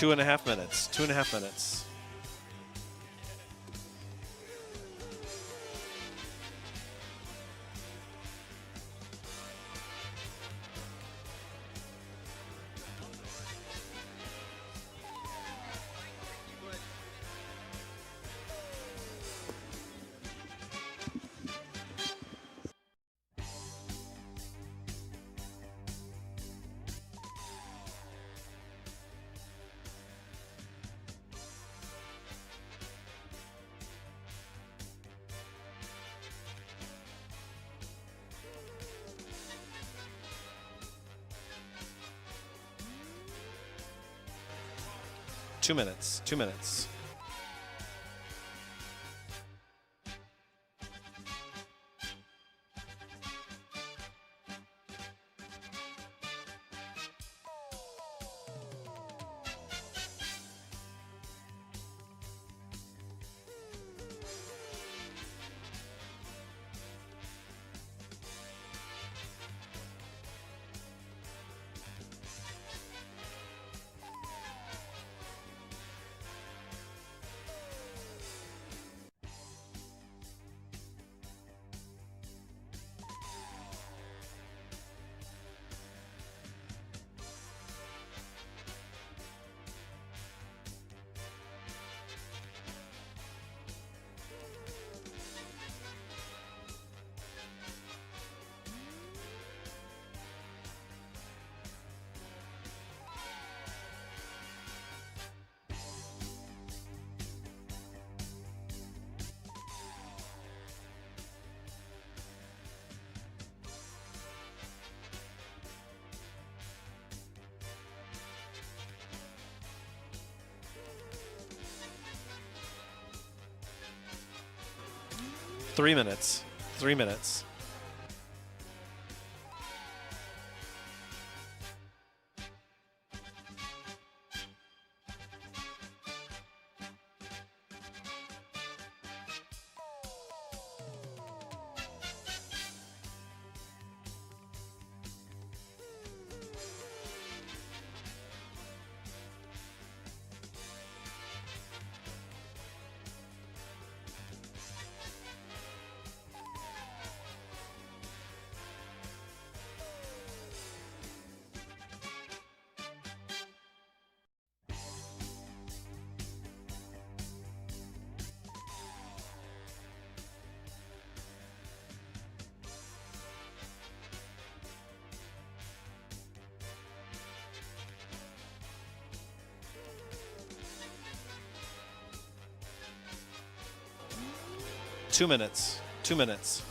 2.5 minutes. 2.5 minutes. Two minutes. 2 minutes. Three minutes. 3 minutes. Two minutes. 2 minutes.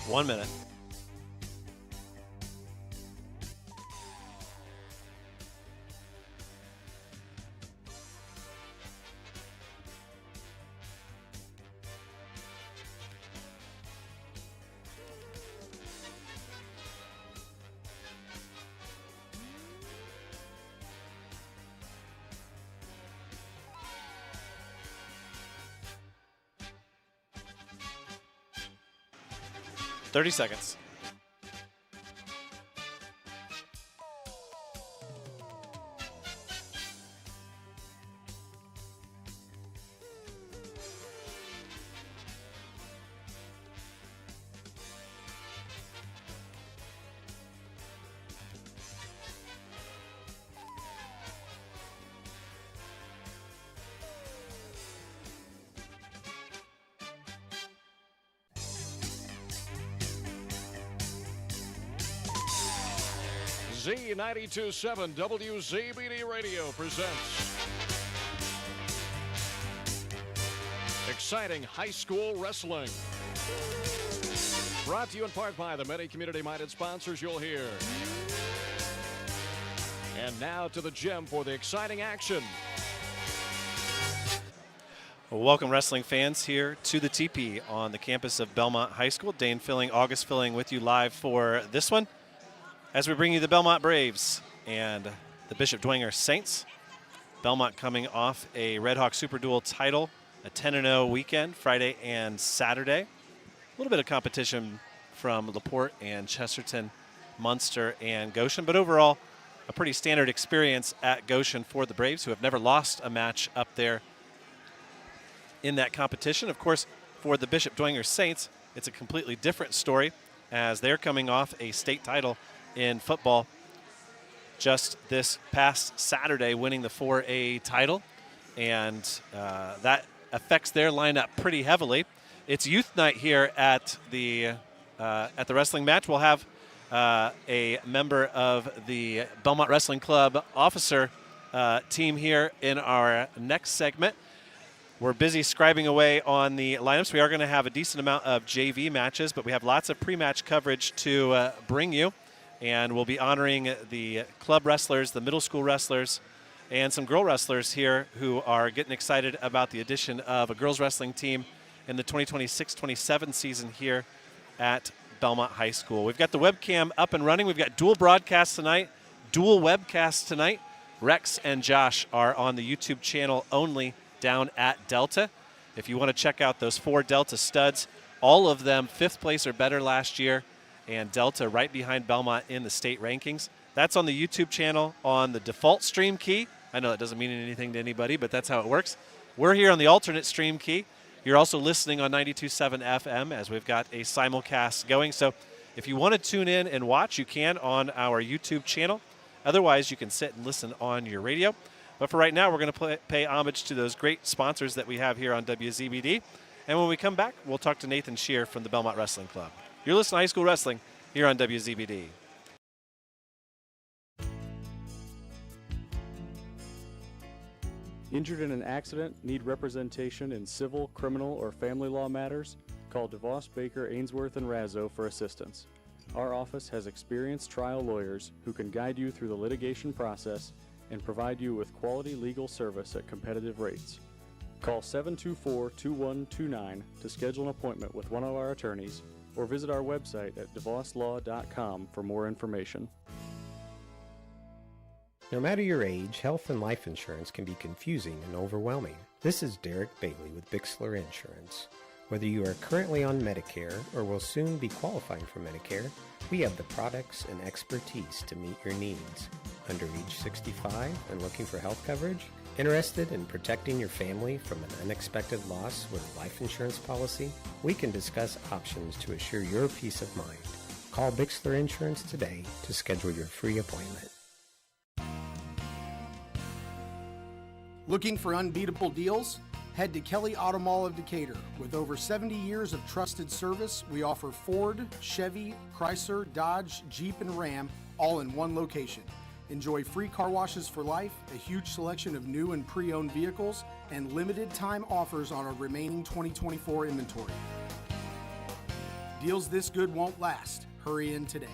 One minute. Thirty seconds. Z92.7 WZBD Radio presents exciting high school wrestling. Brought to you in part by the many community-minded sponsors you'll hear. And now to the gym for the exciting action. Welcome, wrestling fans, here to the TP on the campus of Bellmont High School. Dane Filling, August Filling with you live for this one as we bring you the Bellmont Braves and the Bishop Dwenger Saints. Bellmont coming off a Red Hawk Super Duel title, a 10-0 weekend, Friday and Saturday. A little bit of competition from LaPorte and Chesterton, Munster and Goshen, but overall a pretty standard experience at Goshen for the Braves, who have never lost a match up there in that competition. Of course, for the Bishop Dwenger Saints, it's a completely different story as they're coming off a state title in football just this past Saturday, winning the 4A title, and that affects their lineup pretty heavily. It's youth night here at the wrestling match. We'll have a member of the Bellmont Wrestling Club officer team here in our next segment. We're busy scribing away on the lineups. We are going to have a decent amount of JV matches, but we have lots of pre-match coverage to bring you. And we'll be honoring the club wrestlers, the middle school wrestlers, and some girl wrestlers here who are getting excited about the addition of a girls wrestling team in the 2026-27 season here at Bellmont High School. We've got the webcam up and running. We've got dual broadcasts tonight, dual webcasts tonight. Rex and Josh are on the YouTube channel only down at Delta. If you want to check out those 4 Delta studs, all of them 5th place or better last year, and Delta right behind Bellmont in the state rankings. That's on the YouTube channel on the default stream key. I know that doesn't mean anything to anybody, but that's how it works. We're here on the alternate stream key. You're also listening on 92.7 FM as we've got a simulcast going. So if you want to tune in and watch, you can on our YouTube channel. Otherwise, you can sit and listen on your radio. But for right now, we're going to pay homage to those great sponsors that we have here on WZBD. And when we come back, we'll talk to Nathan Shear from the Bellmont Wrestling Club. You're listening to High School Wrestling here on WZBD. Injured in an accident, need representation in civil, criminal, or family law matters? Call DeVos, Baker, Ainsworth, and Razzo for assistance. Our office has experienced trial lawyers who can guide you through the litigation process and provide you with quality legal service at competitive rates. Call 724-2129 to schedule an appointment with one of our attorneys, or visit our website at devoslaw.com for more information. No matter your age, health and life insurance can be confusing and overwhelming. This is Derek Bailey with Bixler Insurance. Whether you are currently on Medicare or will soon be qualifying for Medicare, we have the products and expertise to meet your needs. Under age 65 and looking for health coverage? Interested in protecting your family from an unexpected loss with a life insurance policy? We can discuss options to assure your peace of mind. Call Bixler Insurance today to schedule your free appointment. Looking for unbeatable deals? Head to Kelly Auto Mall of Decatur. With over 70 years of trusted service, we offer Ford, Chevy, Chrysler, Dodge, Jeep, and Ram all in one location. Enjoy free car washes for life, a huge selection of new and pre-owned vehicles, and limited time offers on our remaining 2024 inventory. Deals this good won't last. Hurry in today.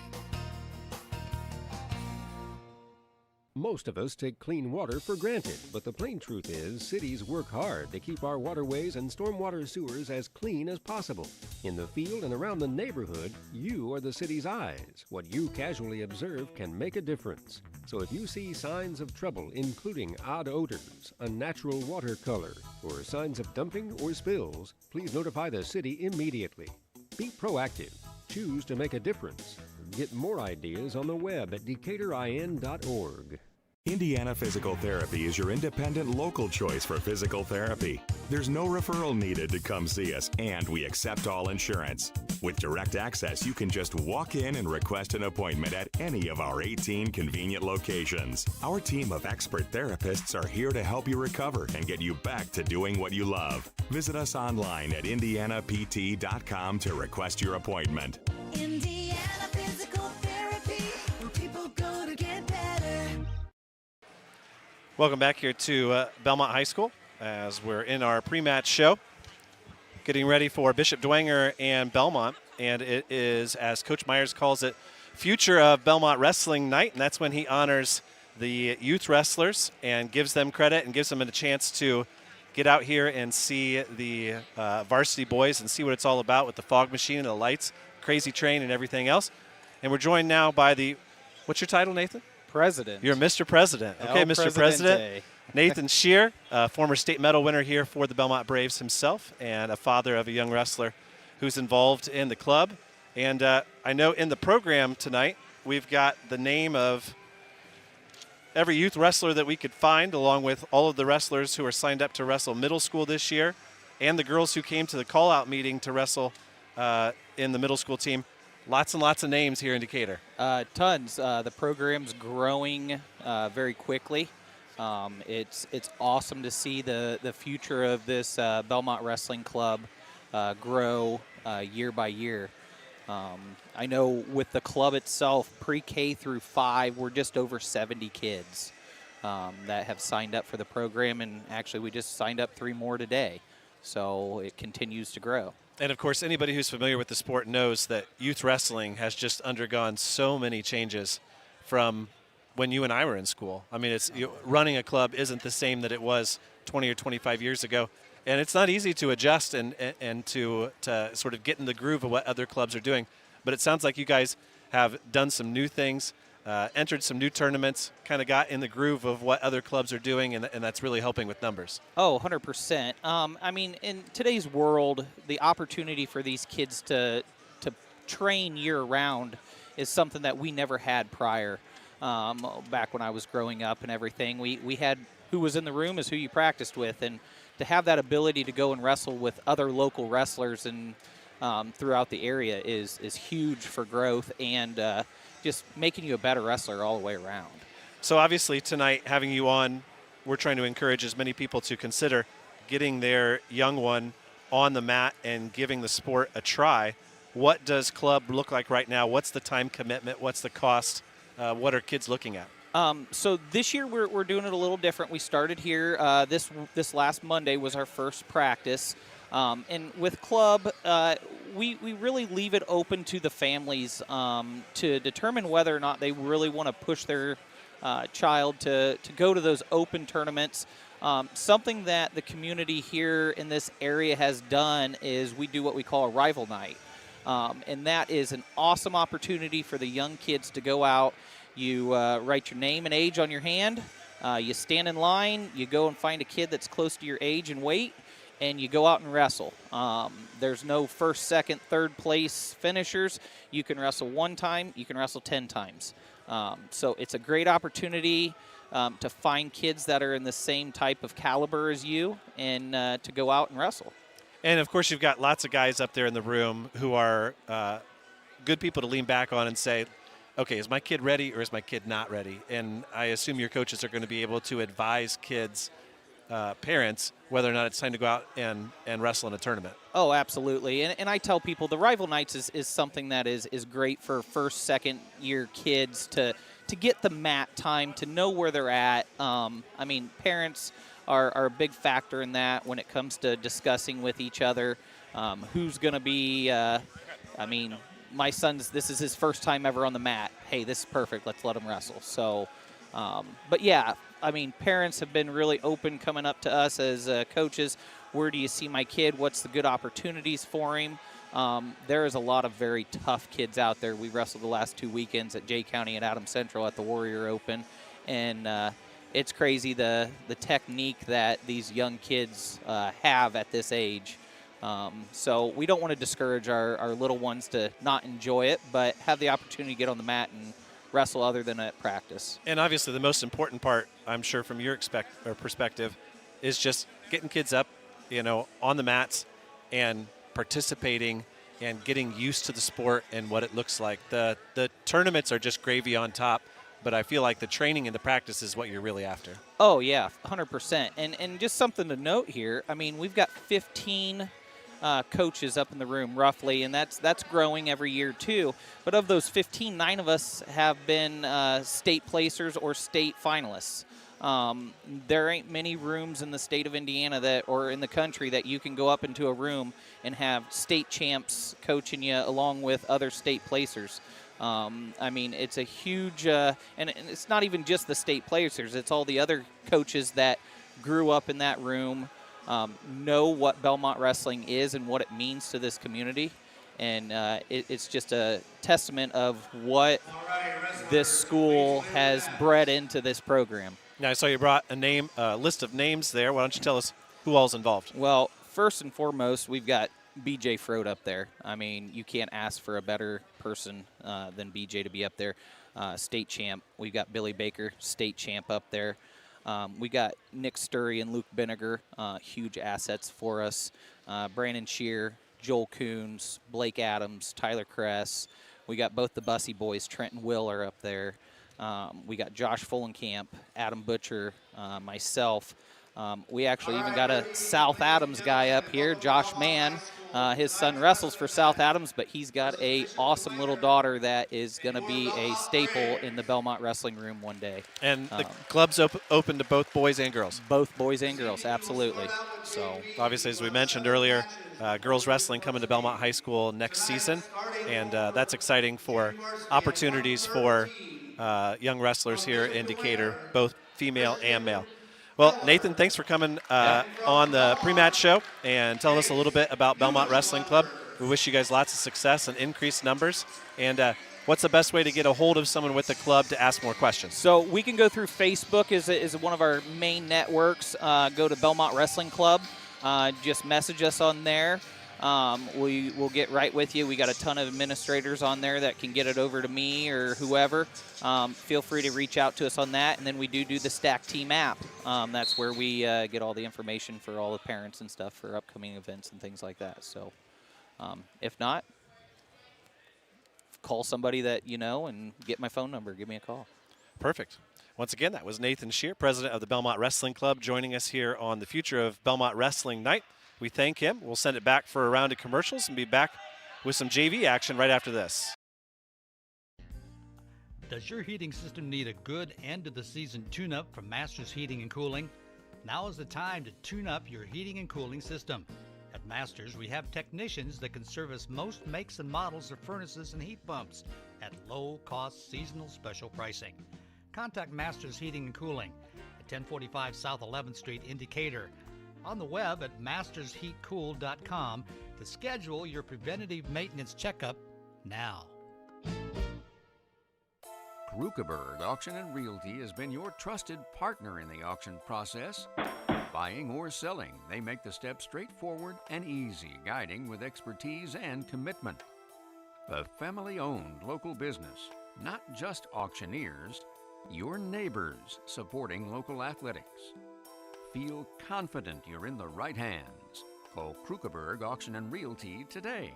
Most of us take clean water for granted, but the plain truth is cities work hard to keep our waterways and stormwater sewers as clean as possible. In the field and around the neighborhood, you are the city's eyes. What you casually observe can make a difference. So if you see signs of trouble, including odd odors, unnatural water color, or signs of dumping or spills, please notify the city immediately. Be proactive. Choose to make a difference. Get more ideas on the web at decaturin.org. Indiana Physical Therapy is your independent local choice for physical therapy. There's no referral needed to come see us, and we accept all insurance. With direct access, you can just walk in and request an appointment at any of our 18 convenient locations. Our team of expert therapists are here to help you recover and get you back to doing what you love. Visit us online at indianapt.com to request your appointment. Indiana Physical Therapy, where people go to get Welcome back here to Bellmont High School as we're in our pre-match show, getting ready for Bishop Dwenger and Bellmont. And it is, as Coach Myers calls it, Future of Bellmont Wrestling Night, and that's when he honors the youth wrestlers and gives them credit and gives them a chance to get out here and see the varsity boys and see what it's all about with the fog machine and the lights, crazy train and everything else. And we're joined now by the, what's your title, Nathan? President. You're Mr. President. Okay, Mr. President. Nathan Shear, former state medal winner here for the Bellmont Braves himself, and a father of a young wrestler who's involved in the club. And I know in the program tonight, we've got the name of every youth wrestler that we could find, along with all of the wrestlers who are signed up to wrestle middle school this year, and the girls who came to the call-out meeting to wrestle in the middle school team. Lots and lots of names here in Decatur. Tons. The program's growing very quickly. It's awesome to see the future of this Bellmont Wrestling Club grow year by year. I know with the club itself, pre-K through 5, we're just over 70 kids that have signed up for the program, and actually we just signed up 3 more today. So it continues to grow. And, of course, anybody who's familiar with the sport knows that youth wrestling has just undergone so many changes from when you and I were in school. I mean, running a club isn't the same that it was 20 or 25 years ago. And it's not easy to adjust and to sort of get in the groove of what other clubs are doing. But it sounds like you guys have done some new things, entered some new tournaments, kind of got in the groove of what other clubs are doing, and that's really helping with numbers. Oh, 100%. I mean, in today's world, the opportunity for these kids to train year-round is something that we never had prior. Back when I was growing up and everything, we had who was in the room is who you practiced with, and to have that ability to go and wrestle with other local wrestlers and throughout the area is huge for growth and just making you a better wrestler all the way around. So obviously tonight, having you on, we're trying to encourage as many people to consider getting their young one on the mat and giving the sport a try. What does club look like right now? What's the time commitment? What's the cost? What are kids looking at? So this year we're doing it a little different. We started here this last Monday was our first practice, and with club we really leave it open to the families to determine whether or not they really want to push their child to go to those open tournaments. Something that the community here in this area has done is we do what we call a rival night, and that is an awesome opportunity for the young kids to go out. You write your name and age on your hand. You stand in line. You go and find a kid that's close to your age and weight, and you go out and wrestle. There's no first, second, third place finishers. You can wrestle 1 time. You can wrestle 10 times. So it's a great opportunity to find kids that are in the same type of caliber as you and to go out and wrestle. And, of course, you've got lots of guys up there in the room who are good people to lean back on and say, okay, is my kid ready or is my kid not ready? And I assume your coaches are going to be able to advise kids, parents, whether or not it's time to go out and wrestle in a tournament. Oh, absolutely. And I tell people the rival nights is something that is great for first, second year kids to get the mat time, to know where they're at. I mean, parents are a big factor in that when it comes to discussing with each other who's going to be, my son's, this is his first time ever on the mat. Hey, this is perfect. Let's let him wrestle. So, but yeah, I mean, parents have been really open coming up to us as coaches. Where do you see my kid? What's the good opportunities for him? There is a lot of very tough kids out there. We wrestled the last 2 weekends at Jay County and Adams Central at the Warrior Open. And it's crazy the technique that these young kids have at this age. So we don't want to discourage our little ones to not enjoy it, but have the opportunity to get on the mat and wrestle other than at practice. And obviously the most important part, I'm sure from your perspective, is just getting kids up, on the mats and participating and getting used to the sport and what it looks like. The tournaments are just gravy on top, but I feel like the training and the practice is what you're really after. Oh, yeah, 100%. And just something to note here, I mean, we've got 15 coaches up in the room roughly, and that's growing every year too. But of those 15, 9 of us have been state placers or state finalists. There ain't many rooms in the state of Indiana or in the country that you can go up into a room and have state champs coaching you along with other state placers. I mean, it's a huge, and it's not even just the state placers. It's all the other coaches that grew up in that room, know what Bellmont Wrestling is and what it means to this community. And it's just a testament of what this school has bred into this program. Now, I saw you brought a list of names there. Why don't you tell us who all's involved? Well, first and foremost, we've got BJ Frode up there. I mean, you can't ask for a better person than BJ to be up there. State champ. We've got Billy Baker, state champ, up there. We got Nick Sturry and Luke Benniger, huge assets for us. Brandon Shear, Joel Coons, Blake Adams, Tyler Kress. We got both the Bussy boys, Trent and Will, are up there. We got Josh Fullenkamp, Adam Butcher, myself. We actually even got a South Adams guy up here, Josh Mann. His son wrestles for South Adams, but he's got a awesome little daughter that is going to be a staple in the Bellmont wrestling room one day. And the club's open to both boys and girls? Both boys and girls, absolutely. So obviously, as we mentioned earlier, girls wrestling coming to Bellmont High School next season, and that's exciting for opportunities for young wrestlers here in Decatur, both female and male. Well, Nathan, thanks for coming on the pre-match show and telling us a little bit about Bellmont Wrestling Club. We wish you guys lots of success and increased numbers. And what's the best way to get a hold of someone with the club to ask more questions? So we can go through Facebook is one of our main networks. Go to Bellmont Wrestling Club. Just message us on there. We will get right with you. We got a ton of administrators on there that can get it over to me or whoever. Feel free to reach out to us on that. And then we do the Stack Team app. That's where we get all the information for all the parents and stuff for upcoming events and things like that. So if not, call somebody that you know and get my phone number. Give me a call. Perfect. Once again, that was Nathan Shear, president of the Bellmont Wrestling Club, joining us here on the Future of Bellmont Wrestling Night. We thank him. We'll send it back for a round of commercials and be back with some JV action right after this. Does your heating system need a good end-of-the-season tune-up from Masters Heating and Cooling? Now is the time to tune up your heating and cooling system. At Masters, we have technicians that can service most makes and models of furnaces and heat pumps at low-cost seasonal special pricing. Contact Masters Heating and Cooling at 1045 South 11th Street in Decatur. On the web at mastersheatcool.com to schedule your preventative maintenance checkup now. Krukeberg Auction and Realty has been your trusted partner in the auction process. Buying or selling, they make the steps straightforward and easy, guiding with expertise and commitment. A family-owned local business, not just auctioneers, your neighbors supporting local athletics. Feel confident you're in the right hands. Call Krukeberg Auction and Realty today.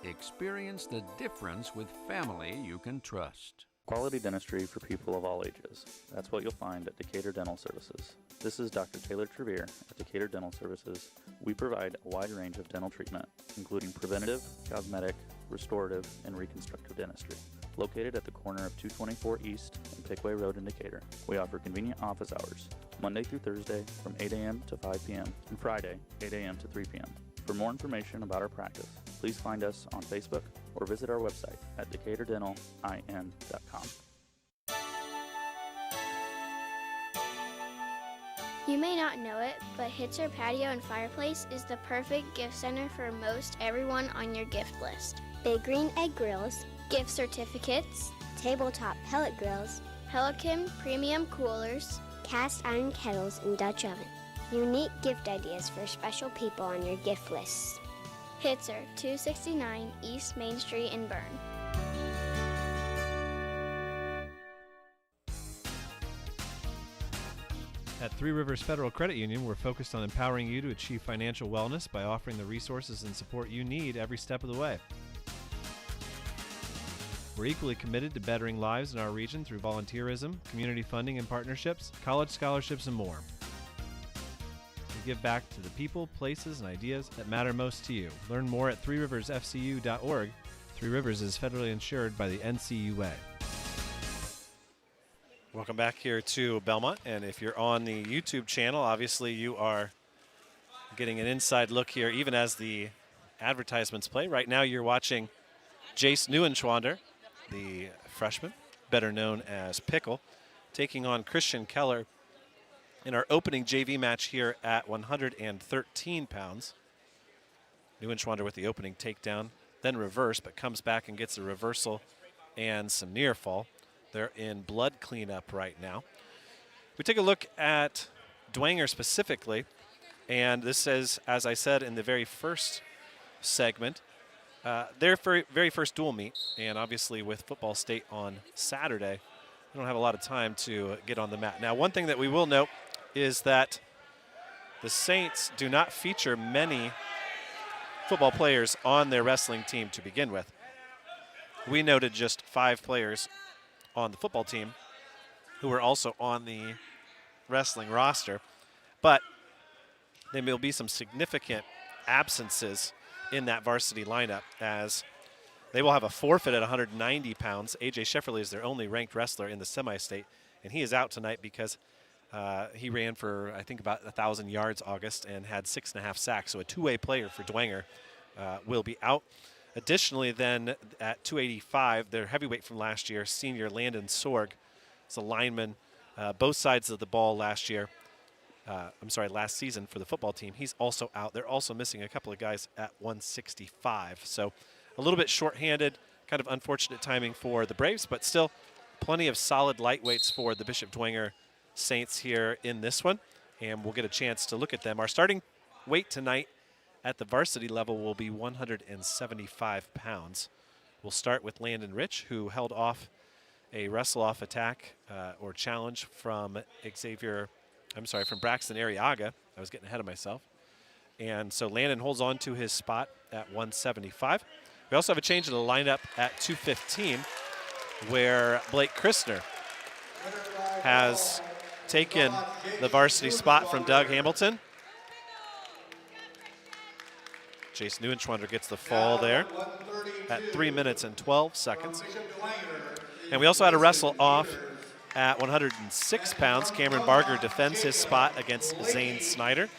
Experience the difference with family you can trust. Quality dentistry for people of all ages. That's what you'll find at Decatur Dental Services. This is Dr. Taylor Trevere at Decatur Dental Services. We provide a wide range of dental treatment, including preventative, cosmetic, restorative, and reconstructive dentistry. Located at the corner of 224 East and Pickway Road in Decatur, we offer convenient office hours, Monday through Thursday from 8 a.m. to 5 p.m. and Friday, 8 a.m. to 3 p.m. For more information about our practice, please find us on Facebook or visit our website at DecaturDentalIN.com. You may not know it, but Hitzer Patio and Fireplace is the perfect gift center for most everyone on your gift list. Big Green Egg Grills, Gift certificates, tabletop pellet grills, Pelican premium coolers, cast iron kettles, and Dutch oven. Unique gift ideas for special people on your gift list. Hitzer, 269 East Main Street in Bern. At Three Rivers Federal Credit Union, we're focused on empowering you to achieve financial wellness by offering the resources and support you need every step of the way. We're equally committed to bettering lives in our region through volunteerism, community funding and partnerships, college scholarships, and more. We give back to the people, places, and ideas that matter most to you. Learn more at threeriversfcu.org. Three Rivers is federally insured by the NCUA. Welcome back here to Bellmont, and if you're on the YouTube channel, obviously you are getting an inside look here, even as the advertisements play. Right now you're watching Jace Neuenschwander, the freshman, better known as Pickle, taking on Christian Keller in our opening JV match here at 113 pounds. Neuenschwander with the opening takedown, then reverse, but comes back and gets a reversal and some near fall. They're in blood cleanup right now. We take a look at Dwenger specifically, and this says, as I said in the very first segment, their very first dual meet, and obviously with Football State on Saturday, we don't have a lot of time to get on the mat. Now, one thing that we will note is that the Saints do not feature many football players on their wrestling team to begin with. We noted just 5 players on the football team who were also on the wrestling roster, but there will be some significant absences in that varsity lineup, as they will have a forfeit at 190 pounds. A.J. Shefferly is their only ranked wrestler in the semi-state, and he is out tonight because he ran for, I think, about 1,000 yards, August, and had 6.5 sacks. So a two-way player for Dwenger will be out. Additionally, then at 285, their heavyweight from last year, senior Landon Sorg, is a lineman, both sides of the ball last season for the football team. He's also out. They're also missing a couple of guys at 165. So a little bit shorthanded, kind of unfortunate timing for the Braves, but still plenty of solid lightweights for the Bishop Dwenger Saints here in this one, and we'll get a chance to look at them. Our starting weight tonight at the varsity level will be 175 pounds. We'll start with Landon Rich, who held off a wrestle-off attack or challenge from from Braxton Arriaga. I was getting ahead of myself. And so Landon holds on to his spot at 175. We also have a change in the lineup at 215, where Blake Christner has taken the varsity spot from Doug Hamilton. Jace Neuenschwander gets the fall there at 3 minutes and 12 seconds. And we also had a wrestle off at 106 pounds. Cameron Barger defends his spot against Zane Snyder.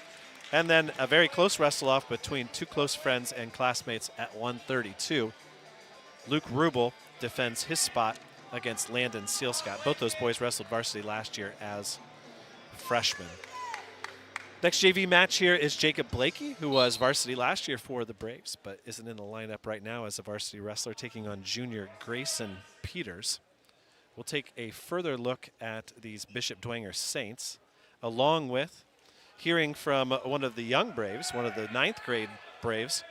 And then a very close wrestle off between two close friends and classmates at 132. Luke Rubel defends his spot against Landon Sealscott. Both those boys wrestled varsity last year as freshmen. Next JV match here is Jacob Blakey, who was varsity last year for the Braves, but isn't in the lineup right now as a varsity wrestler, taking on junior Grayson Peters. We'll take a further look at these Bishop Dwenger Saints, along with hearing from one of the young Braves, one of the 9th grade Braves,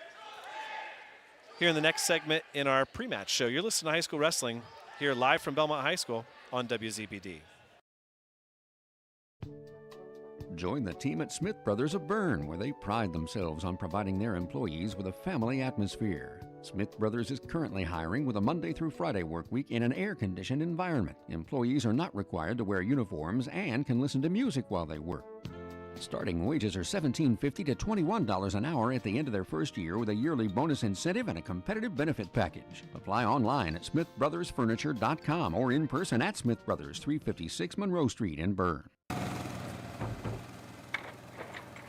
here in the next segment in our pre-match show. You're listening to High School Wrestling here live from Bellmont High School on WZBD. Join the team at Smith Brothers of Bern, where they pride themselves on providing their employees with a family atmosphere. Smith Brothers is currently hiring with a Monday through Friday work week in an air-conditioned environment. Employees are not required to wear uniforms and can listen to music while they work. Starting wages are $17.50 to $21 an hour at the end of their first year, with a yearly bonus incentive and a competitive benefit package. Apply online at smithbrothersfurniture.com or in person at Smith Brothers, 356 Monroe Street in Bern.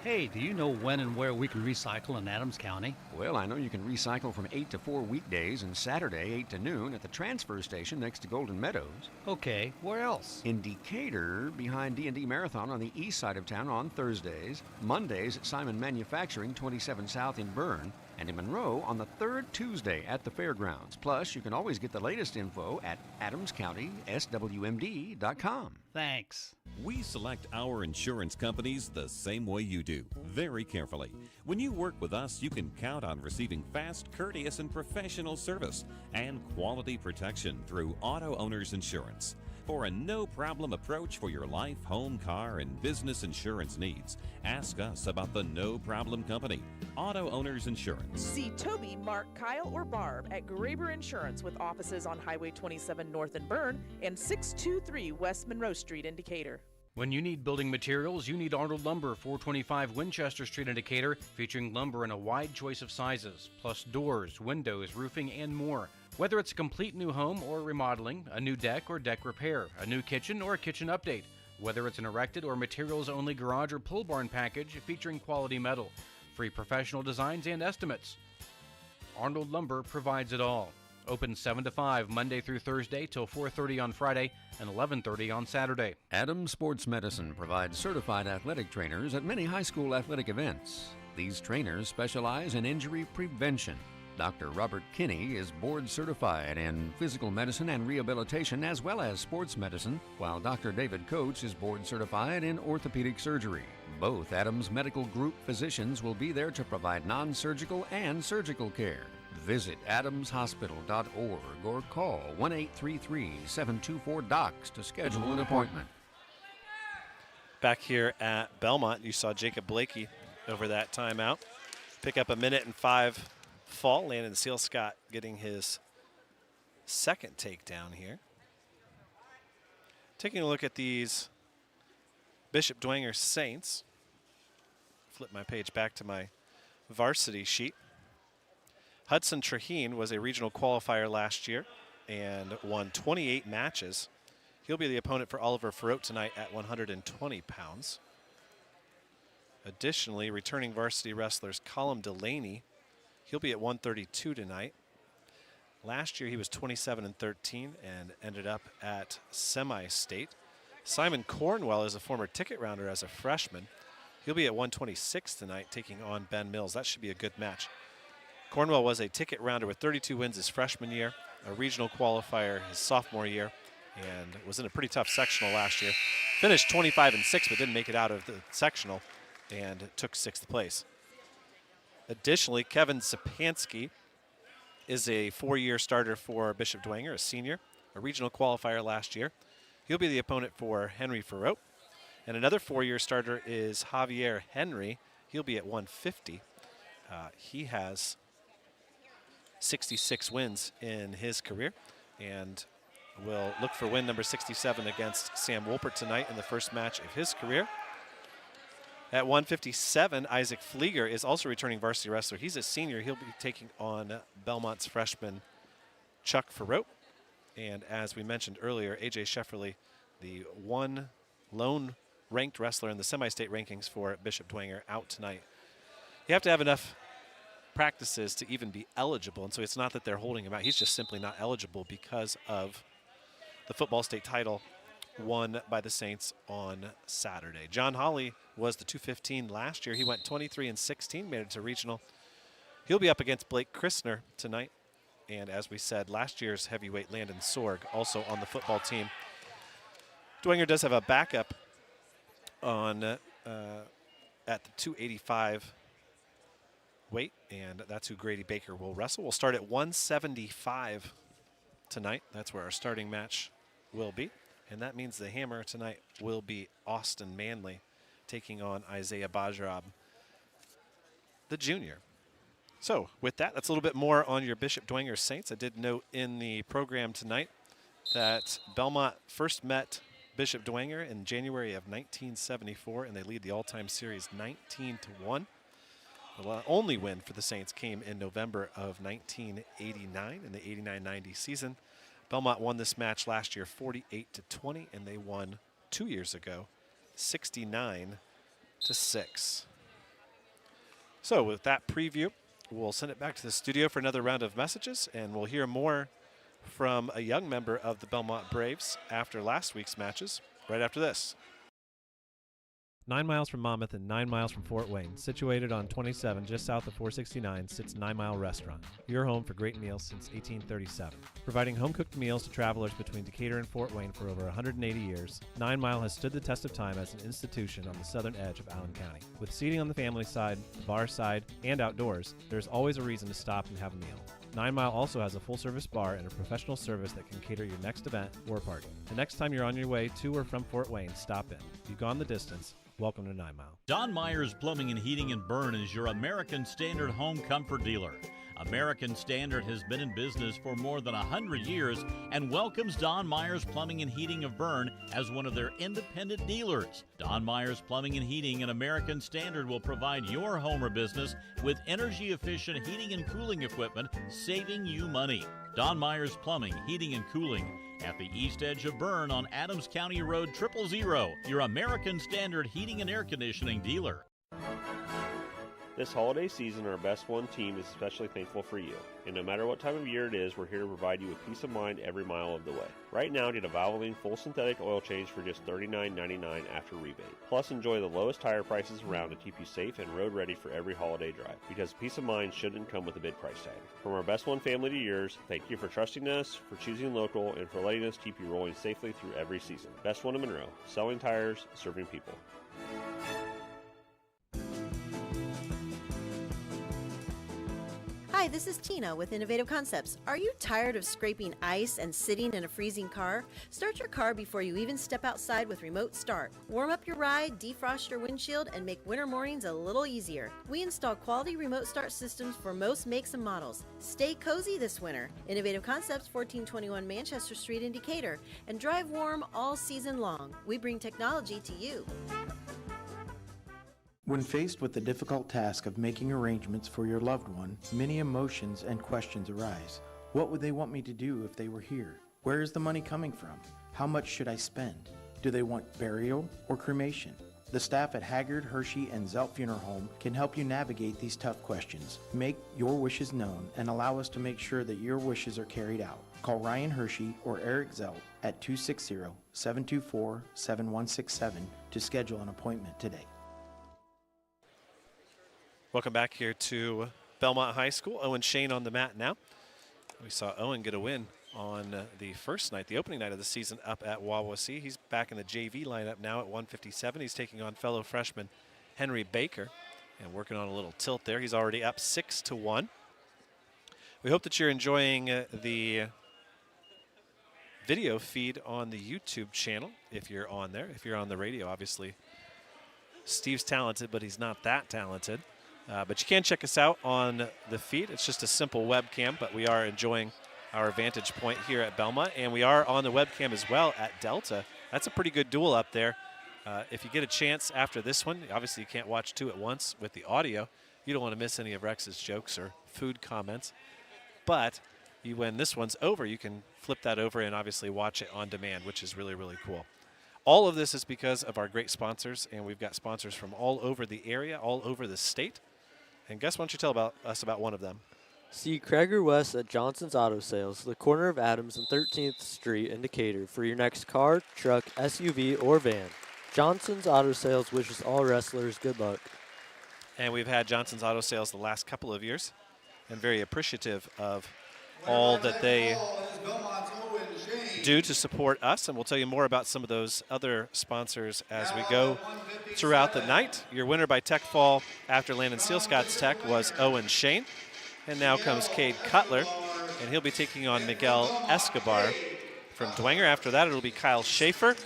Hey, do you know when and where we can recycle in Adams County? Well, I know you can recycle from 8 to 4 weekdays and Saturday 8 to noon at the transfer station next to Golden Meadows. Okay, where else? In Decatur, behind D&D Marathon on the east side of town on Thursdays, Mondays at Simon Manufacturing 27 South in Bern, and in Monroe on the third Tuesday at the fairgrounds. Plus, you can always get the latest info at adamscountyswmd.com. Thanks. We select our insurance companies the same way you do, very carefully. When you work with us, you can count on receiving fast, courteous, and professional service and quality protection through Auto Owners Insurance. For a no-problem approach for your life, home, car, and business insurance needs, ask us about the No Problem Company, Auto Owners Insurance. See Toby, Mark, Kyle, or Barb at Graber Insurance, with offices on Highway 27 North in Bern and 623 West Monroe Street in Decatur. When you need building materials, you need Arnold Lumber, 425 Winchester Street in Decatur, featuring lumber in a wide choice of sizes, plus doors, windows, roofing, and more. Whether it's a complete new home or remodeling, a new deck or deck repair, a new kitchen or a kitchen update, whether it's an erected or materials-only garage or pole barn package featuring quality metal, free professional designs and estimates, Arnold Lumber provides it all. Open 7 to 5 Monday through Thursday till 4:30 on Friday and 11:30 on Saturday. Adams Sports Medicine provides certified athletic trainers at many high school athletic events. These trainers specialize in injury prevention. Dr. Robert Kinney is board certified in physical medicine and rehabilitation as well as sports medicine, while Dr. David Coates is board certified in orthopedic surgery. Both Adams Medical Group physicians will be there to provide non-surgical and surgical care. Visit adamshospital.org or call 1-833-724-DOCS to schedule an appointment. Back here at Bellmont, you saw Jacob Blakey over that timeout pick up a 1:05 fall. Landon Sealscott getting his second takedown here. Taking a look at these Bishop Dwenger Saints. Flip my page back to my varsity sheet. Hudson Traheen was a regional qualifier last year and won 28 matches. He'll be the opponent for Oliver Farote tonight at 120 pounds. Additionally, returning varsity wrestlers Colin Delaney, he'll be at 132 tonight. Last year he was 27-13 and ended up at semi-state. Simon Cornwell is a former ticket rounder as a freshman. He'll be at 126 tonight taking on Ben Mills. That should be a good match. Cornwell was a ticket rounder with 32 wins his freshman year, a regional qualifier his sophomore year, and was in a pretty tough sectional last year. Finished 25-6, but didn't make it out of the sectional and took 6th place. Additionally, Kevin Sapansky is a 4-year starter for Bishop Dwenger, a senior, a regional qualifier last year. He'll be the opponent for Henry Farote. And another 4-year starter is Javier Henry. He'll be at 150. He has 66 wins in his career and will look for win number 67 against Sam Wolpert tonight in the first match of his career. At 157, Isaac Flieger is also returning varsity wrestler. He's a senior. He'll be taking on Belmont's freshman Chuck Farote. And as we mentioned earlier, AJ Shefferly, the one lone ranked wrestler in the semi-state rankings for Bishop Dwenger, out tonight. You have to have enough practices to even be eligible, and so it's not that they're holding him out. He's just simply not eligible because of the football state title won by the Saints on Saturday. John Hawley was the 215 last year. He went 23-16, made it to regional. He'll be up against Blake Christner tonight, and as we said, last year's heavyweight Landon Sorg also on the football team. Dwenger does have a backup on at the 285 weight, and that's who Grady Baker will wrestle. We'll start at 175 tonight. That's where our starting match will be, and that means the hammer tonight will be Austin Manley taking on Isaiah Bajrab, the junior. So with that, that's a little bit more on your Bishop Dwenger Saints. I did note in the program tonight that Belmont first met Bishop Dwenger in January of 1974, and they lead the all-time series 19-1. The only win for the Saints came in November of 1989 in the 89-90 season. Belmont won this match last year 48-20, and they won 2 years ago 69-6. So with that preview, we'll send it back to the studio for another round of messages, and we'll hear more from a young member of the Bellmont Braves after last week's matches, right after this. 9 miles from Monmouth and 9 miles from Fort Wayne, situated on 27 just south of 469, sits 9 Mile Restaurant, your home for great meals since 1837. Providing home-cooked meals to travelers between Decatur and Fort Wayne for over 180 years, 9 Mile has stood the test of time as an institution on the southern edge of Allen County. With seating on the family side, the bar side, and outdoors, there's always a reason to stop and have a meal. 9 Mile also has a full-service bar and a professional service that can cater your next event or party. The next time you're on your way to or from Fort Wayne, stop in. You've gone the distance. Welcome to 9 Mile. Don Myers Plumbing and Heating in Bern is your American Standard home comfort dealer. American Standard has been in business for more than 100 years and welcomes Don Myers Plumbing and Heating of Bern as one of their independent dealers. Don Myers Plumbing and Heating and American Standard will provide your home or business with energy-efficient heating and cooling equipment, saving you money. Don Myers Plumbing, Heating and Cooling at the east edge of Bern on Adams County Road 000, your American Standard Heating and Air Conditioning dealer. This holiday season, our Best One team is especially thankful for you. And no matter what time of year it is, we're here to provide you with peace of mind every mile of the way. Right now, get a Valvoline full synthetic oil change for just $39.99 after rebate. Plus, enjoy the lowest tire prices around to keep you safe and road ready for every holiday drive. Because peace of mind shouldn't come with a big price tag. From our Best One family to yours, thank you for trusting us, for choosing local, and for letting us keep you rolling safely through every season. Best One in Monroe, selling tires, serving people. Hi, this is Tina with Innovative Concepts. Are you tired of scraping ice and sitting in a freezing car? Start your car before you even step outside with Remote Start. Warm up your ride, defrost your windshield, and make winter mornings a little easier. We install quality Remote Start systems for most makes and models. Stay cozy this winter. Innovative Concepts, 1421 Manchester Street in Decatur. And drive warm all season long. We bring technology to you. When faced with the difficult task of making arrangements for your loved one, many emotions and questions arise. What would they want me to do if they were here? Where is the money coming from? How much should I spend? Do they want burial or cremation? The staff at Haggard, Hershey, and Zelt Funeral Home can help you navigate these tough questions. Make your wishes known and allow us to make sure that your wishes are carried out. Call Ryan Hershey or Eric Zelt at 260-724-7167 to schedule an appointment today. Welcome back here to Bellmont High School. Owen Shane on the mat now. We saw Owen get a win on the first night, the opening night of the season up at Wawasee. He's back in the JV lineup now at 157. He's taking on fellow freshman Henry Baker and working on a little tilt there. He's already up 6-1. We hope that you're enjoying the video feed on the YouTube channel if you're on there. If you're on the radio, obviously, Steve's talented, but he's not that talented. But you can check us out on the feed. It's just a simple webcam, but we are enjoying our vantage point here at Bellmont, and we are on the webcam as well at Delta. That's a pretty good duel up there. If you get a chance after this one, obviously you can't watch two at once with the audio. You don't want to miss any of Rex's jokes or food comments. But when this one's over, you can flip that over and obviously watch it on demand, which is really, really cool. All of this is because of our great sponsors, and we've got sponsors from all over the area, all over the state. And guess, why don't you tell us about one of them? See Kreger West at Johnson's Auto Sales, the corner of Adams and 13th Street in Decatur, for your next car, truck, SUV, or van. Johnson's Auto Sales wishes all wrestlers good luck. And we've had Johnson's Auto Sales the last couple of years, and very appreciative of all that they do to support us, and we'll tell you more about some of those other sponsors as we go throughout the night. Your winner by Tech Fall after Landon Sealscott's Tech was Owen Shane, and now comes Cade Cutler, and he'll be taking on Miguel Escobar from Dwenger. After that, it'll be Kyle Schaefer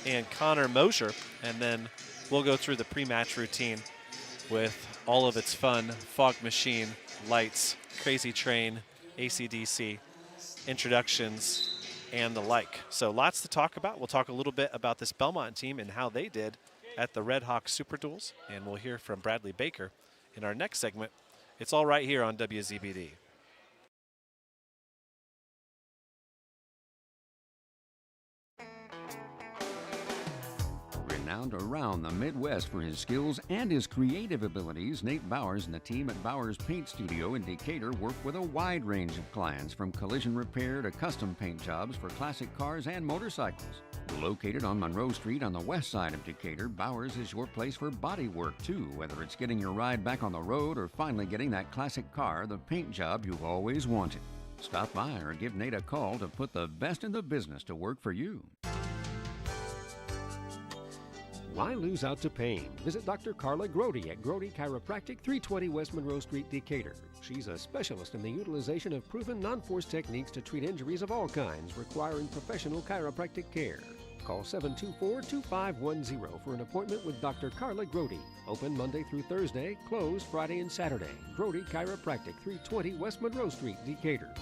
and Connor Mosier, and then we'll go through the pre-match routine with all of its fun, Fog Machine, lights, Crazy Train, AC/DC, introductions, and the like. So lots to talk about. We'll talk a little bit about this Bellmont team and how they did at the Red Hawk Super Duels, and we'll hear from Bradley Baker in our next segment. It's all right here on WZBD. Renowned around the Midwest for his skills and his creative abilities, Nate Bowers and the team at Bowers Paint Studio in Decatur work with a wide range of clients, from collision repair to custom paint jobs for classic cars and motorcycles. Located on Monroe Street on the west side of Decatur, Bowers is your place for body work too, whether it's getting your ride back on the road or finally getting that classic car, the paint job you've always wanted. Stop by or give Nate a call to put the best in the business to work for you. Why lose out to pain? Visit Dr. Carla Grody at Grody Chiropractic, 320 West Monroe Street, Decatur. She's a specialist in the utilization of proven non-force techniques to treat injuries of all kinds requiring professional chiropractic care. Call 724-2510 for an appointment with Dr. Carla Grody. Open Monday through Thursday, closed Friday and Saturday. Grody Chiropractic, 320 West Monroe Street, Decatur.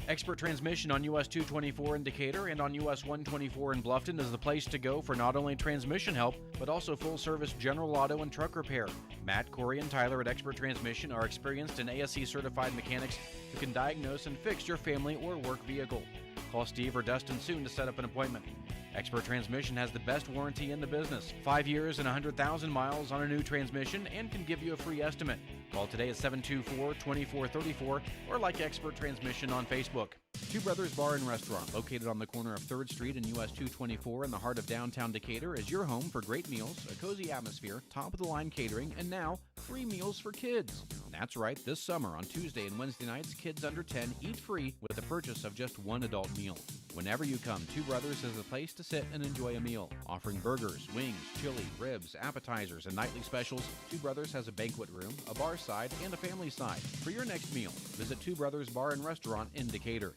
Expert Transmission on US 224 in Decatur and on US 124 in Bluffton is the place to go for not only transmission help, but also full-service general auto and truck repair. Matt, Corey, and Tyler at Expert Transmission are experienced and ASE-certified mechanics who can diagnose and fix your family or work vehicle. Call Steve or Dustin soon to set up an appointment. Expert Transmission has the best warranty in the business. 5 years and 100,000 miles on a new transmission and can give you a free estimate. Call today at 724-2434 or like Expert Transmission on Facebook. Two Brothers Bar and Restaurant, located on the corner of 3rd Street and US 224 in the heart of downtown Decatur, is your home for great meals, a cozy atmosphere, top-of-the-line catering, and now, free meals for kids. That's right, this summer on Tuesday and Wednesday nights, kids under 10 eat free with the purchase of just one adult meal. Whenever you come, Two Brothers is the place to sit and enjoy a meal. Offering burgers, wings, chili, ribs, appetizers, and nightly specials, Two Brothers has a banquet room, a bar side, and a family side. For your next meal, visit Two Brothers Bar and Restaurant in Decatur.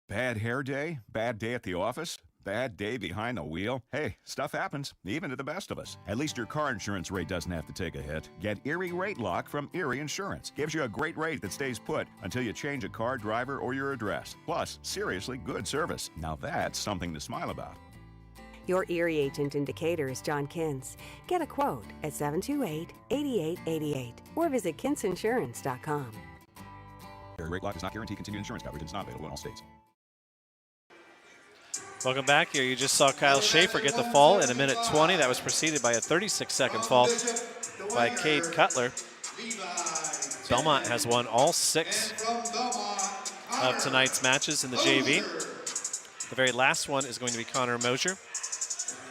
Bad hair day? Bad day at the office? Bad day behind the wheel? Hey, stuff happens, even to the best of us. At least your car insurance rate doesn't have to take a hit. Get Erie Rate Lock from Erie Insurance. Gives you a great rate that stays put until you change a car, driver, or your address. Plus, seriously good service. Now that's something to smile about. Your Erie agent in Decatur is John Kins. Get a quote at 728-8888 or visit kinsinsurance.com. Erie Rate Lock does not guarantee continued insurance coverage and is not available in all states. Welcome back here. You just saw Kyle Schaefer get the fall in a minute 20. That was preceded by a 36-second fall by Cade Cutler. Bellmont has won all 6 of tonight's matches in the JV. The very last one is going to be Connor Mosier.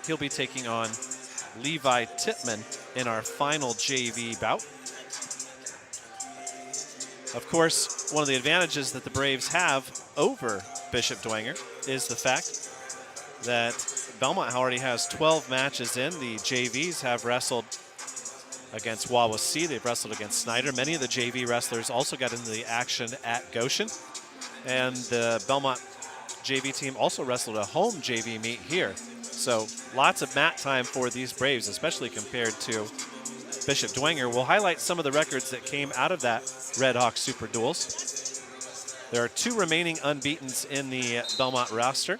He'll be taking on Levi Tippmann in our final JV bout. Of course, one of the advantages that the Braves have over Bishop Dwenger is the fact that Bellmont already has 12 matches in. The JVs have wrestled against Wawasee. They've wrestled against Snyder. Many of the JV wrestlers also got into the action at Goshen. And the Bellmont JV team also wrestled a home JV meet here. So lots of mat time for these Braves, especially compared to Bishop Dwenger. We'll highlight some of the records that came out of that Red Hawk Super Duels. There are 2 remaining unbeatens in the Bellmont roster.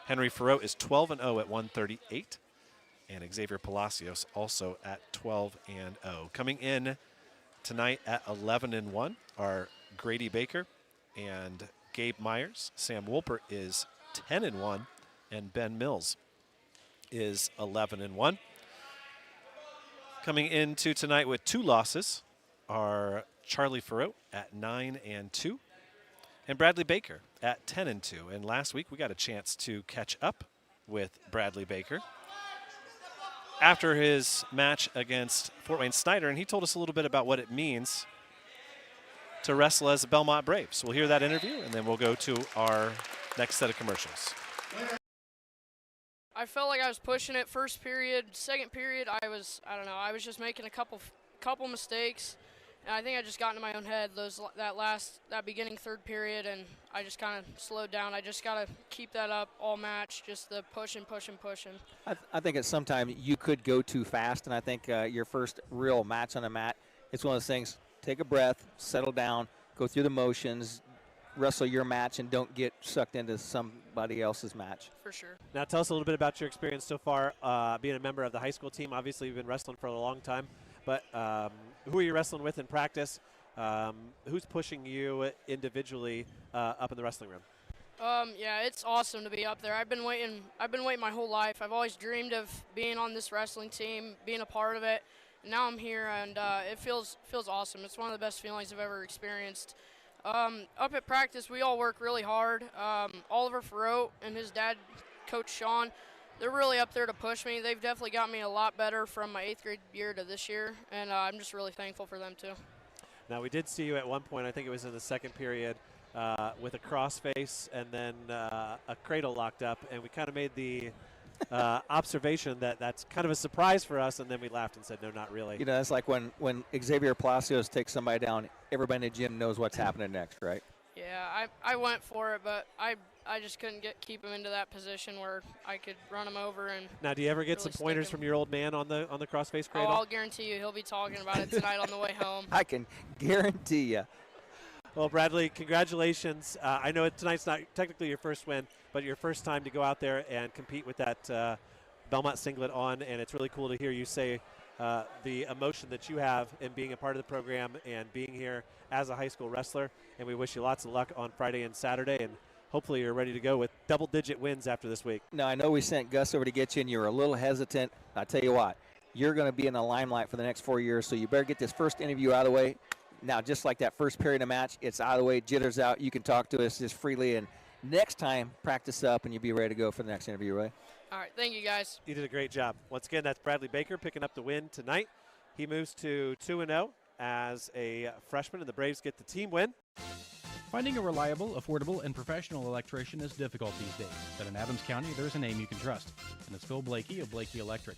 Henry Farreau is 12-0 at 138, and Xavier Palacios also at 12-0. Coming in tonight at 11-1 are Grady Baker and Gabe Myers. Sam Wolpert is 10-1, and Ben Mills is 11-1. Coming into tonight with 2 losses are Charlie Farreau at 9-2. And Bradley Baker at 10-2. And last week we got a chance to catch up with Bradley Baker after his match against Fort Wayne Snyder, and he told us a little bit about what it means to wrestle as the Bellmont Braves. We'll hear that interview, and then we'll go to our next set of commercials. I felt like I was pushing it first period. Second period, I was just making a couple mistakes. And I think I just got into my own head that beginning third period, and I just kind of slowed down. I just got to keep that up all match, just the pushing. I think at some time you could go too fast, and I think your first real match on a mat, it's one of those things, take a breath, settle down, go through the motions, wrestle your match, and don't get sucked into somebody else's match. For sure. Now tell us a little bit about your experience so far being a member of the high school team. Obviously you've been wrestling for a long time, but who are you wrestling with in practice? Who's pushing you individually up in the wrestling room? Yeah, it's awesome to be up there. I've been waiting my whole life. I've always dreamed of being on this wrestling team, being a part of it. And now I'm here, and it feels awesome. It's one of the best feelings I've ever experienced. Up at practice, we all work really hard. Oliver Farreau and his dad, Coach Sean, they're really up there to push me. They've definitely got me a lot better from my 8th grade year to this year, and I'm just really thankful for them too. Now we did see you at one point, I think it was in the second period, with a crossface and then a cradle locked up, and we kind of made the observation that that's kind of a surprise for us, and then we laughed and said, no, not really. You know, it's like when Xavier Palacios takes somebody down, everybody in the gym knows what's happening next, right? Yeah, I went for it, but I just couldn't keep him into that position where I could run him over. And now, do you ever get really some pointers from your old man on the crossface cradle? Oh, I'll guarantee you he'll be talking about it tonight on the way home. I can guarantee you. Well, Bradley, congratulations. I know tonight's not technically your first win, but your first time to go out there and compete with that Belmont singlet on, and it's really cool to hear you say the emotion that you have in being a part of the program and being here as a high school wrestler. And we wish you lots of luck on Friday and Saturday, and hopefully you're ready to go with double-digit wins after this week. Now, I know we sent Gus over to get you, and you were a little hesitant. I tell you what, you're going to be in the limelight for the next 4 years, so you better get this first interview out of the way. Now, just like that first period of match, it's out of the way, jitters out. You can talk to us just freely, and next time, practice up, and you'll be ready to go for the next interview, right? All right, thank you, guys. You did a great job. Once again, that's Bradley Baker picking up the win tonight. He moves to 2-0 as a freshman, and the Braves get the team win. Finding a reliable, affordable, and professional electrician is difficult these days, but in Adams County, there's a name you can trust, and it's Phil Blakey of Blakey Electric.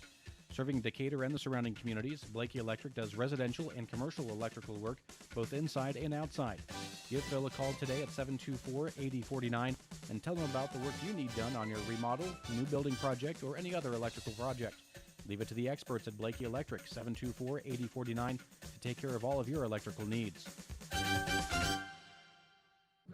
Serving Decatur and the surrounding communities, Blakey Electric does residential and commercial electrical work, both inside and outside. Give Phil a call today at 724-8049 and tell him about the work you need done on your remodel, new building project, or any other electrical project. Leave it to the experts at Blakey Electric, 724-8049, to take care of all of your electrical needs.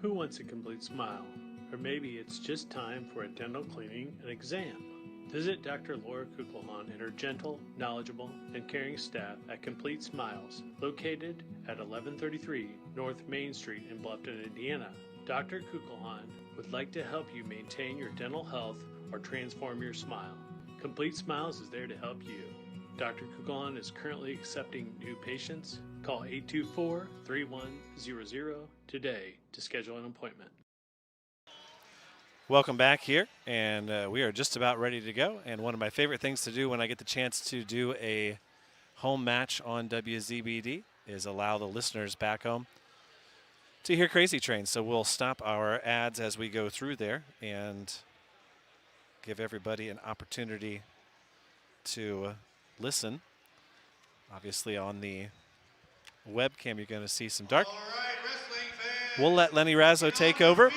Who wants a complete smile? Or maybe it's just time for a dental cleaning and exam. Visit Dr. Laura Kugelhahn and her gentle, knowledgeable, and caring staff at Complete Smiles, located at 1133 North Main Street in Bluffton, Indiana. Dr. Kugelhahn would like to help you maintain your dental health or transform your smile. Complete Smiles is there to help you. Dr. Kugelhahn is currently accepting new patients. Call 824-3100 today to schedule an appointment. Welcome back here, and we are just about ready to go. And one of my favorite things to do when I get the chance to do a home match on WZBD is allow the listeners back home to hear Crazy Train. So we'll stop our ads as we go through there and give everybody an opportunity to listen. Obviously on the webcam you're going to see some dark. We'll let Lenny Razzo take over.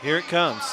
Here it comes.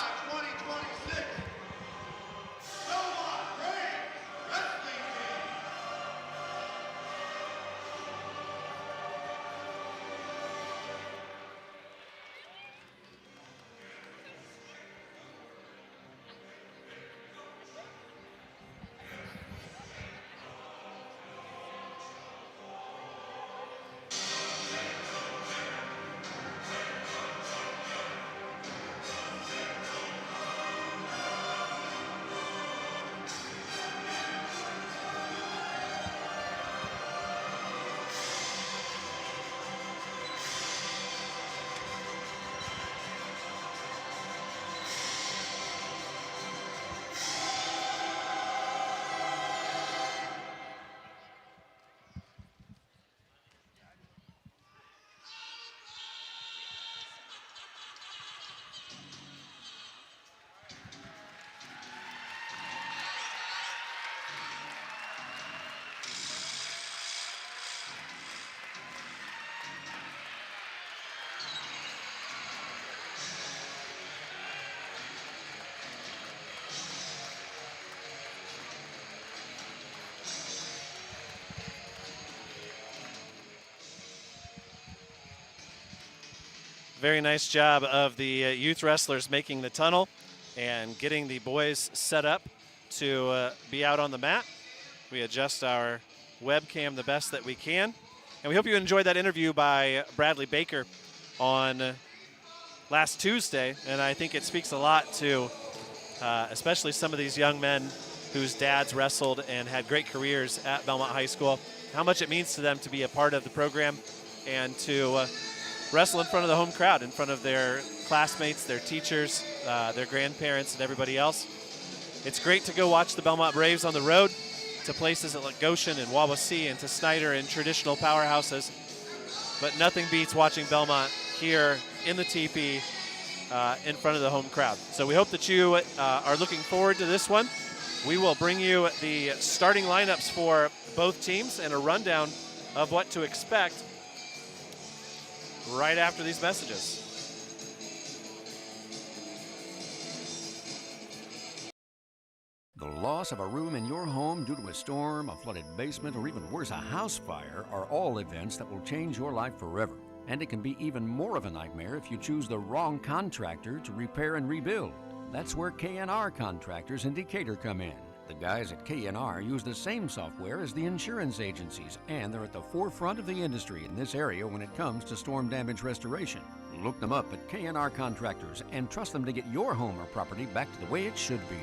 Very nice job of the youth wrestlers making the tunnel and getting the boys set up to be out on the mat. We adjust our webcam the best that we can. And we hope you enjoyed that interview by Bradley Baker on last Tuesday. And I think it speaks a lot to especially some of these young men whose dads wrestled and had great careers at Bellmont High School, how much it means to them to be a part of the program and to wrestle in front of the home crowd, in front of their classmates, their teachers, their grandparents, and everybody else. It's great to go watch the Bellmont Braves on the road to places like Goshen and Wawasee and to Snyder and traditional powerhouses. But nothing beats watching Bellmont here in the teepee in front of the home crowd. So we hope that you are looking forward to this one. We will bring you the starting lineups for both teams and a rundown of what to expect right after these messages. The loss of a room in your home due to a storm, a flooded basement, or even worse, a house fire are all events that will change your life forever. And it can be even more of a nightmare if you choose the wrong contractor to repair and rebuild. That's where K&R Contractors in Decatur come in. The guys at K&R use the same software as the insurance agencies, and they're at the forefront of the industry in this area when it comes to storm damage restoration. Look them up at K&R Contractors and trust them to get your home or property back to the way it should be.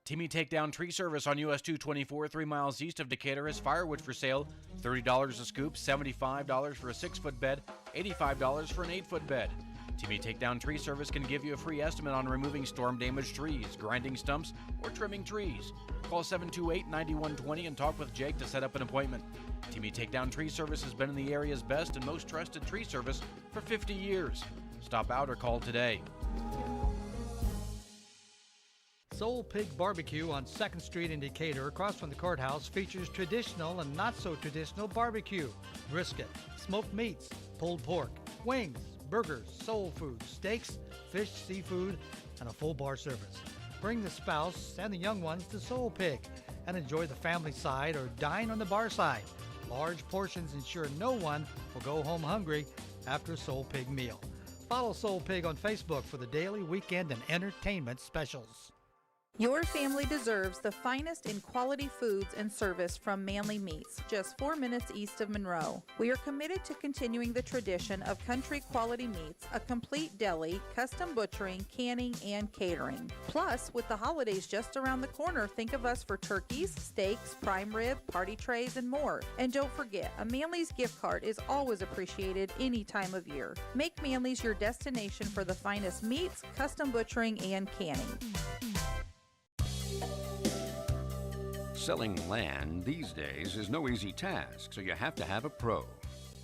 Timmy Takedown Tree Service on US 224, 3 miles east of Decatur, has firewood for sale. $30 a scoop, $75 for a 6-foot bed, $85 for an 8-foot bed. Timmy Takedown Tree Service can give you a free estimate on removing storm-damaged trees, grinding stumps, or trimming trees. Call 728-9120 and talk with Jake to set up an appointment. Timmy Takedown Tree Service has been in the area's best and most trusted tree service for 50 years. Stop out or call today. Soul Pig Barbecue on 2nd Street in Decatur, across from the courthouse, features traditional and not so traditional barbecue, brisket, smoked meats, pulled pork, wings, burgers, soul food, steaks, fish, seafood, and a full bar service. Bring the spouse and the young ones to Soul Pig and enjoy the family side or dine on the bar side. Large portions ensure no one will go home hungry after a Soul Pig meal. Follow Soul Pig on Facebook for the daily, weekend, and entertainment specials. Your family deserves the finest in quality foods and service from Manly Meats, just 4 minutes east of Monroe. We are committed to continuing the tradition of country quality meats, a complete deli, custom butchering, canning, and catering. Plus, with the holidays just around the corner, think of us for turkeys, steaks, prime rib, party trays, and more. And don't forget, a Manly's gift card is always appreciated any time of year. Make Manly's your destination for the finest meats, custom butchering, and canning. Selling land these days is no easy task, so you have to have a pro.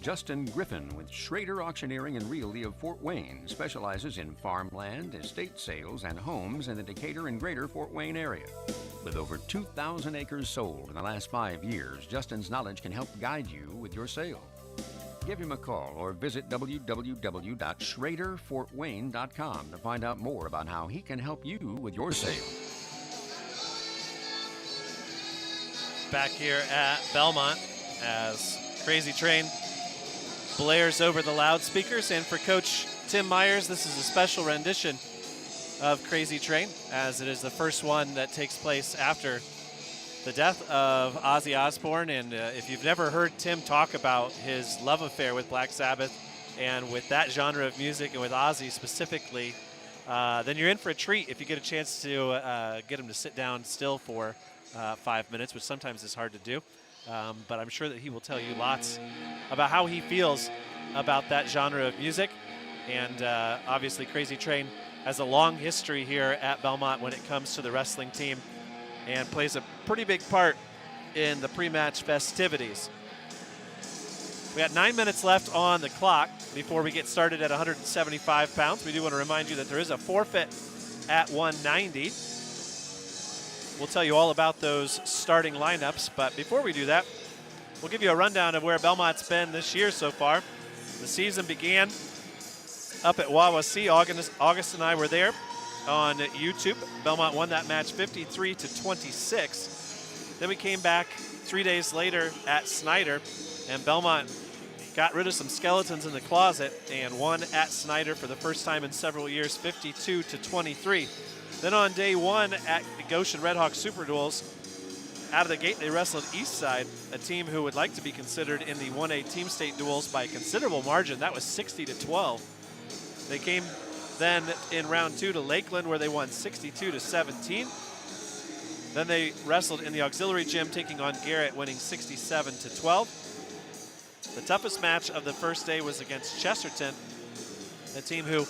Justin Griffin with Schrader Auctioneering and Realty of Fort Wayne specializes in farmland, estate sales, and homes in the Decatur and greater Fort Wayne area. With over 2,000 acres sold in the last 5 years, Justin's knowledge can help guide you with your sale. Give him a call or visit www.schraderfortwayne.com to find out more about how he can help you with your sale. Back here at Bellmont as Crazy Train blares over the loudspeakers. And for Coach Tim Myers, this is a special rendition of Crazy Train, as it is the first one that takes place after the death of Ozzy Osbourne. And if you've never heard Tim talk about his love affair with Black Sabbath and with that genre of music and with Ozzy specifically, then you're in for a treat if you get a chance to get him to sit down still for 5 minutes, which sometimes is hard to do. But I'm sure that he will tell you lots about how he feels about that genre of music. And obviously Crazy Train has a long history here at Bellmont when it comes to the wrestling team and plays a pretty big part in the pre-match festivities. We got 9 minutes left on the clock before we get started at 175 pounds. We do want to remind you that there is a forfeit at 190. We'll tell you all about those starting lineups, but before we do that, we'll give you a rundown of where Bellmont's been this year so far. The season began up at Wawasee. August and I were there on YouTube. Bellmont won that match 53-26. Then we came back 3 days later at Snyder, and Bellmont got rid of some skeletons in the closet and won at Snyder for the first time in several years, 52-23. Then on day one at the Goshen Redhawks Super Duels, out of the gate they wrestled Eastside, a team who would like to be considered in the 1A Team State Duels by a considerable margin. That was 60-12. They came then in round two to Lakeland, where they won 62-17. Then they wrestled in the auxiliary gym, taking on Garrett, winning 67-12. The toughest match of the first day was against Chesterton, a team who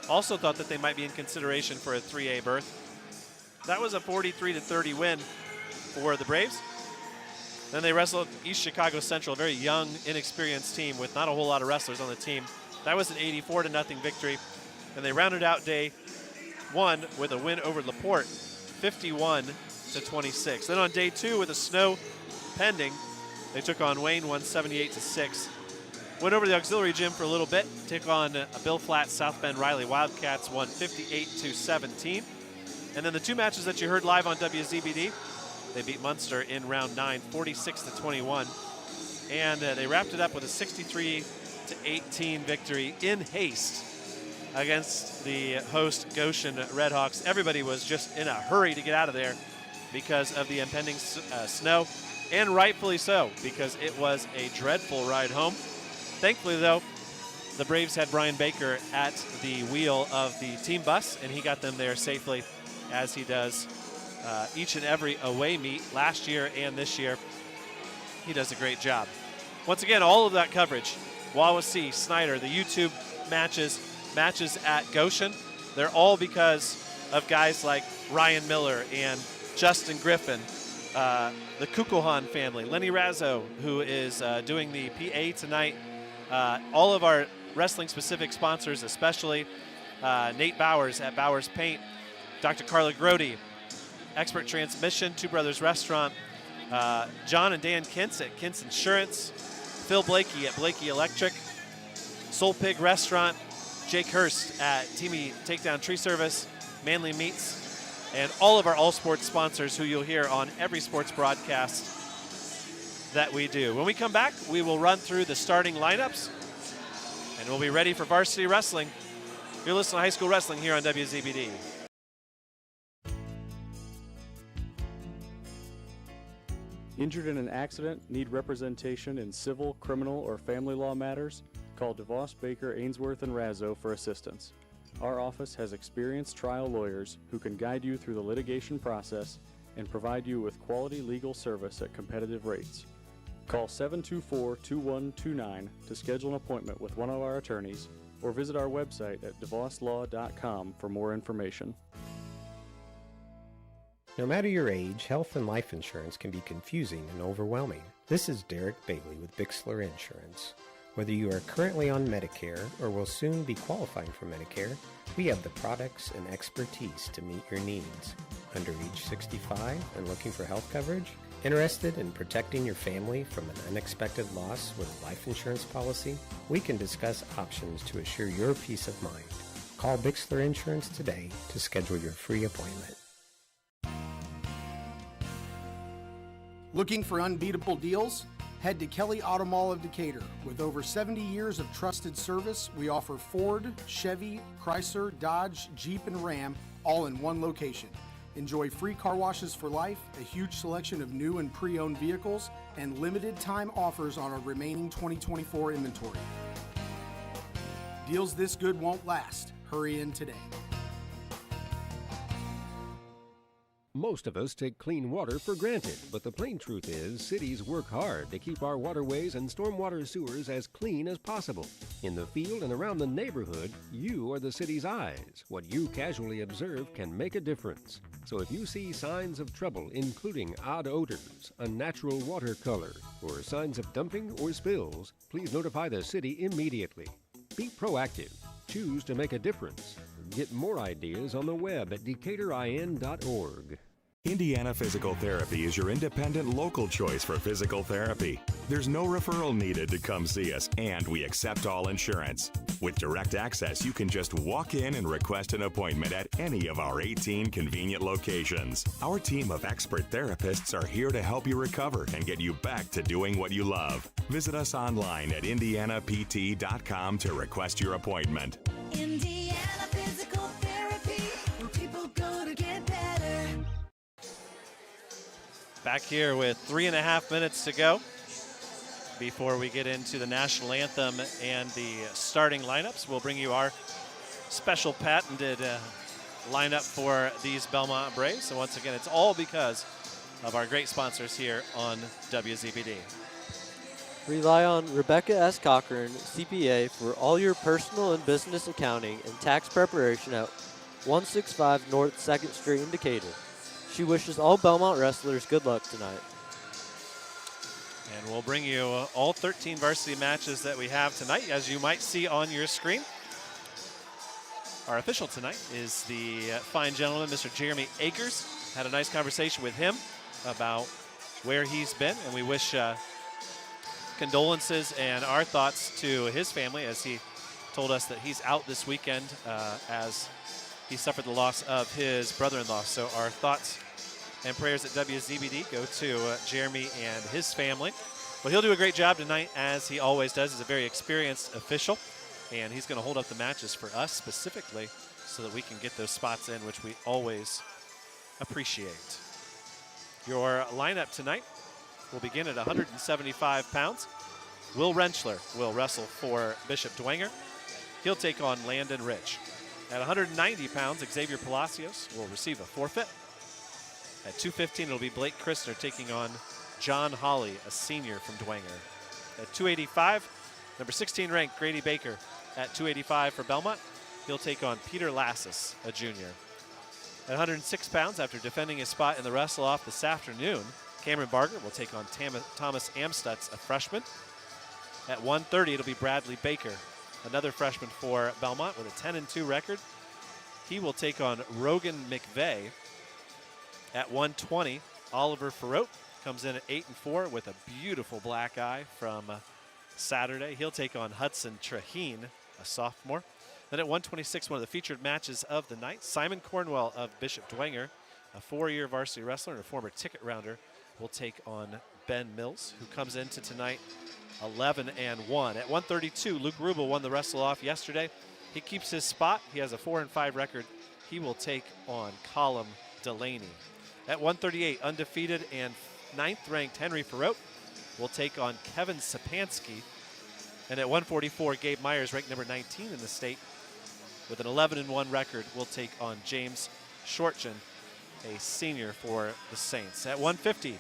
also thought that they might be in consideration for a 3A berth. That was a 43-30 win for the Braves. Then they wrestled East Chicago Central, a very young, inexperienced team with not a whole lot of wrestlers on the team. That was an 84-0 victory. And they rounded out day one with a win over LaPorte, 51-26. Then on day two, with the snow pending, they took on Wayne, won 78-6. Went over to the auxiliary gym for a little bit, took on Bill Flat, South Bend Riley Wildcats, won 58-17. And then the two matches that you heard live on WZBD, they beat Munster in round 9, 46-21. And they wrapped it up with a 28-18 victory in haste against the host Goshen Redhawks. Everybody was just in a hurry to get out of there because of the impending snow, and rightfully so, because it was a dreadful ride home. Thankfully, though, the Braves had Brian Baker at the wheel of the team bus, and he got them there safely, as he does each and every away meet last year and this year. He does a great job. Once again, all of that coverage, Wawasee, Snyder, the YouTube matches at Goshen, they're all because of guys like Ryan Miller and Justin Griffin, the Kukulhan family, Lenny Razzo, who is doing the PA tonight, all of our wrestling-specific sponsors, especially Nate Bowers at Bowers Paint, Dr. Carla Grody, Expert Transmission, Two Brothers Restaurant, John and Dan Kintz at Kintz Insurance, Phil Blakey at Blakey Electric, Soul Pig Restaurant, Jake Hurst at Teamy Takedown Tree Service, Manly Meats, and all of our all sports sponsors who you'll hear on every sports broadcast that we do. When we come back, we will run through the starting lineups, and we'll be ready for varsity wrestling. You're listening to High School Wrestling here on WZBD. Injured in an accident, need representation in civil, criminal, or family law matters? Call DeVos, Baker, Ainsworth, and Razzo for assistance. Our office has experienced trial lawyers who can guide you through the litigation process and provide you with quality legal service at competitive rates. Call 724-2129 to schedule an appointment with one of our attorneys, or visit our website at devoslaw.com for more information. No matter your age, health and life insurance can be confusing and overwhelming. This is Derek Bailey with Bixler Insurance. Whether you are currently on Medicare or will soon be qualifying for Medicare, we have the products and expertise to meet your needs. Under age 65 and looking for health coverage? Interested in protecting your family from an unexpected loss with a life insurance policy? We can discuss options to assure your peace of mind. Call Bixler Insurance today to schedule your free appointment. Looking for unbeatable deals? Head to Kelly Auto Mall of Decatur. With over 70 years of trusted service, we offer Ford, Chevy, Chrysler, Dodge, Jeep, and Ram all in one location. Enjoy free car washes for life, a huge selection of new and pre-owned vehicles, and limited time offers on our remaining 2024 inventory. Deals this good won't last. Hurry in today. Most of us take clean water for granted, but the plain truth is cities work hard to keep our waterways and stormwater sewers as clean as possible. In the field and around the neighborhood, you are the city's eyes. What you casually observe can make a difference. So if you see signs of trouble, including odd odors, unnatural water color, or signs of dumping or spills, please notify the city immediately. Be proactive. Choose to make a difference. Get more ideas on the web at decaturin.org. Indiana Physical Therapy is your independent local choice for physical therapy. There's no referral needed to come see us, and we accept all insurance. With direct access, you can just walk in and request an appointment at any of our 18 convenient locations. Our team of expert therapists are here to help you recover and get you back to doing what you love. Visit us online at indianapt.com to request your appointment. Indiana Physical Therapy, where people go to get better. Back here with 3.5 minutes to go before we get into the national anthem and the starting lineups. We'll bring you our special patented lineup for these Bellmont Braves. And once again, it's all because of our great sponsors here on WZBD. Rely on Rebecca S. Cochran, CPA, for all your personal and business accounting and tax preparation at 165 North 2nd Street in Decatur. She wishes all Bellmont wrestlers good luck tonight. And we'll bring you all 13 varsity matches that we have tonight, as you might see on your screen. Our official tonight is the fine gentleman, Mr. Jeremy Akers. Had a nice conversation with him about where he's been, and we wish condolences and our thoughts to his family, as he told us that he's out this weekend as he suffered the loss of his brother-in-law. So our thoughts and prayers at WZBD go to Jeremy and his family. Well, he'll do a great job tonight, as he always does. He's a very experienced official, and he's going to hold up the matches for us specifically so that we can get those spots in, which we always appreciate. Your lineup tonight will begin at 175 pounds. Will Rentschler will wrestle for Bishop Dwenger. He'll take on Landon Rich. At 190 pounds, Xavier Palacios will receive a forfeit. At 215, it'll be Blake Christner taking on John Hawley, a senior from Dwenger. At 285, number 16 ranked Grady Baker. At 285 for Bellmont, he'll take on Peter Lassus, a junior. At 106 pounds, after defending his spot in the wrestle-off this afternoon, Cameron Barger will take on Thomas Amstutz, a freshman. At 130, it'll be Bradley Baker, another freshman for Bellmont with a 10-2 record. He will take on Rogan McVeigh. At 120, Oliver Farote comes in at 8-4 with a beautiful black eye from Saturday. He'll take on Hudson Traheen, a sophomore. Then at 126, one of the featured matches of the night, Simon Cornwell of Bishop Dwenger, a 4-year varsity wrestler and a former ticket rounder, will take on Ben Mills, who comes into tonight 11-1. At 132, Luke Rubel won the wrestle-off yesterday. He keeps his spot. He has a 4-5 record. He will take on Colum Delaney. At 138, undefeated and 9th-ranked Henry Farote will take on Kevin Sapansky. And at 144, Gabe Myers, ranked number 19 in the state, with an 11-1 record, will take on James Shortgen, a senior for the Saints. At 150,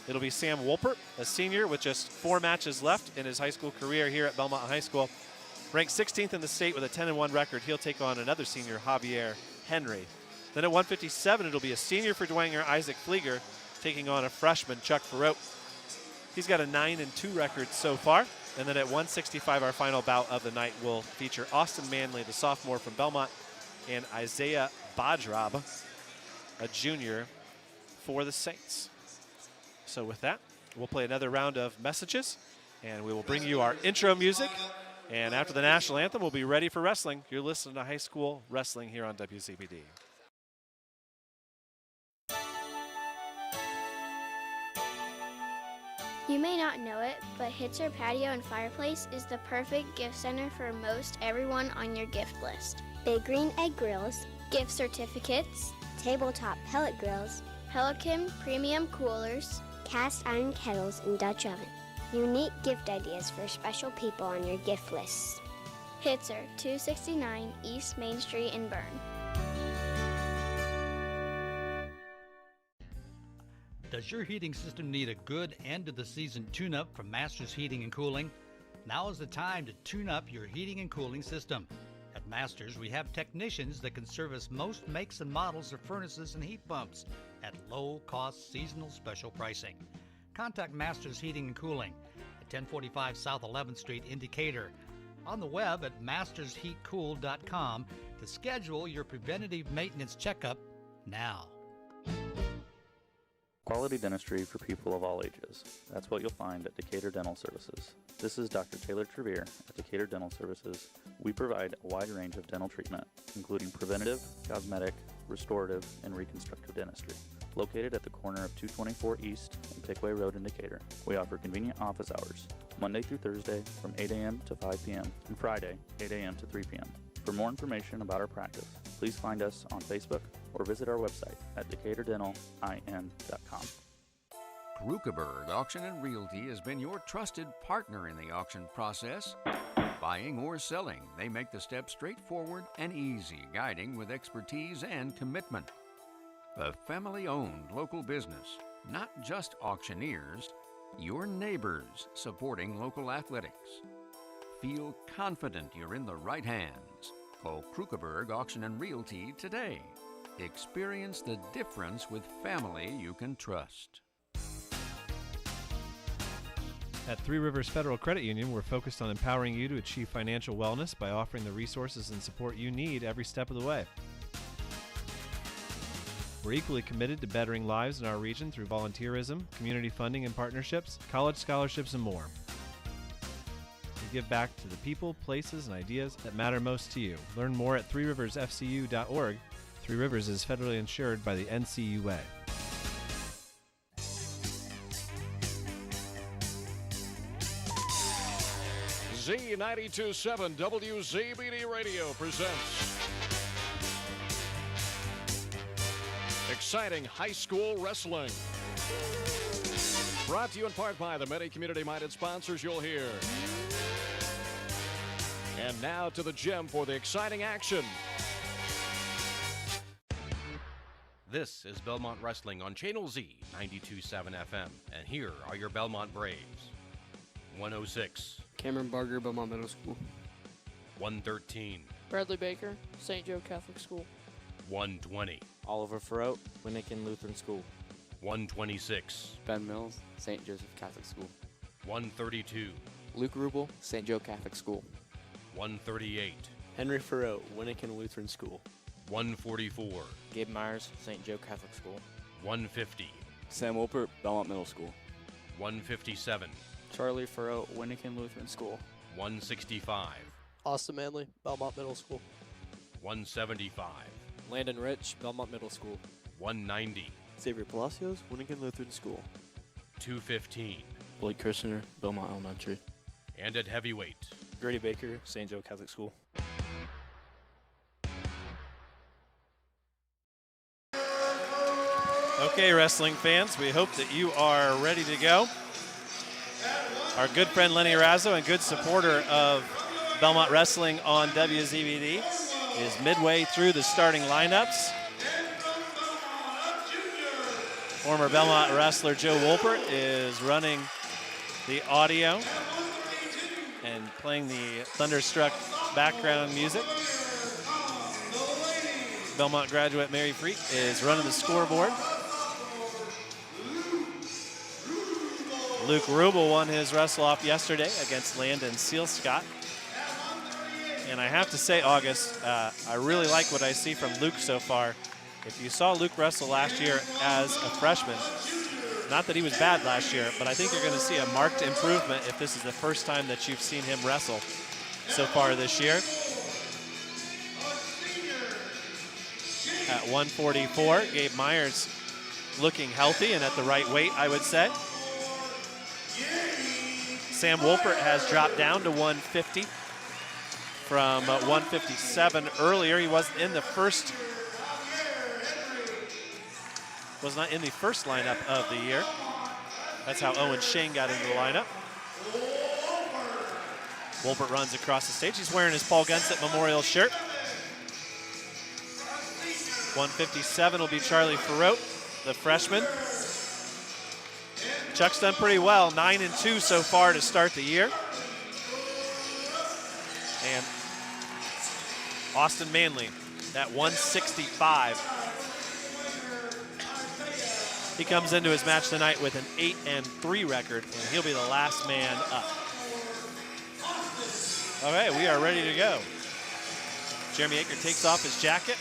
it'll be Sam Wolpert, a senior with just 4 matches left in his high school career here at Bellmont High School. Ranked 16th in the state with a 10-1 record, he'll take on another senior, Javier Henry. Then at 157, it'll be a senior for Dwenger, Isaac Flieger, taking on a freshman, Chuck Farote. He's got a 9-2 record so far. And then at 165, our final bout of the night will feature Austin Manley, the sophomore from Bellmont, and Isaiah Badrab, a junior for the Saints. So with that, we'll play another round of messages, and we will bring you our intro music. And after the national anthem, we'll be ready for wrestling. You're listening to High School Wrestling here on WZBD. You may not know it, but Hitzer Patio and Fireplace is the perfect gift center for most everyone on your gift list. Big Green Egg Grills, gift certificates, tabletop pellet grills, Pelican premium coolers, cast iron kettles, and Dutch oven. Unique gift ideas for special people on your gift list. Hitzer, 269 East Main Street in Bern. Does your heating system need a good end-of-the-season tune-up from Masters Heating and Cooling? Now is the time to tune up your heating and cooling system. At Masters, we have technicians that can service most makes and models of furnaces and heat pumps at low-cost seasonal special pricing. Contact Masters Heating and Cooling at 1045 South 11th Street in Decatur. On the web at mastersheatcool.com to schedule your preventative maintenance checkup now. Quality dentistry for people of all ages. That's what you'll find at Decatur Dental Services. This is Dr. Taylor Trevere at Decatur Dental Services. We provide a wide range of dental treatment, including preventative, cosmetic, restorative, and reconstructive dentistry. Located at the corner of 224 East and Pickway Road in Decatur, we offer convenient office hours, Monday through Thursday from 8 a.m. to 5 p.m. and Friday, 8 a.m. to 3 p.m. For more information about our practice, please find us on Facebook or visit our website at DecaturDentalIN.com. Krukeberg Auction and Realty has been your trusted partner in the auction process. Buying or selling, they make the steps straightforward and easy, guiding with expertise and commitment. A family-owned local business, not just auctioneers, your neighbors supporting local athletics. Feel confident you're in the right hands. Call Krukeberg Auction and Realty today. Experience the difference with family you can trust. At Three Rivers Federal Credit Union, we're focused on empowering you to achieve financial wellness by offering the resources and support you need every step of the way. We're equally committed to bettering lives in our region through volunteerism, community funding and partnerships, college scholarships, and more. We give back to the people, places, and ideas that matter most to you. Learn more at threeriversfcu.org. Three Rivers is federally insured by the NCUA. Z92.7 WZBD Radio presents exciting high school wrestling. Brought to you in part by the many community-minded sponsors you'll hear. And now to the gym for the exciting action. This is Bellmont Wrestling on Channel Z 92.7 FM, and here are your Bellmont Braves. 106. Cameron Barger, Bellmont Middle School. 113. Bradley Baker, St. Joe Catholic School. 120. Oliver Farrow, Winnikin Lutheran School. 126. Ben Mills, St. Joseph Catholic School. 132. Luke Rubel, St. Joe Catholic School. 138. Henry Farrow, Winnikin Lutheran School. 144. Gabe Myers, St. Joe Catholic School. 150. Sam Wolpert, Belmont Middle School. 157. Charlie Farrow, Winnikin Lutheran School. 165. Austin Manley, Belmont Middle School. 175. Landon Rich, Belmont Middle School. 190. Xavier Palacios, Winnikin Lutheran School. 215. Blake Kirshner, Belmont Elementary. And at heavyweight, Grady Baker, St. Joe Catholic School. Okay, wrestling fans, we hope that you are ready to go. Our good friend Lenny Razzo and good supporter of Bellmont Wrestling on WZBD is midway through the starting lineups. Former Bellmont wrestler Joe Wolpert is running the audio and playing the Thunderstruck background music. Bellmont graduate Mary Freak is running the scoreboard. Luke Rubel won his wrestle-off yesterday against Landon Sealscott. And I have to say, August, I really like what I see from Luke so far. If you saw Luke wrestle last year as a freshman, not that he was bad last year, but I think you're going to see a marked improvement if this is the first time that you've seen him wrestle so far this year. At 144, Gabe Myers looking healthy and at the right weight, I would say. Sam Wolpert has dropped down to 150 from 157 earlier. He wasn't in the first, was not in the first lineup of the year. That's how Owen Shane got into the lineup. Wolpert runs across the stage. He's wearing his Paul Gunsett Memorial shirt. 157 will be Charlie Farrow, the freshman. Chuck's done pretty well, 9-2 so far to start the year. And Austin Manley at 165. He comes into his match tonight with an 8-3 record, and he'll be the last man up. All right, we are ready to go. Jeremy Aker takes off his jacket.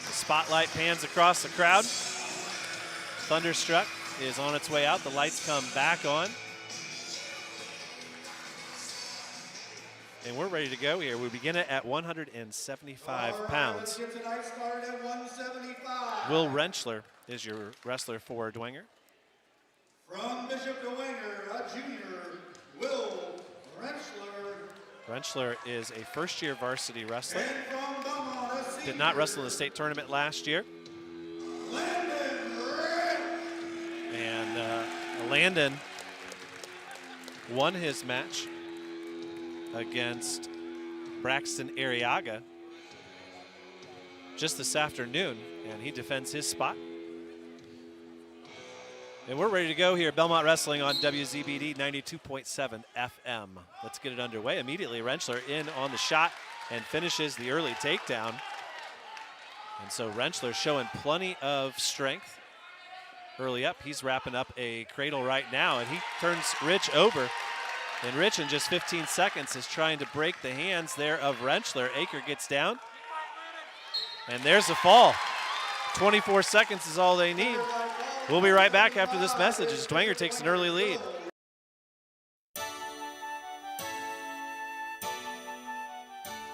The spotlight pans across the crowd. Thunderstruck is on its way out. The lights come back on. And we're ready to go here. We begin it at 175 pounds. Will Rentschler is your wrestler for Dwenger. From Bishop Dwenger, a junior, Will Rentschler. Rentschler is a first-year varsity wrestler. Did not wrestle in the state tournament last year. And Landon won his match against Braxton Arriaga just this afternoon, and he defends his spot. And we're ready to go here. Bellmont Wrestling on WZBD 92.7 FM. Let's get it underway. Immediately, Rentschler in on the shot and finishes the early takedown. And so Rentschler showing plenty of strength early up. He's wrapping up a cradle right now, and he turns Rich over. And Rich, in just 15 seconds, is trying to break the hands there of Rentschler. Aker gets down, and there's the fall. 24 seconds is all they need. We'll be right back after this message as Dwenger takes an early lead.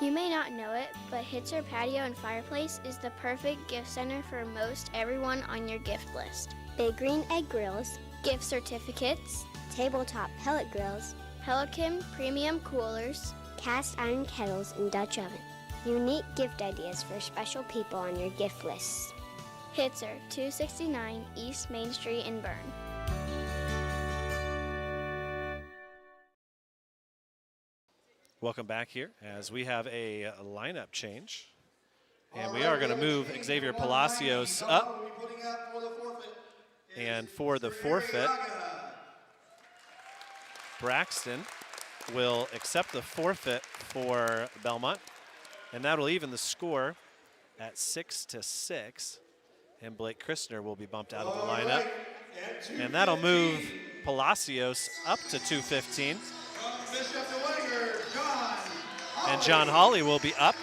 You may not know it, but Hitzer Patio and Fireplace is the perfect gift center for most everyone on your gift list. Big Green Egg Grills, gift certificates, tabletop pellet grills, Pelican premium coolers, cast iron kettles, and Dutch oven. Unique gift ideas for special people on your gift list. Hitzer, 269 East Main Street in Bern. Welcome back here as we have a lineup change. And we are going to move Xavier Palacios up. And for the forfeit, Braxton will accept the forfeit for Bellmont. And that'll even the score at 6-6. And Blake Christner will be bumped out of the lineup. And that'll move Palacios up to 215. And John Hawley will be up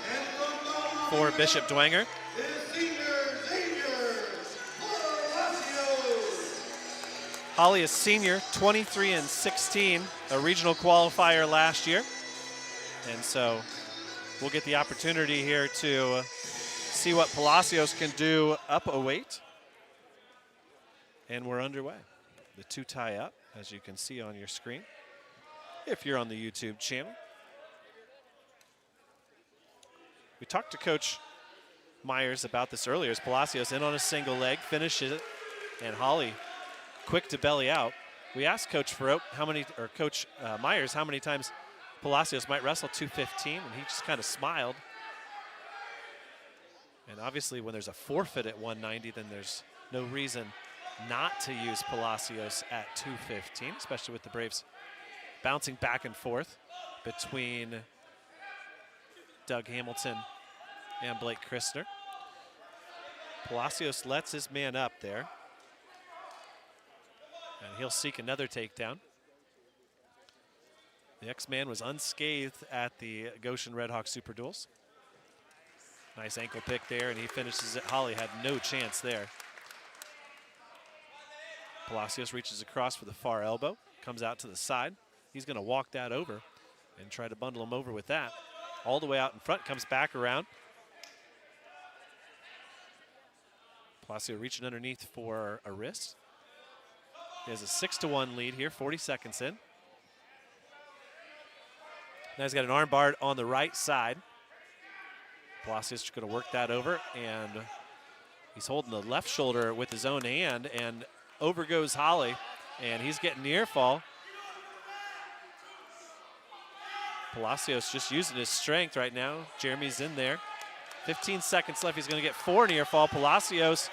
for Bishop Dwenger. Hawley is senior, 23-16, a regional qualifier last year. And so we'll get the opportunity here to see what Palacios can do up a weight. And we're underway. The two tie up, as you can see on your screen, if you're on the YouTube channel. We talked to Coach Myers about this earlier as Palacios in on a single leg, finishes it, and Hawley quick to belly out. We asked Coach Coach Myers how many times Palacios might wrestle 215, and he just kind of smiled. And obviously when there's a forfeit at 190, then there's no reason not to use Palacios at 215, especially with the Braves bouncing back and forth between Doug Hamilton and Blake Christner. Palacios lets his man up there. And he'll seek another takedown. The X-Man was unscathed at the Goshen Redhawk Super Duels. Nice ankle pick there, and he finishes it. Hawley had no chance there. Palacios reaches across for the far elbow, comes out to the side. He's going to walk that over and try to bundle him over with that. All the way out in front, comes back around. Palacios reaching underneath for a wrist. He has a 6-1 lead here, 40 seconds in. Now he's got an arm bar on the right side. Palacios is going to work that over, and he's holding the left shoulder with his own hand, and over goes Hawley, and he's getting near fall. Palacios just using his strength right now. Jeremy's in there. 15 seconds left. He's going to get 4 near fall. Palacios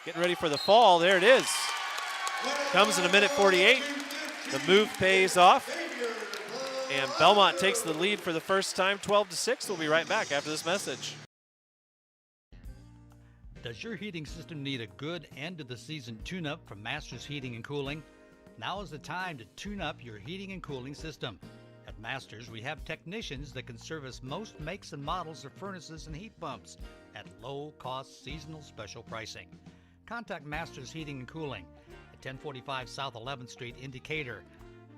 getting ready for the fall. There it is. Comes in a minute 48. The move pays off. And Bellmont takes the lead for the first time, 12-6. We'll be right back after this message. Does your heating system need a good end-of-the-season tune-up from Masters Heating and Cooling? Now is the time to tune up your heating and cooling system. At Masters, we have technicians that can service most makes and models of furnaces and heat pumps at low-cost seasonal special pricing. Contact Masters Heating and Cooling at 1045 South 11th Street in Decatur.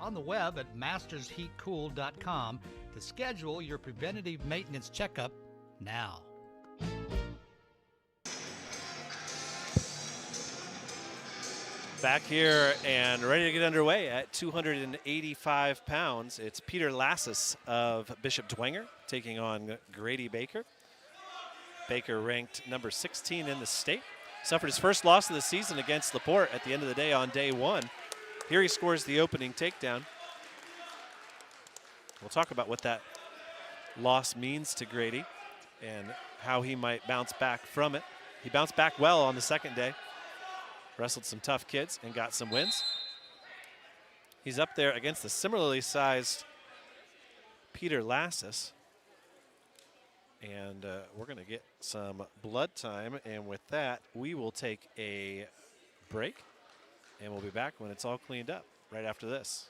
On the web at mastersheatcool.com to schedule your preventative maintenance checkup now. Back here and ready to get underway at 285 pounds. It's Peter Lassus of Bishop Dwenger taking on Grady Baker. Baker ranked number 16 in the state. Suffered his first loss of the season against LaPorte at the end of the day on day 1. Here he scores the opening takedown. We'll talk about what that loss means to Grady and how he might bounce back from it. He bounced back well on the second day. Wrestled some tough kids and got some wins. He's up there against the similarly sized Peter Lassus. And we're going to get some blood time. And with that, we will take a break. And we'll be back when it's all cleaned up right after this.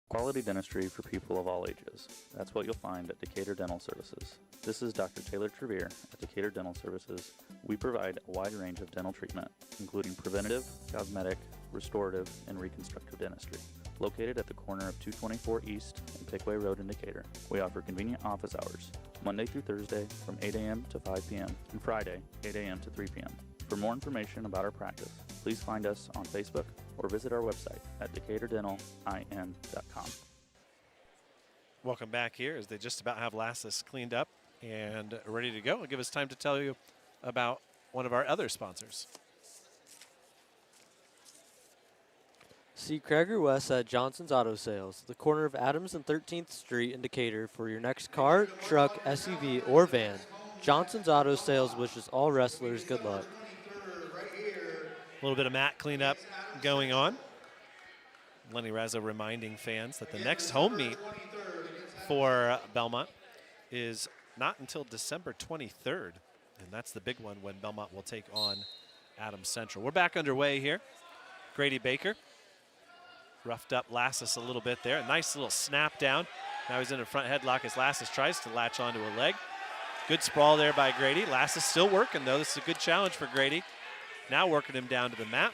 Quality dentistry for people of all ages. That's what you'll find at Decatur Dental Services. This is Dr. Taylor Trevere at Decatur Dental Services. We provide a wide range of dental treatment, including preventative, cosmetic, restorative, and reconstructive dentistry. Located at the corner of 224 East and Pickway Road in Decatur, we offer convenient office hours, Monday through Thursday from 8 a.m. to 5 p.m. and Friday, 8 a.m. to 3 p.m. For more information about our practice, please find us on Facebook or visit our website at DecaturDentalIN.com. Welcome back here as they just about have Lassus cleaned up and ready to go. It'll give us time to tell you about one of our other sponsors. See Crager West at Johnson's Auto Sales, the corner of Adams and 13th Street in Decatur for your next car, truck, SUV, or van. Johnson's Auto Sales wishes all wrestlers good luck. A little bit of mat cleanup going on. Lenny Razzo reminding fans that the next home meet for Bellmont is not until December 23rd, and that's the big one when Bellmont will take on Adams Central. We're back underway here. Grady Baker roughed up Lassus a little bit there. A nice little snap down. Now he's in a front headlock as Lassus tries to latch onto a leg. Good sprawl there by Grady. Lassus still working, though. This is a good challenge for Grady. Now working him down to the mat.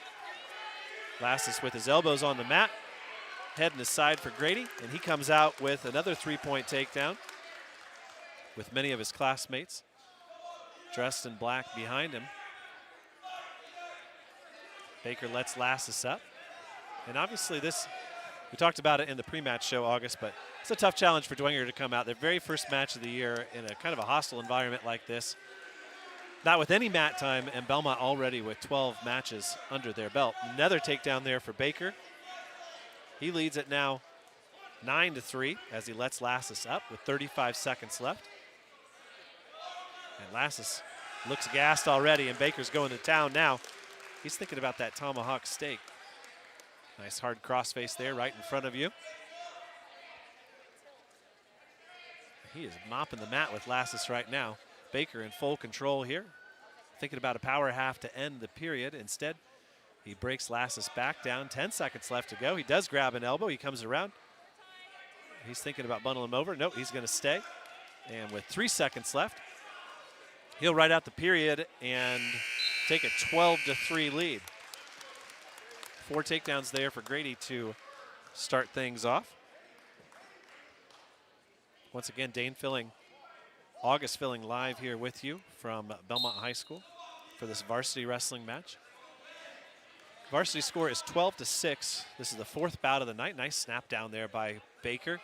Lassus with his elbows on the mat, heading aside for Grady, and he comes out with another three-point takedown with many of his classmates dressed in black behind him. Baker lets Lassus up. And obviously this, we talked about it in the pre-match show, August, but it's a tough challenge for Dwenger to come out. Their very first match of the year in a kind of a hostile environment like this. Not with any mat time, and Bellmont already with 12 matches under their belt. Another takedown there for Baker. He leads it now 9-3 as he lets Lassus up with 35 seconds left. And Lassus looks gassed already, and Baker's going to town now. He's thinking about that tomahawk steak. Nice hard crossface there right in front of you. He is mopping the mat with Lassus right now. Baker in full control here. Thinking about a power half to end the period. Instead, he breaks Lassus back down. 10 seconds left to go. He does grab an elbow. He comes around. He's thinking about bundling him over. Nope, he's going to stay. And with 3 seconds left, he'll ride out the period and take a 12-3 lead. 4 takedowns there for Grady to start things off. Once again, Dane Filling, August Filling live here with you from Bellmont High School for this varsity wrestling match. Varsity score is 12-6. This is the 4th bout of the night. Nice snap down there by Baker.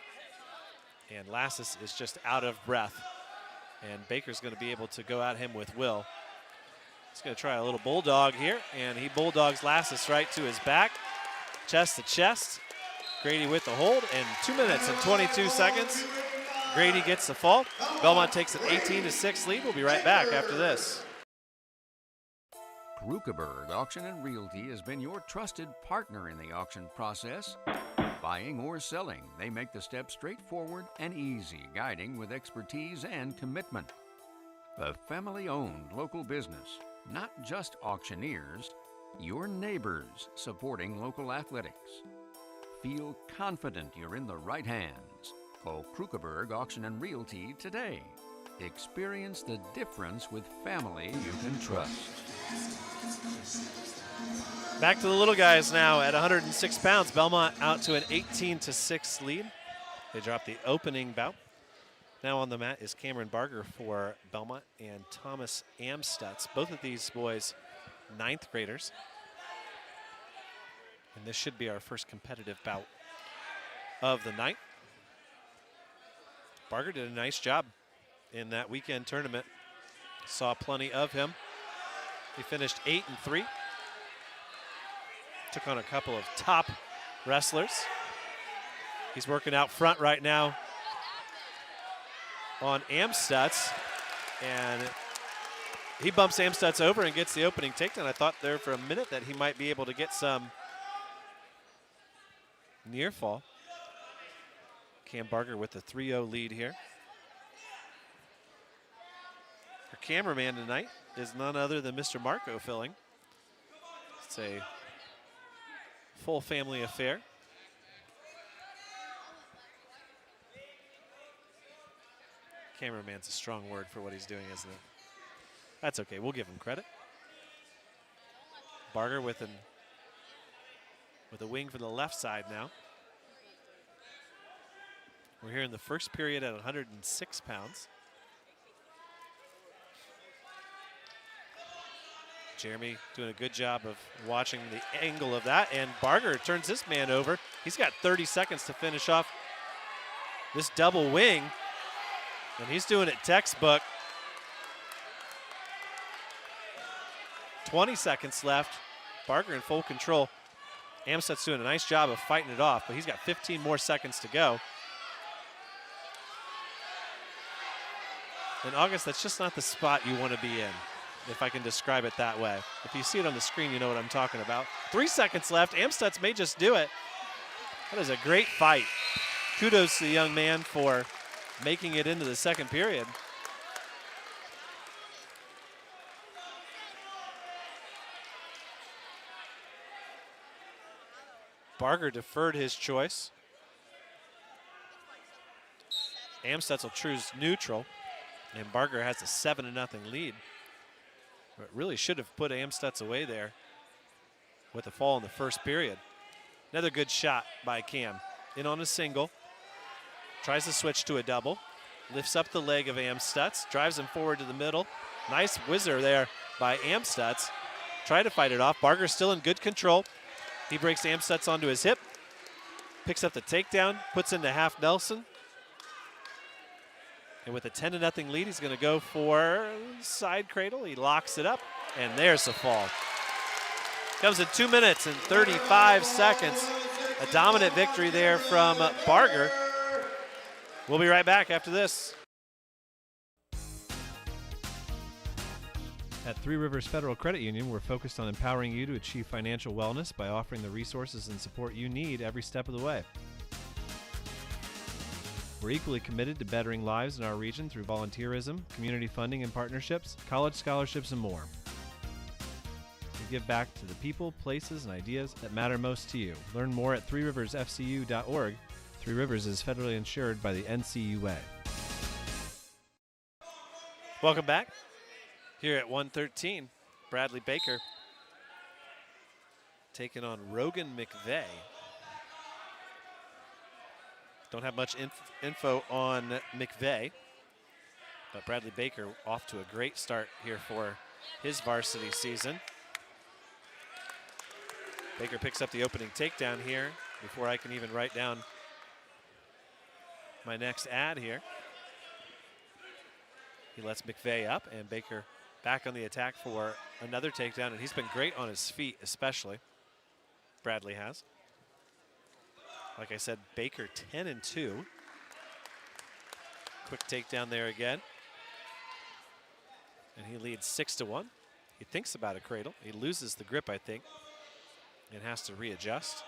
And Lassus is just out of breath. And Baker's going to be able to go at him with will. He's going to try a little bulldog here, and he bulldogs Lassus right to his back. Chest to chest. Grady with the hold, and 2 minutes and 22 seconds. Grady gets the fall. Bellmont takes an 18-6 lead. We'll be right back after this. Krukeberg Auction and Realty has been your trusted partner in the auction process. Buying or selling, they make the steps straightforward and easy, guiding with expertise and commitment. A family-owned local business, not just auctioneers, your neighbors supporting local athletics. Feel confident you're in the right hands. Call Krukeberg Auction and Realty today. Experience the difference with family you can trust. Back to the little guys now at 106 pounds. Bellmont out to an 18-6 lead. They drop the opening bout. Now on the mat is Cameron Barger for Bellmont and Thomas Amstutz. Both of these boys, 9th graders. And this should be our first competitive bout of the night. Barger did a nice job in that weekend tournament. Saw plenty of him. He finished 8-3. Took on a couple of top wrestlers. He's working out front right now on Amstutz, and he bumps Amstutz over and gets the opening takedown. I thought there for a minute that he might be able to get some near fall. Cam Barger with the 3-0 lead here. Our cameraman tonight is none other than Mr. Marco Filling. It's a full family affair. Cameraman's a strong word for what he's doing, isn't it? That's okay, we'll give him credit. Barger with a wing from the left side now. We're here in the first period at 106 pounds. Jeremy doing a good job of watching the angle of that, and Barger turns this man over. He's got 30 seconds to finish off this double wing, and he's doing it textbook. 20 seconds left. Barger in full control. Amstut's doing a nice job of fighting it off, but he's got 15 more seconds to go. In August, that's just not the spot you want to be in, if I can describe it that way. If you see it on the screen, you know what I'm talking about. 3 seconds left. Amstutz may just do it. That is a great fight. Kudos to the young man for making it into the second period. Barger deferred his choice. Amstutz will choose neutral, and Barger has a 7-0 lead. But really should have put Amstutz away there with a fall in the first period. Another good shot by Cam. In on a single, tries to switch to a double, lifts up the leg of Amstutz, drives him forward to the middle. Nice whizzer there by Amstutz. Try to fight it off. Barger's still in good control. He breaks Amstutz onto his hip, picks up the takedown, puts into half Nelson. And with a 10-0 lead, he's going to go for side cradle. He locks it up, and there's the fall. Comes in 2 minutes and 35 seconds. A dominant victory there from Barger. We'll be right back after this. At Three Rivers Federal Credit Union, we're focused on empowering you to achieve financial wellness by offering the resources and support you need every step of the way. We're equally committed to bettering lives in our region through volunteerism, community funding and partnerships, college scholarships, and more. We give back to the people, places, and ideas that matter most to you. Learn more at threeriversfcu.org. Three Rivers is federally insured by the NCUA. Welcome back. Here at 113, Bradley Baker taking on Rogan McVeigh. Don't have much info on McVeigh, but Bradley Baker off to a great start here for his varsity season. Baker picks up the opening takedown here before I can even write down my next ad here. He lets McVeigh up, and Baker back on the attack for another takedown, and he's been great on his feet, especially. Bradley has. Like I said, Baker 10-2. Quick takedown there again. And he leads 6-1. He thinks about a cradle. He loses the grip, I think, and has to readjust.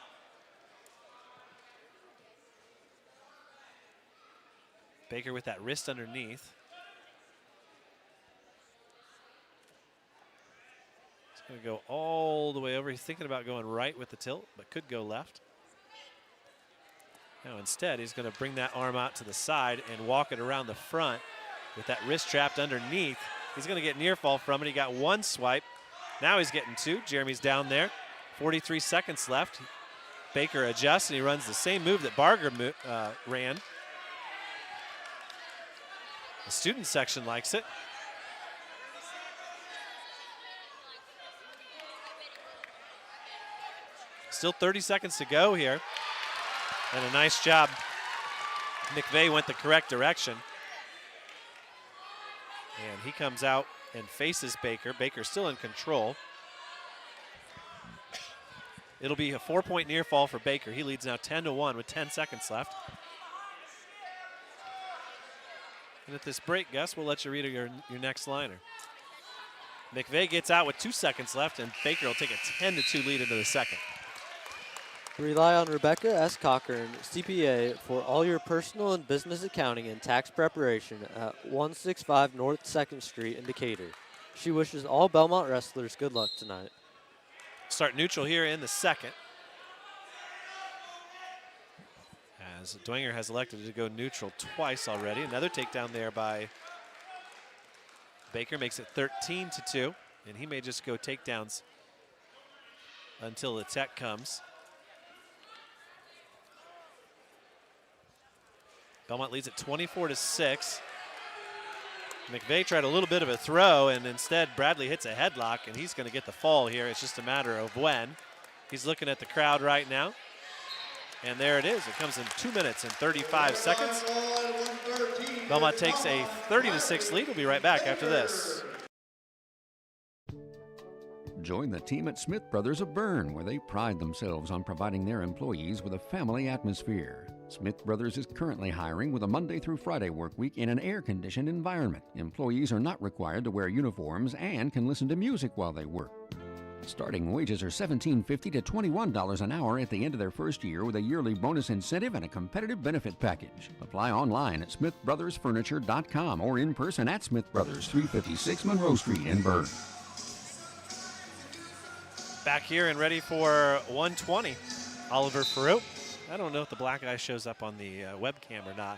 Baker with that wrist underneath. He's going to go all the way over. He's thinking about going right with the tilt, but could go left. Now instead, he's going to bring that arm out to the side and walk it around the front with that wrist trapped underneath. He's going to get near fall from it. He got one swipe. Now he's getting two. Jeremy's down there. 43 seconds left. Baker adjusts, and he runs the same move that Barger ran. The student section likes it. Still 30 seconds to go here. And a nice job. McVeigh went the correct direction. And he comes out and faces Baker. Baker's still in control. It'll be a 4-point near fall for Baker. He leads now 10-1 with 10 seconds left. And at this break, Gus, we'll let you read your next liner. McVeigh gets out with 2 seconds left, and Baker will take a 10-2 lead into the second. Rely on Rebecca S. Cochran, CPA, for all your personal and business accounting and tax preparation at 165 North 2nd Street in Decatur. She wishes all Bellmont wrestlers good luck tonight. Start neutral here in the second, as Dwenger has elected to go neutral twice already. Another takedown there by Baker makes it 13-2, and he may just go takedowns until the tech comes. Bellmont leads at 24-6. McVeigh tried a little bit of a throw, and instead Bradley hits a headlock, and he's going to get the fall here. It's just a matter of when. He's looking at the crowd right now. And there it is. It comes in 2 minutes and 35 seconds. Bellmont takes a 30-6 lead. We'll be right back after this. Join the team at Smith Brothers of Bern, where they pride themselves on providing their employees with a family atmosphere. Smith Brothers is currently hiring with a Monday through Friday work week in an air-conditioned environment. Employees are not required to wear uniforms and can listen to music while they work. Starting wages are $17.50 to $21 an hour at the end of their first year, with a yearly bonus incentive and a competitive benefit package. Apply online at smithbrothersfurniture.com or in person at Smith Brothers, 356 Monroe Street in Bern. Back here and ready for 120. Oliver Farouk. I don't know if the black eye shows up on the webcam or not,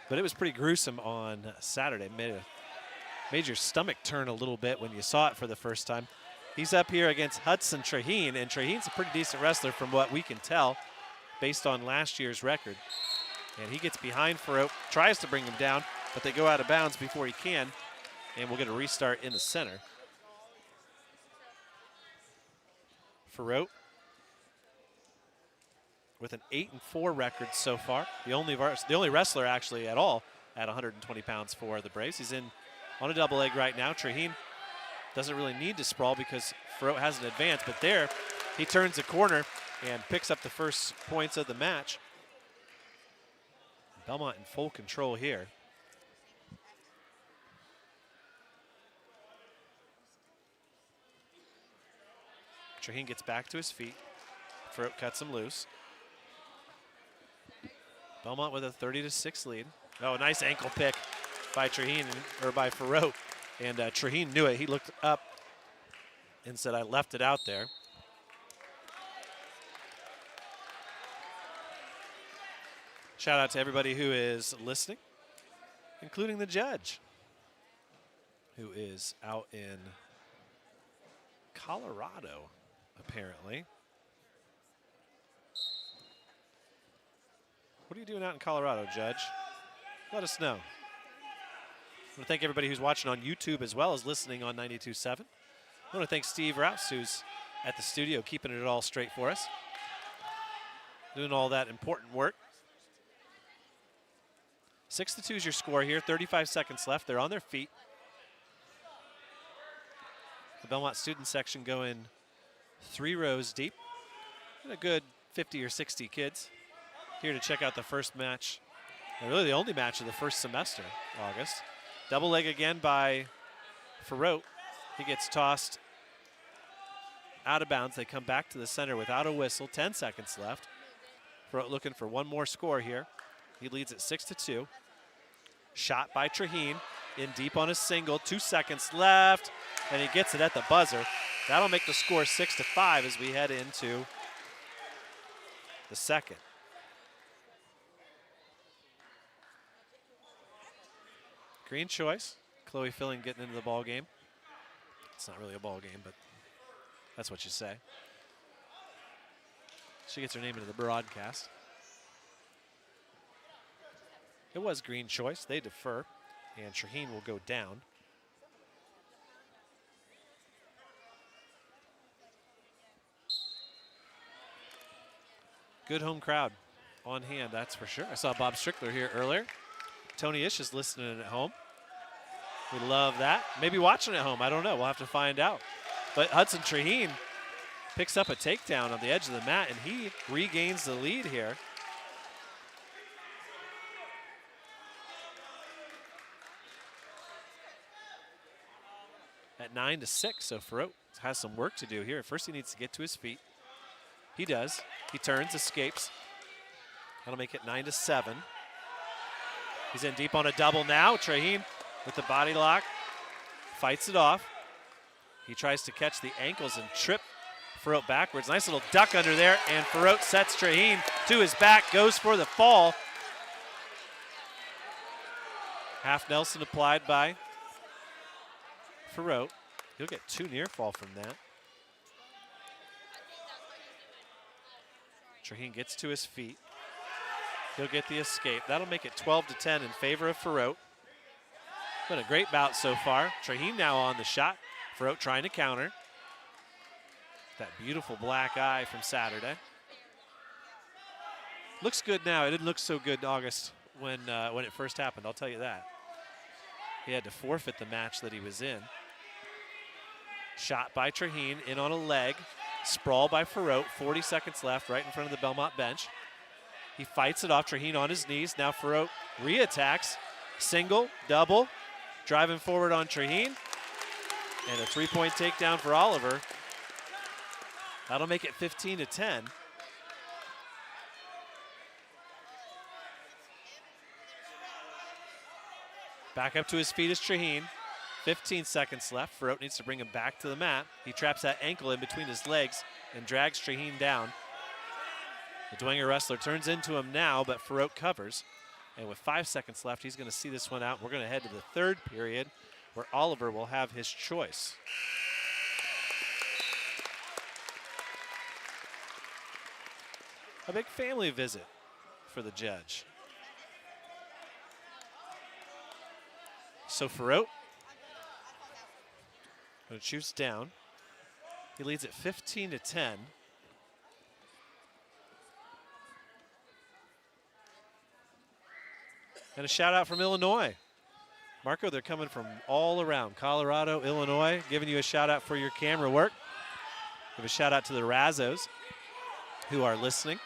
but it was pretty gruesome on Saturday. Made your stomach turn a little bit when you saw it for the first time. He's up here against Hudson Traheen, and Traheen's a pretty decent wrestler from what we can tell based on last year's record. And he gets behind Farouk, tries to bring him down, but they go out of bounds before he can, and we'll get a restart in the center. Farouk with an 8-4 record so far. The only wrestler actually at all at 120 pounds for the Braves. He's in on a double leg right now. Traheen doesn't really need to sprawl because Farouk has an advance, but there he turns the corner and picks up the first points of the match. Bellmont in full control here. Traheen gets back to his feet. Farouk cuts him loose. Bellmont with a 30-6 lead. Oh, nice ankle pick by Traheen, or by Farouk. And Traheen knew it. He looked up and said, I left it out there. Shout out to everybody who is listening, including the judge, who is out in Colorado, apparently. What are you doing out in Colorado, Judge? Let us know. I want to thank everybody who's watching on YouTube as well as listening on 92.7. I want to thank Steve Rouse, who's at the studio keeping it all straight for us, doing all that important work. 6-2 is your score here. 35 seconds left. They're on their feet. The Bellmont student section going 3 rows deep. And a good 50 or 60 kids here to check out the first match, and really the only match of the first semester, August. Double leg again by Farouk. He gets tossed out of bounds. They come back to the center without a whistle. 10 seconds left. Farouk looking for one more score here. He leads at 6-2. Shot by Traheen, in deep on a single. 2 seconds left, and he gets it at the buzzer. That'll make the score 6-5 as we head into the second. Green choice. Chloe Filling getting into the ball game. It's not really a ball game, but that's what you say. She gets her name into the broadcast. It was green choice. They defer, and Traheen will go down. Good home crowd on hand, that's for sure. I saw Bob Strickler here earlier. Tony Ish is listening at home. We love that. Maybe watching at home, I don't know. We'll have to find out. But Hudson Traheen picks up a takedown on the edge of the mat, and he regains the lead here. At 9-6, so Farouk has some work to do here. First he needs to get to his feet. He does. He turns, escapes. That'll make it 9-7. He's in deep on a double now. Traheen with the body lock, fights it off. He tries to catch the ankles and trip Farouk backwards. Nice little duck under there, and Farouk sets Traheen to his back, goes for the fall. Half Nelson applied by Farouk. He'll get 2 near fall from that. Traheen gets to his feet. He'll get the escape. That'll make it 12-10 in favor of Farouk. Been a great bout so far. Traheen now on the shot. Farote trying to counter. That beautiful black eye from Saturday. Looks good now. It didn't look so good in August when it first happened, I'll tell you that. He had to forfeit the match that he was in. Shot by Traheen, in on a leg. Sprawl by Farote, 40 seconds left, right in front of the Bellmont bench. He fights it off, Traheen on his knees. Now Farote re-attacks. Single, double, driving forward on Traheen. And a three-point takedown for Oliver. That'll make it 15-10. Back up to his feet is Traheen. 15 seconds left. Farote needs to bring him back to the mat. He traps that ankle in between his legs and drags Traheen down. The Dwenger wrestler turns into him now, but Farote covers. And with 5 seconds left, he's going to see this one out. We're going to head to the third period where Oliver will have his choice. A big family visit for the judge. So Farote going to choose down. He leads at 15-10. And a shout out from Illinois. Marco, they're coming from all around. Colorado, Illinois, giving you a shout out for your camera work. Give a shout out to the Razzos who are listening.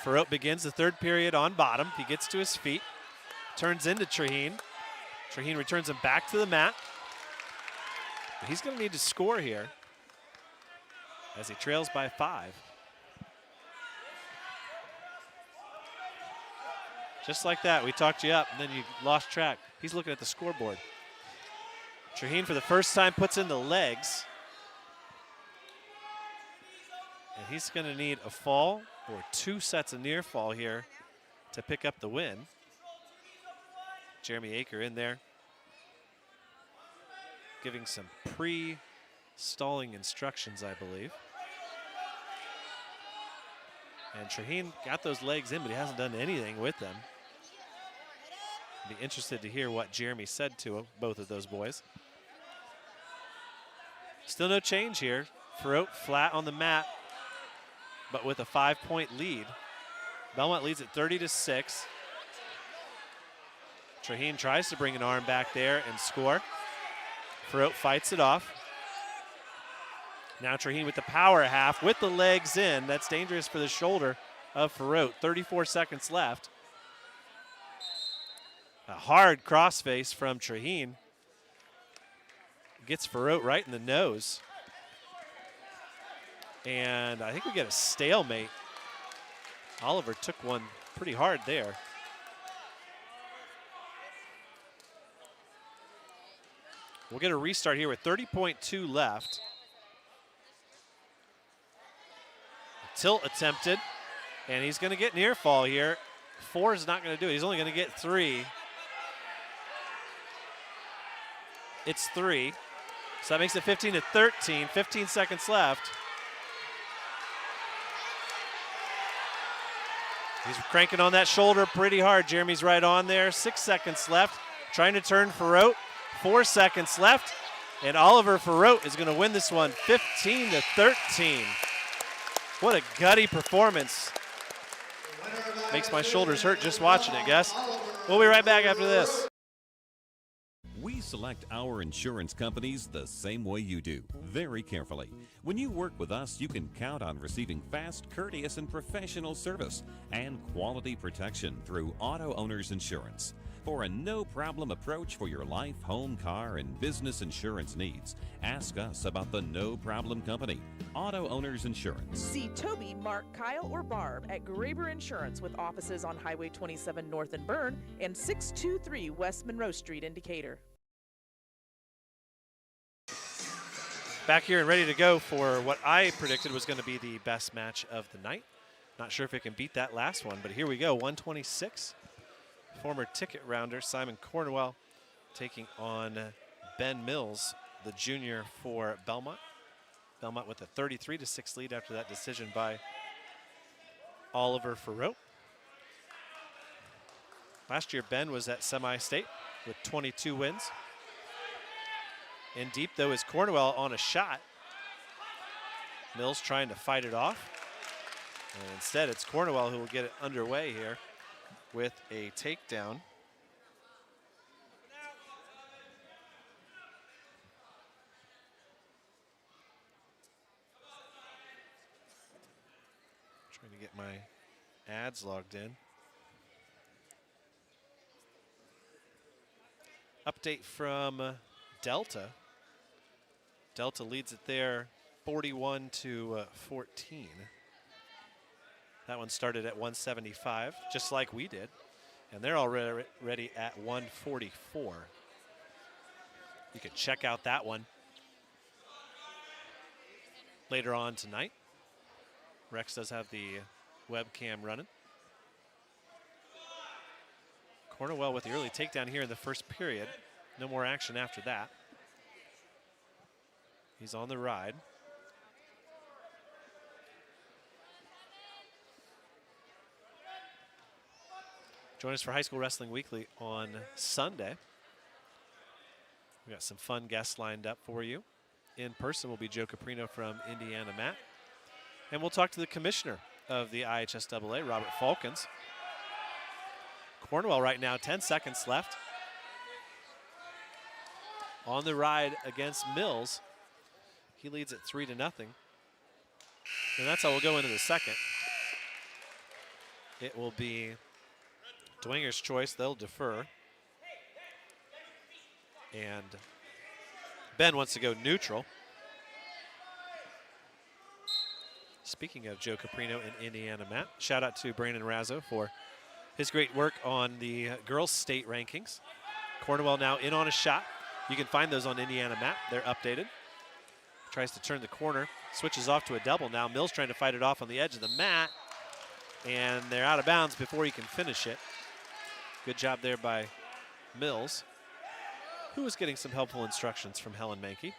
Farote begins the third period on bottom. He gets to his feet, turns into Traheen. Traheen returns him back to the mat. But he's going to need to score here as he trails by 5. Just like that, we talked you up, and then you lost track. He's looking at the scoreboard. Traheen, for the first time, puts in the legs. And he's going to need a fall or 2 sets of near fall here to pick up the win. Jeremy Aker in there, giving some pre-stalling instructions, I believe. And Traheen got those legs in, but he hasn't done anything with them. Be interested to hear what Jeremy said to both of those boys. Still no change here. Farote flat on the mat, but with a 5-point lead. Bellmont leads at 30-6. Traheen tries to bring an arm back there and score. Farote fights it off. Now Traheen with the power half with the legs in. That's dangerous for the shoulder of Farote. 34 seconds left. A hard crossface from Traheen. Gets Farote right in the nose. And I think we get a stalemate. Oliver took one pretty hard there. We'll get a restart here with 30.2 left. Tilt attempted, and he's going to get near fall here. 4 is not going to do it. He's only going to get 3. It's 3. So that makes it 15-13. 15 seconds left. He's cranking on that shoulder pretty hard. Jeremy's right on there. 6 seconds left. Trying to turn Farote. 4 seconds left. And Oliver Farote is going to win this one 15-13. What a gutty performance. Makes my shoulders hurt just watching it, Gus. We'll be right back after this. We select our insurance companies the same way you do, very carefully. When you work with us, you can count on receiving fast, courteous, and professional service and quality protection through Auto Owners Insurance. For a no-problem approach for your life, home, car, and business insurance needs, ask us about the No Problem Company, Auto Owners Insurance. See Toby, Mark, Kyle, or Barb at Graber Insurance with offices on Highway 27 North in Bern and 623 West Monroe Street in Decatur. Back here and ready to go for what I predicted was going to be the best match of the night. Not sure if it can beat that last one, but here we go, 126. Former ticket rounder Simon Cornwell taking on Ben Mills, the junior for Bellmont. Bellmont with a 33-6 lead after that decision by Oliver Farote. Last year, Ben was at semi-state, with 22 wins. In deep, though, is Cornwell on a shot. Mills trying to fight it off. And instead, it's Cornwell who will get it underway here with a takedown. Trying to get my ads logged in. Update from Delta. Delta leads it there 41 to 14. That one started at 175, just like we did. And they're already at 144. You can check out that one later on tonight. Rex does have the webcam running. Cornwell with the early takedown here in the first period. No more action after that. He's on the ride. Join us for High School Wrestling Weekly on Sunday. We got some fun guests lined up for you. In person will be Joe Caprino from IndianaMat. And we'll talk to the commissioner of the IHSAA, Robert Falkins. Cornwell right now, 10 seconds left. On the ride against Mills. He leads it 3-0. And that's how we'll go into the second. It will be Dwenger's choice. They'll defer. And Ben wants to go neutral. Speaking of Joe Caprino and IndianaMat, shout out to Brandon Razzo for his great work on the girls' state rankings. Cornwell now in on a shot. You can find those on IndianaMat. They're updated. Tries to turn the corner, switches off to a double now. Mills trying to fight it off on the edge of the mat. And they're out of bounds before he can finish it. Good job there by Mills, who was getting some helpful instructions from Helen Mankey.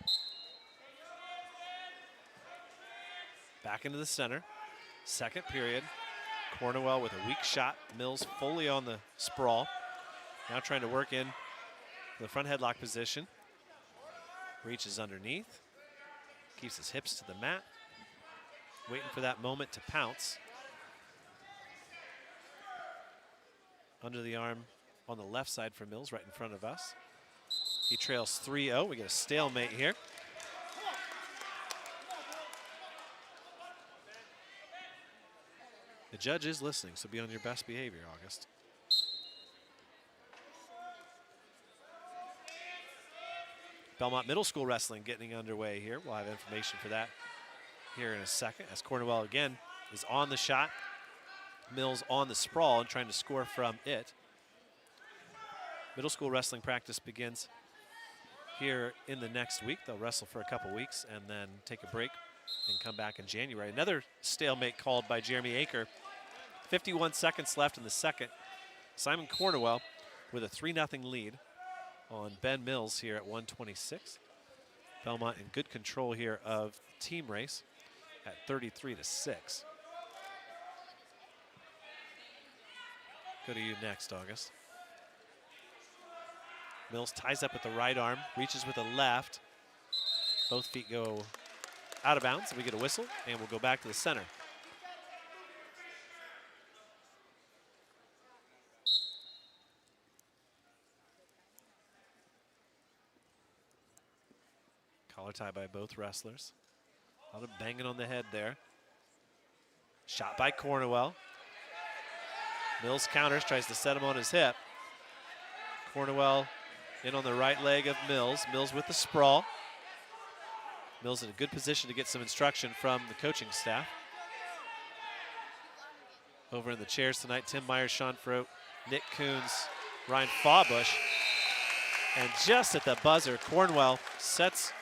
Back into the center. Second period. Cornwell with a weak shot. Mills fully on the sprawl. Now trying to work in the front headlock position. Reaches underneath. Keeps his hips to the mat. Waiting for that moment to pounce. Under the arm on the left side for Mills, right in front of us. He trails 3-0. We get a stalemate here. The judge is listening, so be on your best behavior, August. Bellmont Middle School Wrestling getting underway here. We'll have information for that here in a second, as Cornwell again is on the shot. Mills on the sprawl and trying to score from it. Middle school wrestling practice begins here in the next week. They'll wrestle for a couple weeks and then take a break and come back in January. Another stalemate called by Jeremy Aker. 51 seconds left in the second. Simon Cornwell with a 3-0 lead on Ben Mills here at 126. Bellmont in good control here of the team race at 33-6. Go to you next, August. Mills ties up with the right arm, reaches with the left. Both feet go out of bounds, and we get a whistle, and we'll go back to the center. Collar tie by both wrestlers. A lot of banging on the head there. Shot by Cornwell. Mills counters, tries to set him on his hip. Cornwell in on the right leg of Mills. Mills with the sprawl. Mills in a good position to get some instruction from the coaching staff. Over in the chairs tonight, Tim Myers, Sean Froat, Nick Coons, Ryan Fawbush. And just at the buzzer, Cornwell sets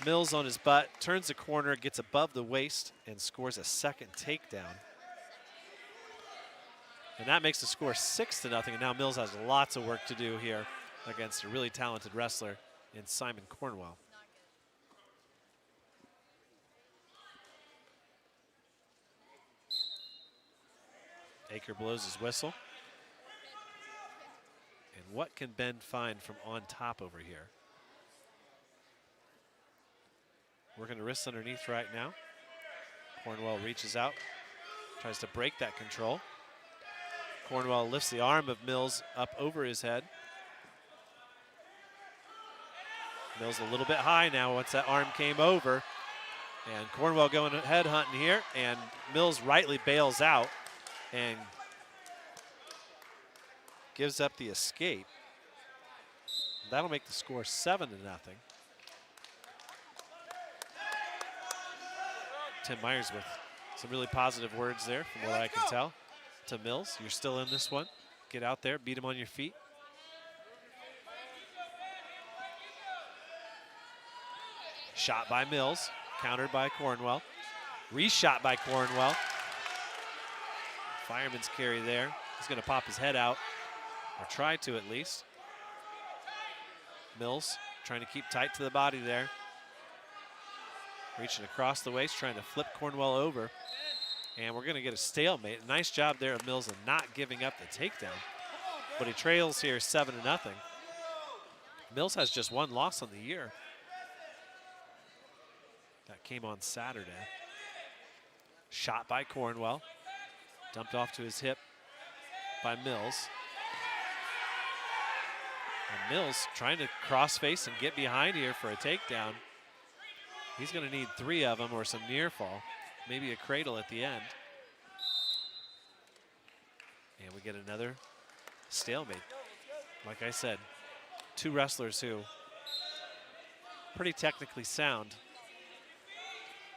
Mills on his butt, turns the corner, gets above the waist, and scores a second takedown. And that makes the score 6-0, and now Mills has lots of work to do here against a really talented wrestler in Simon Cornwell. Aker blows his whistle and what can Ben find from on top over here? Working the wrists underneath right now. Cornwell reaches out, tries to break that control. Cornwell lifts the arm of Mills up over his head. Mills a little bit high now once that arm came over. And Cornwell going head hunting here, and Mills rightly bails out and gives up the escape. That'll make the score 7-0. Tim Myers with some really positive words there from what I can tell to Mills. You're still in this one. Get out there, beat him on your feet. Shot by Mills, countered by Cornwell. Reshot by Cornwell. Fireman's carry there. He's going to pop his head out, or try to at least. Mills trying to keep tight to the body there. Reaching across the waist, trying to flip Cornwell over. And we're going to get a stalemate. A nice job there of Mills of not giving up the takedown. But he trails here 7-0. Mills has just one loss on the year. That came on Saturday. Shot by Cornwell. Dumped off to his hip by Mills. And Mills trying to cross face and get behind here for a takedown. He's going to need 3 of them or some near fall, maybe a cradle at the end. And we get another stalemate. Like I said, 2 wrestlers who pretty technically sound.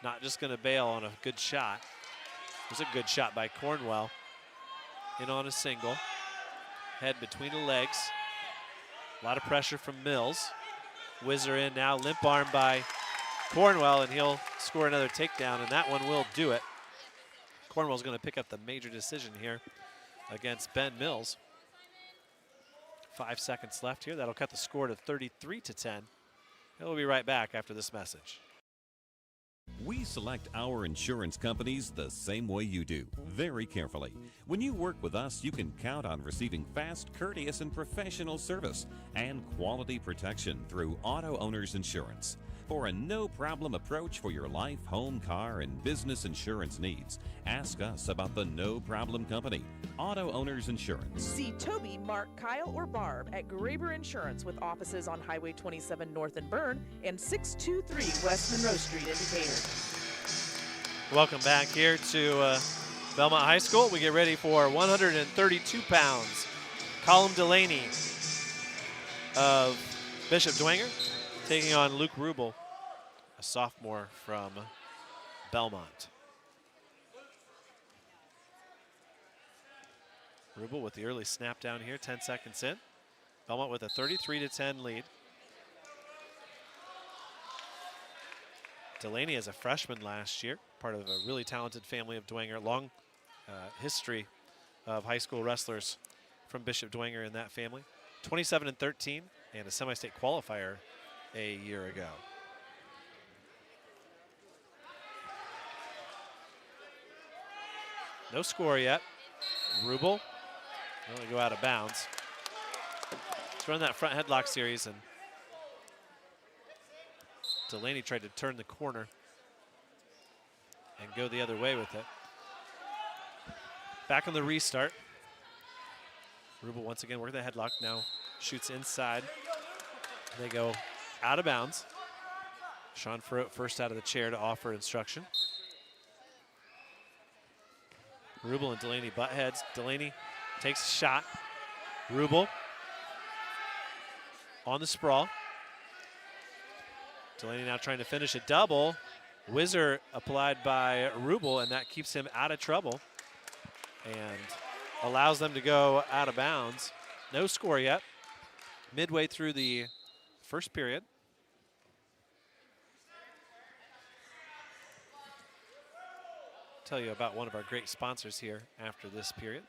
Not just going to bail on a good shot. There's a good shot by Cornwell. In on a single. Head between the legs. A lot of pressure from Mills. Whizzer in now, limp arm by Cornwell, and he'll score another takedown, and that one will do it. Cornwell's going to pick up the major decision here against Ben Mills. 5 seconds left here. That'll cut the score to 33-10. And we'll be right back after this message. We select our insurance companies the same way you do, very carefully. When you work with us, you can count on receiving fast, courteous, and professional service and quality protection through Auto Owners Insurance. For a no-problem approach for your life, home, car, and business insurance needs, ask us about the No Problem Company, Auto Owners Insurance. See Toby, Mark, Kyle, or Barb at Graber Insurance with offices on Highway 27 North in Bern and 623 West Monroe Street in Decatur. Welcome back here to Bellmont High School. We get ready for 132 pounds. Colin Delaney of Bishop Dwenger taking on Luke Rubel, a sophomore from Bellmont. Rubel with the early snap down here, 10 seconds in. Bellmont with a 33-10 lead. Delaney as a freshman last year, part of a really talented family of Dwenger. Long history of high school wrestlers from Bishop Dwenger in that family. 27-13 and a semi-state qualifier a year ago. No score yet. Rubel only go out of bounds. Let's run that front headlock series, and Delaney tried to turn the corner and go the other way with it. Back on the restart. Rubel once again working the headlock, now shoots inside. They go out of bounds. Sean Farrow first out of the chair to offer instruction. Rubel and Delaney butt heads. Delaney takes a shot. Rubel on the sprawl. Delaney now trying to finish a double. Whizzer applied by Rubel, and that keeps him out of trouble and allows them to go out of bounds. No score yet. Midway through the first period. Tell you about one of our great sponsors here after this period.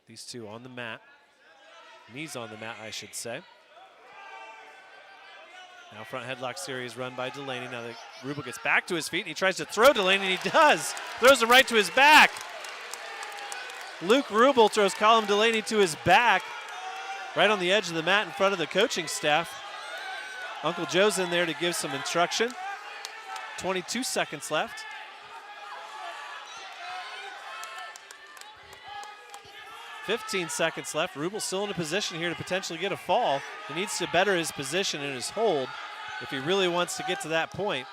These two on the mat. Knees on the mat, I should say. Now front headlock series run by Delaney. Now Rubel gets back to his feet and he tries to throw Delaney and he does. Throws him right to his back. Luke Rubel throws Colin Delaney to his back, right on the edge of the mat in front of the coaching staff. Uncle Joe's in there to give some instruction. 22 seconds left. .15 seconds left. Rubel's still in a position here to potentially get a fall. He needs to better his position and his hold if he really wants to get to that point.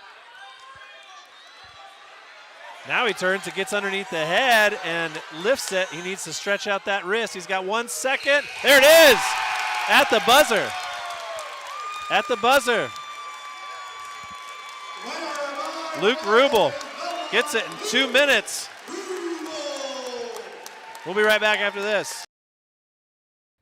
Now he turns and gets underneath the head and lifts it. He needs to stretch out that wrist. He's got 1 second. There it is, at the buzzer. At the buzzer. Luke Rubel gets it in 2 minutes. We'll be right back after this.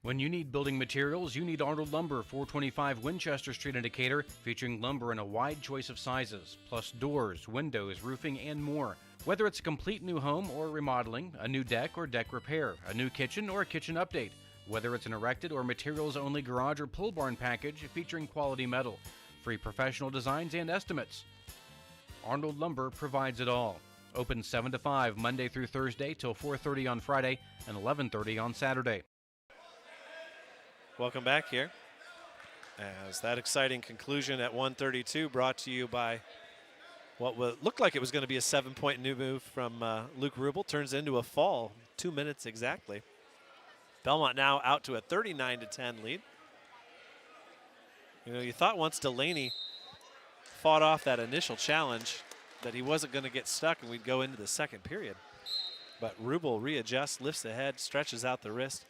When you need building materials, you need Arnold Lumber, 425 Winchester Street in Decatur, featuring lumber in a wide choice of sizes, plus doors, windows, roofing, and more. Whether it's a complete new home or remodeling, a new deck or deck repair, a new kitchen or a kitchen update, whether it's an erected or materials-only garage or pole barn package featuring quality metal, free professional designs and estimates. Arnold Lumber provides it all. Open 7 to 5 Monday through Thursday till 4:30 on Friday and 11:30 on Saturday. Welcome back here. As that exciting conclusion at 1:32 brought to you by what looked like it was going to be a 7-point new move from Luke Rubel turns into a fall, 2 minutes exactly. Bellmont now out to a 39-10 lead. You know, you thought once Delaney fought off that initial challenge that he wasn't going to get stuck and we'd go into the second period. But Rubel readjusts, lifts the head, stretches out the wrist,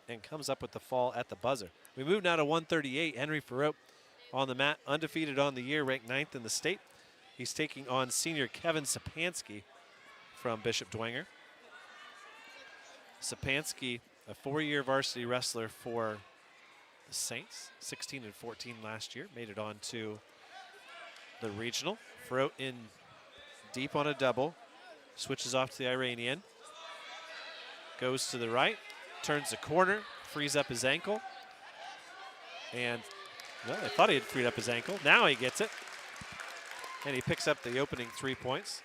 and comes up with the fall at the buzzer. We move now to 138. Henry Farrow on the mat, undefeated on the year, ranked 9th in the state. He's taking on senior Kevin Sapansky from Bishop Dwenger. Sapansky, a 4-year varsity wrestler for the Saints, 16 and 14 last year, made it on to the regional. Farrow in deep on a double, switches off to the Iranian, goes to the right, turns the corner, frees up his ankle, and well, I thought he had freed up his ankle. Now he gets it, and he picks up the opening 3 points.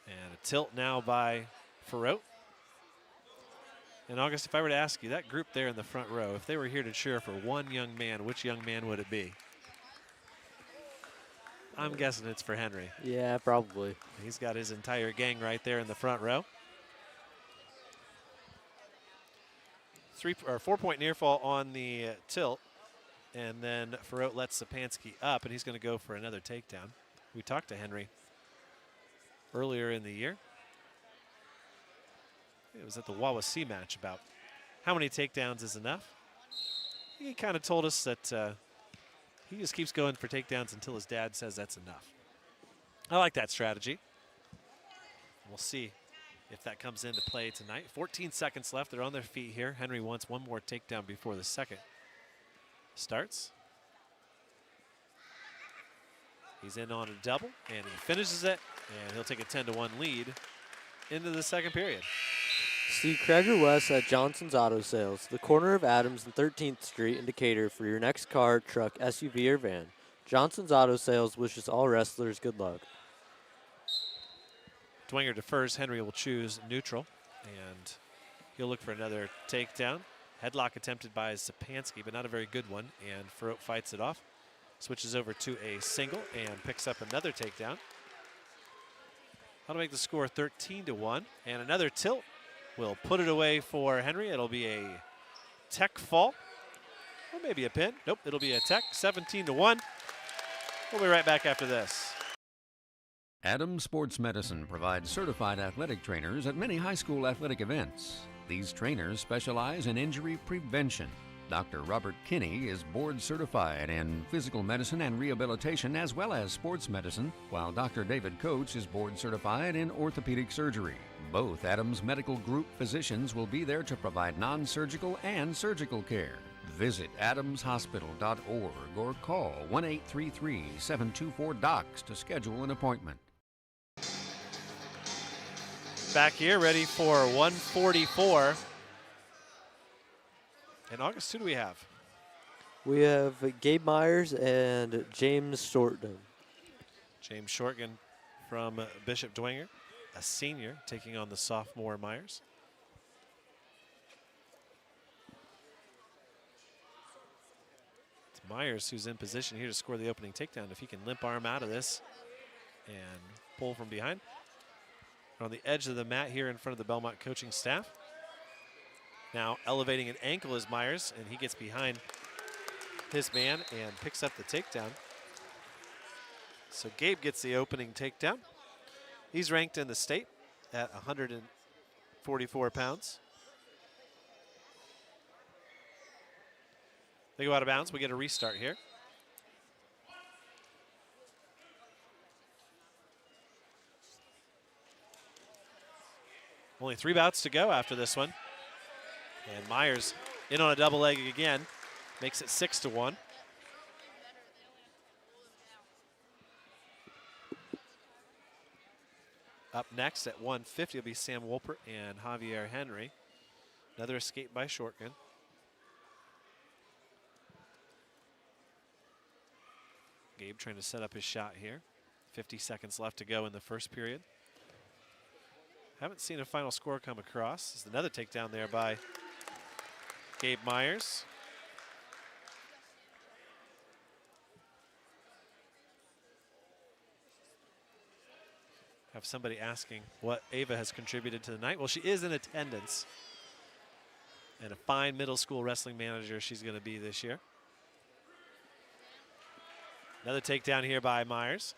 And a tilt now by Farrow. And August, if I were to ask you, that group there in the front row, if they were here to cheer for one young man, which young man would it be? I'm guessing it's for Henry. Yeah, probably. He's got his entire gang right there in the front row. 4-point near fall on the tilt, and then Farrow lets Sapansky up, and he's going to go for another takedown. We talked to Henry earlier in the year. It was at the Wawasee match about how many takedowns is enough. He kind of told us that he just keeps going for takedowns until his dad says that's enough. I like that strategy. We'll see if that comes into play tonight. 14 seconds left. They're on their feet here. Henry wants one more takedown before the second starts. He's in on a double, and he finishes it, and he'll take a 10-1 lead into the second period. See Craig West at Johnson's Auto Sales, the corner of Adams and 13th Street in Decatur for your next car, truck, SUV, or van. Johnson's Auto Sales wishes all wrestlers good luck. Dwenger defers. Henry will choose neutral, and he'll look for another takedown. Headlock attempted by Sapansky, but not a very good one, and Farrow fights it off. Switches over to a single and picks up another takedown. That'll make the score 13-1, and another tilt will put it away for Henry. It'll be a tech fall, or maybe a pin. Nope, it'll be a tech, 17-1. We'll be right back after this. Adams Sports Medicine provides certified athletic trainers at many high school athletic events. These trainers specialize in injury prevention. Dr. Robert Kinney is board certified in physical medicine and rehabilitation as well as sports medicine, while Dr. David Coates is board certified in orthopedic surgery. Both Adams Medical Group physicians will be there to provide non-surgical and surgical care. Visit adamshospital.org or call 1-833-724-DOCS to schedule an appointment. Back here, ready for 144. And August, who do we have? We have Gabe Myers and James Shorten. James Shorten from Bishop Dwenger, a senior, taking on the sophomore Myers. It's Myers who's in position here to score the opening takedown. If he can limp arm out of this and pull from behind. On the edge of the mat here in front of the Bellmont coaching staff. Now elevating an ankle is Myers, and he gets behind his man and picks up the takedown. So Gabe gets the opening takedown. He's ranked in the state at 144 pounds. They go out of bounds. We get a restart here. Only 3 bouts to go after this one. And Myers in on a double leg again. Makes it 6-1. Up next at 150 will be Sam Wolpert and Javier Henry. Another escape by Shortgun. Gabe trying to set up his shot here. 50 seconds left to go in the first period. Haven't seen a final score come across. There's another takedown there by Gabe Myers. Have somebody asking what Ava has contributed to the night. Well, she is in attendance. And a fine middle school wrestling manager she's going to be this year. Another takedown here by Myers.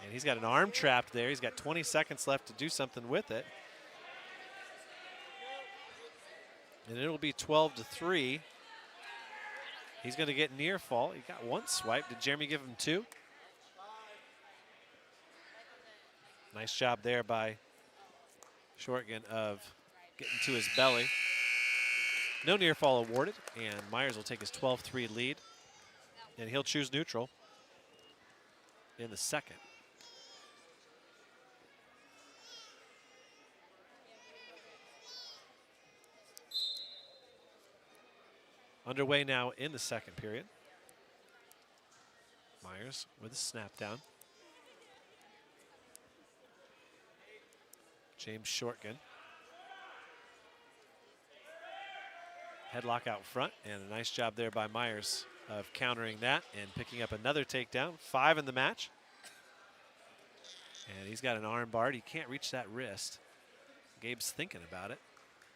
And he's got an arm trapped there. He's got 20 seconds left to do something with it. And it'll be 12-3. He's going to get near fall. He got 1 swipe. Did Jeremy give him 2? Nice job there by Shortgun of getting to his belly. No near fall awarded, and Myers will take his 12-3 lead. And he'll choose neutral in the second. Underway now in the second period. Myers with a snap down. James Shortgun. Headlock out front, and a nice job there by Myers of countering that and picking up another takedown. 5 in the match. And he's got an arm barred. He can't reach that wrist. Gabe's thinking about it.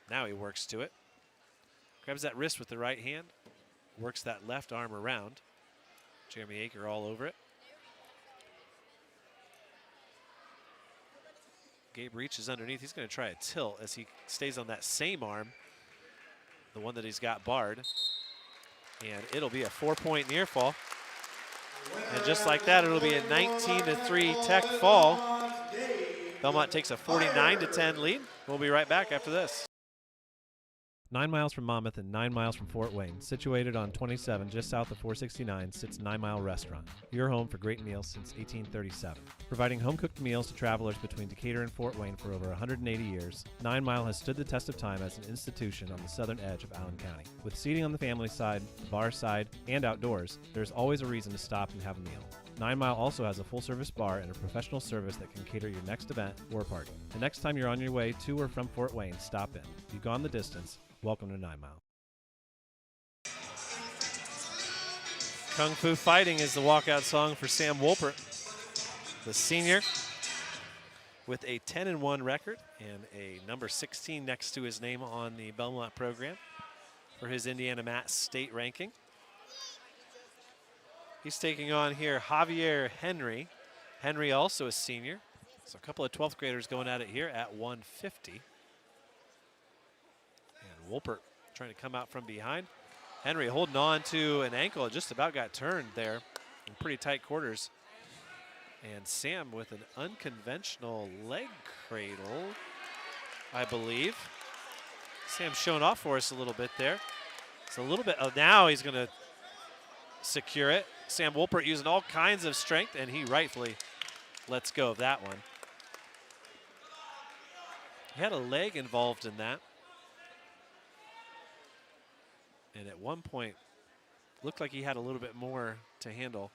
Now he works to it. Grabs that wrist with the right hand. Works that left arm around. Jeremy Aker all over it. Gabe reaches underneath. He's going to try a tilt as he stays on that same arm, the one that he's got barred. And it'll be a 4-point near fall. And just like that, it'll be a 19-3 Tech fall. Bellmont takes a 49-10 lead. We'll be right back after this. 9 miles from Monmouth and 9 miles from Fort Wayne, situated on 27 just south of 469, sits 9 Mile Restaurant, your home for great meals since 1837. Providing home-cooked meals to travelers between Decatur and Fort Wayne for over 180 years, 9 Mile has stood the test of time as an institution on the southern edge of Allen County. With seating on the family side, the bar side, and outdoors, there's always a reason to stop and have a meal. 9 Mile also has a full-service bar and a professional service that can cater your next event or party. The next time you're on your way to or from Fort Wayne, stop in. You've gone the distance. Welcome to 9 Mile. Kung Fu Fighting is the walkout song for Sam Wolpert, the senior, with a 10-1 record and a number 16 next to his name on the Bellmont program for his IndianaMat state ranking. He's taking on here Javier Henry. Henry also a senior. So a couple of 12th graders going at it here at 150. Wolpert trying to come out from behind. Henry holding on to an ankle. It just about got turned there in pretty tight quarters. And Sam with an unconventional leg cradle, I believe. Sam showing off for us a little bit there. It's a little bit, oh, now he's going to secure it. Sam Wolpert using all kinds of strength, and he rightfully lets go of that one. He had a leg involved in that. And at one point, looked like he had a little bit more to handle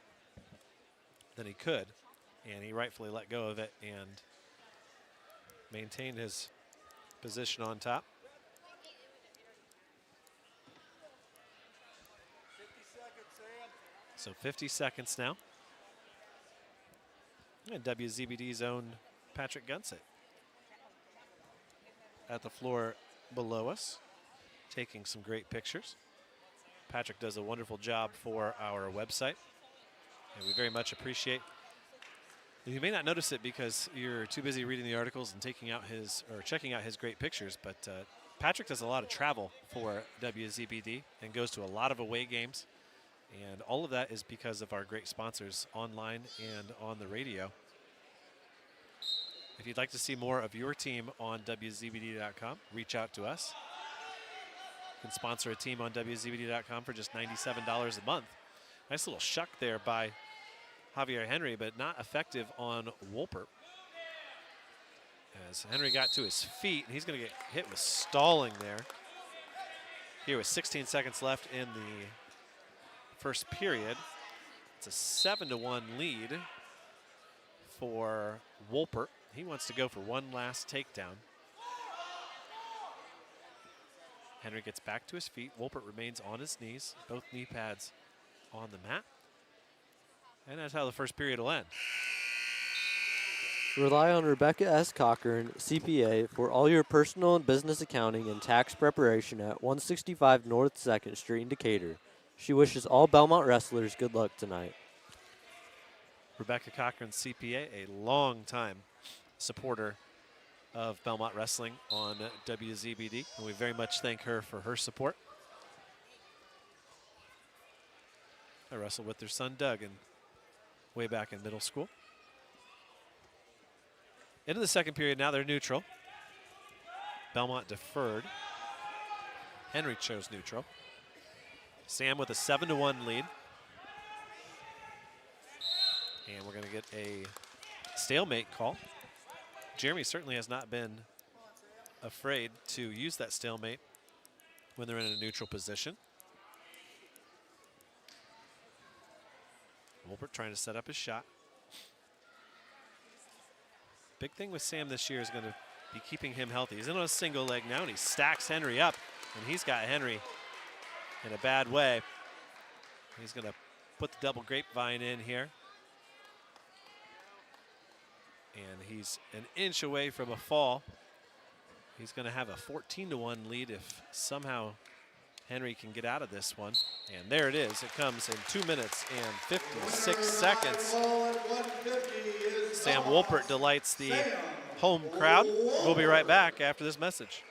than he could, and he rightfully let go of it and maintained his position on top. So 50 seconds now. And WZBD's own Patrick Gunsett at the floor below us, taking some great pictures. Patrick does a wonderful job for our website, and we very much appreciate. You may not notice it because you're too busy reading the articles and taking out his or checking out his great pictures, but Patrick does a lot of travel for WZBD and goes to a lot of away games, and all of that is because of our great sponsors online and on the radio. If you'd like to see more of your team on WZBD.com, reach out to us. You can sponsor a team on WZBD.com for just $97 a month. Nice little shuck there by Javier Henry, but not effective on Wolpert. As Henry got to his feet, and he's going to get hit with stalling there. Here with 16 seconds left in the first period. It's a 7-1 lead for Wolpert. He wants to go for one last takedown. Henry gets back to his feet. Wolpert remains on his knees, both knee pads on the mat. And that's how the first period will end. Rely on Rebecca S. Cochran, CPA, for all your personal and business accounting and tax preparation at 165 North 2nd Street in Decatur. She wishes all Bellmont wrestlers good luck tonight. Rebecca Cochran, CPA, a long-time supporter of Bellmont Wrestling on WZBD, and we very much thank her for her support. I wrestled with their son Doug way back in middle school. Into the second period now, they're neutral. Bellmont deferred. Henry chose neutral. Sam with a 7-1 lead. And we're going to get a stalemate call. Jeremy certainly has not been afraid to use that stalemate when they're in a neutral position. Wolpert trying to set up his shot. Big thing with Sam this year is going to be keeping him healthy. He's in on a single leg now, and he stacks Henry up, and he's got Henry in a bad way. He's going to put the double grapevine in here. And he's an inch away from a fall. He's going to have a 14-1 lead if somehow Henry can get out of this one. And there it is. It comes in 2 minutes and 56 seconds. Sam Wolpert delights the home crowd. We'll be right back after this message.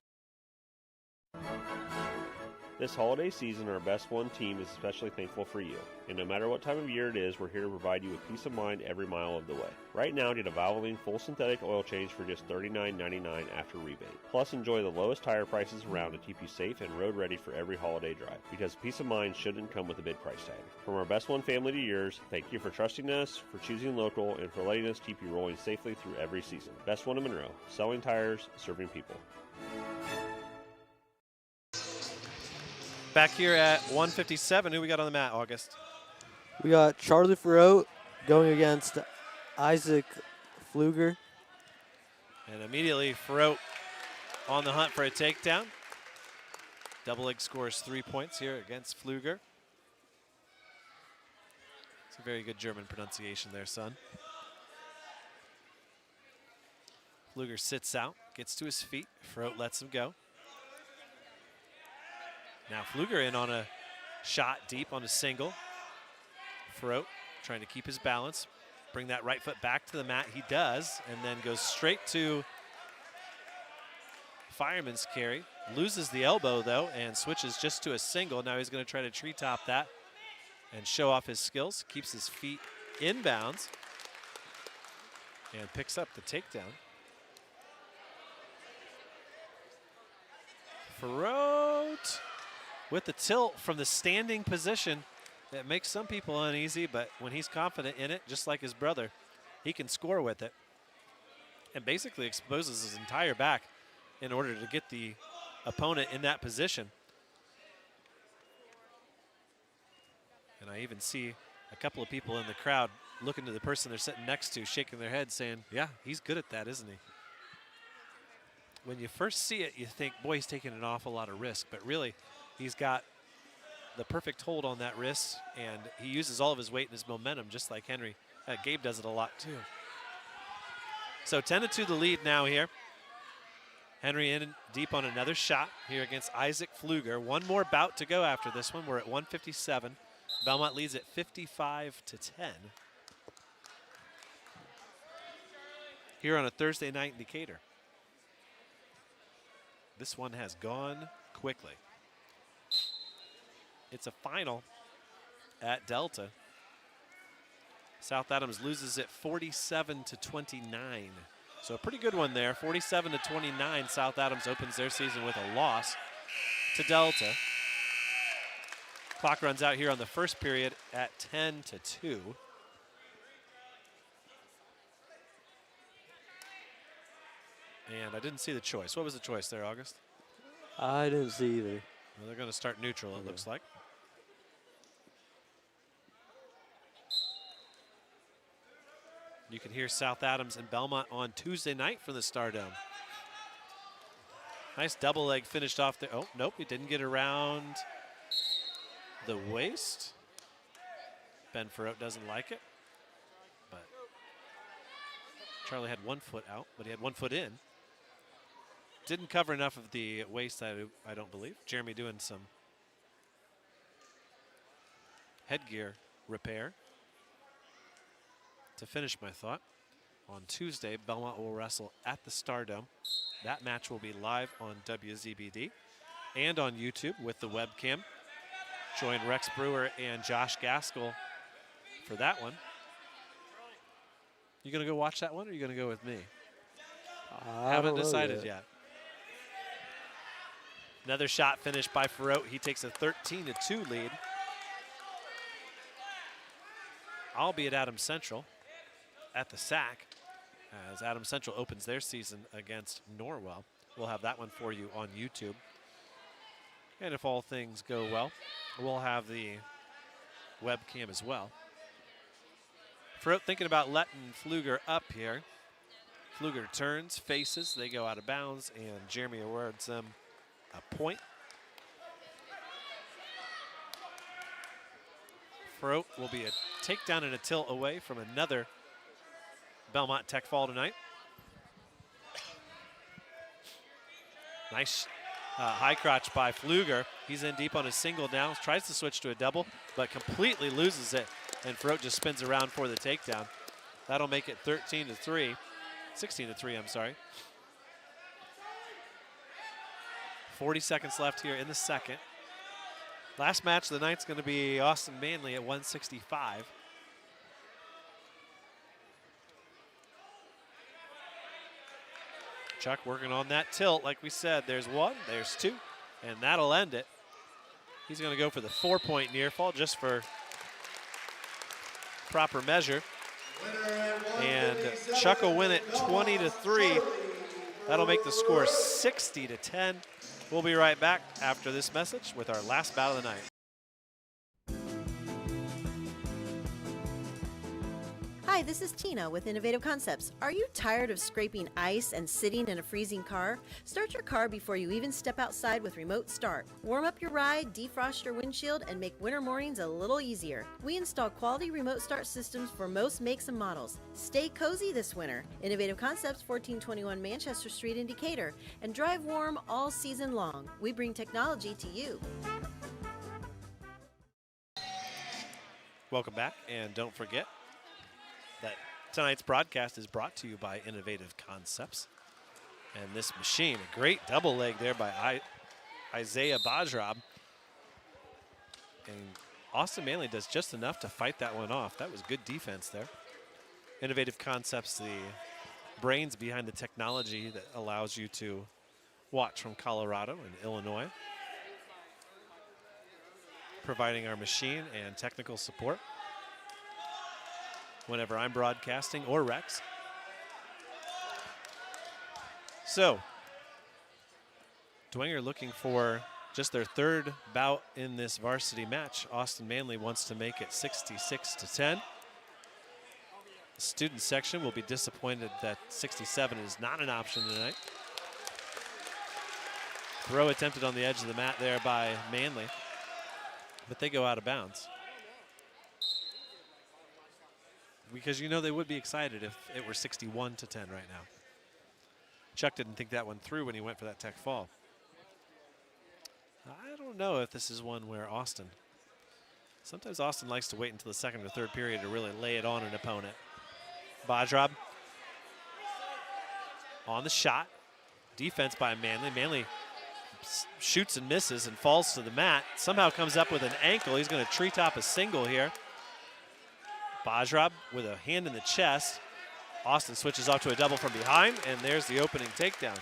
This holiday season, our Best One team is especially thankful for you. And no matter what time of year it is, we're here to provide you with peace of mind every mile of the way. Right now, get a Valvoline full synthetic oil change for just $39.99 after rebate. Plus, enjoy the lowest tire prices around to keep you safe and road ready for every holiday drive. Because peace of mind shouldn't come with a big price tag. From our Best One family to yours, thank you for trusting us, for choosing local, and for letting us keep you rolling safely through every season. Best One in Monroe, selling tires, serving people. Back here at 157, who we got on the mat, August? We got Charlie Farrow going against Isaac Pfluger. And immediately Farrow on the hunt for a takedown. Double leg scores 3 points here against Pfluger. It's a very good German pronunciation there, son. Pfluger sits out, gets to his feet. Farrow lets him go. Now Pfluger in on a shot deep on a single. Farrow trying to keep his balance, bring that right foot back to the mat. He does, and then goes straight to fireman's carry. Loses the elbow, though, and switches just to a single. Now he's going to try to treetop that and show off his skills. Keeps his feet inbounds and picks up the takedown. Farrow with the tilt from the standing position that makes some people uneasy, but when he's confident in it, just like his brother, he can score with it and basically exposes his entire back in order to get the opponent in that position. And I even see a couple of people in the crowd looking to the person they're sitting next to, shaking their head saying, yeah, he's good at that, isn't he? When you first see it, you think, boy, he's taking an awful lot of risk. But really, he's got the perfect hold on that wrist, and he uses all of his weight and his momentum, just like Henry. Gabe does it a lot, too. So 10-2 the lead now here. Henry in deep on another shot here against Isaac Pfluger. One more bout to go after this one. We're at 157. Bellmont leads at 55-10. Here on a Thursday night in Decatur. This one has gone quickly. It's a final at Delta. South Adams loses it 47-29. So a pretty good one there. 47-29. South Adams opens their season with a loss to Delta. Clock runs out here on the first period at 10-2. And I didn't see the choice. What was the choice there, August? I didn't see either. Well, they're going to start neutral, it looks like. You can hear South Adams and Bellmont on Tuesday night from the Stardome. Nice double leg finished off there. Oh, nope, he didn't get around the waist. Ben Farrote doesn't like it. But Charlie had 1 foot out, but he had 1 foot in. Didn't cover enough of the waist, I don't believe. Jeremy doing some headgear repair. To finish my thought, on Tuesday, Bellmont will wrestle at the Stardome. That match will be live on WZBD and on YouTube with the webcam. Join Rex Brewer and Josh Gaskell for that one. You gonna go watch that one, or are you gonna go with me? I Haven't don't know decided yet. Another shot finished by Farrote. He takes a 13-2 lead. I'll be at Adams Central at the SAC as Adams Central opens their season against Norwell. We'll have that one for you on YouTube. And if all things go well, we'll have the webcam as well. Farrote thinking about letting Pfluger up here. Pfluger turns, faces, they go out of bounds, and Jeremy awards them a point. Farrote will be a takedown and a tilt away from another Bellmont Tech fall tonight. Nice high crotch by Pfluger. He's in deep on a single now, tries to switch to a double, but completely loses it. And Farrote just spins around for the takedown. That'll make it 13-3, 16-3, I'm sorry. 40 seconds left here in the second. Last match of the night's going to be Austin Manley at 165. Chuck working on that tilt. Like we said, there's one, there's two, and that'll end it. He's going to go for the 4-point near fall just for proper measure. And Chuck will win it 20-3. That'll make the score 60-10. We'll be right back after this message with our last bout of the night. Hi, this is Tina with Innovative Concepts. Are you tired of scraping ice and sitting in a freezing car? Start your car before you even step outside with Remote Start. Warm up your ride, defrost your windshield, and make winter mornings a little easier. We install quality Remote Start systems for most makes and models. Stay cozy this winter. Innovative Concepts, 1421 Manchester Street in Decatur. And drive warm all season long. We bring technology to you. Welcome back, and don't forget that tonight's broadcast is brought to you by Innovative Concepts. And this machine, a great double leg there by Isaiah Bajrab. And Austin Manley does just enough to fight that one off. That was good defense there. Innovative Concepts, the brains behind the technology that allows you to watch from Colorado and Illinois. Providing our machine and technical support whenever I'm broadcasting or Rex. So, Dwenger looking for just their third bout in this varsity match. Austin Manley wants to make it 66-10. The student section will be disappointed that 67 is not an option tonight. Throw attempted on the edge of the mat there by Manley, but they go out of bounds. Because you know they would be excited if it were 61-10 right now. Chuck didn't think that one through when he went for that tech fall. I don't know if this is one where sometimes Austin likes to wait until the second or third period to really lay it on an opponent. Bajrab on the shot. Defense by Manley. Manley shoots and misses and falls to the mat. Somehow comes up with an ankle. He's going to treetop a single here. Bajrab with a hand in the chest. Austin switches off to a double from behind, and there's the opening takedown.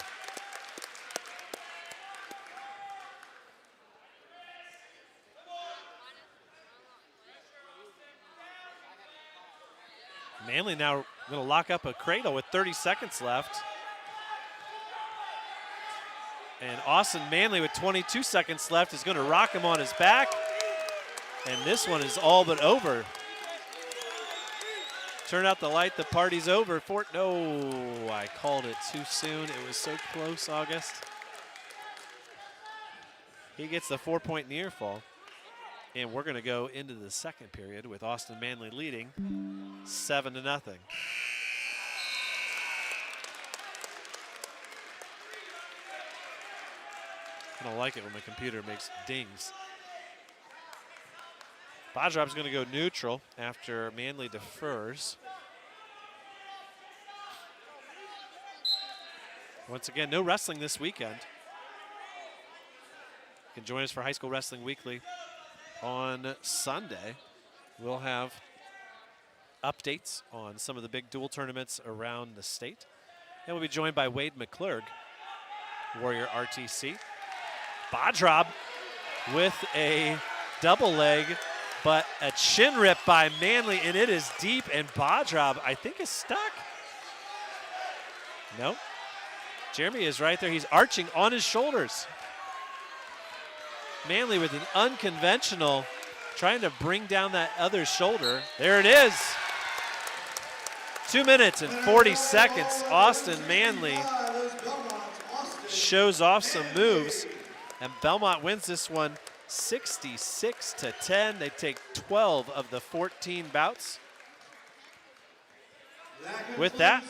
Manley now going to lock up a cradle with 30 seconds left. And Austin Manley with 22 seconds left is going to rock him on his back. And this one is all but over. Turn out the light, the party's over. No, I called it too soon. It was so close, August. He gets the 4-point near fall. And we're going to go into the second period with Austin Manley leading 7-0. I don't like it when my computer makes dings. Bajrab's going to go neutral after Manley defers. Once again, no wrestling this weekend. You can join us for High School Wrestling Weekly on Sunday. We'll have updates on some of the big dual tournaments around the state. And we'll be joined by Wade McClurg, Warrior RTC. Bajrab with a double leg, but a chin rip by Manley, and it is deep, and Bajrab, I think, is stuck. Nope. Jeremy is right there. He's arching on his shoulders. Manley with an unconventional, trying to bring down that other shoulder. There it is. 2 minutes and 40 seconds. Austin Manley shows off some moves, and Bellmont wins this one 66-10. They take 12 of the 14 bouts. With that,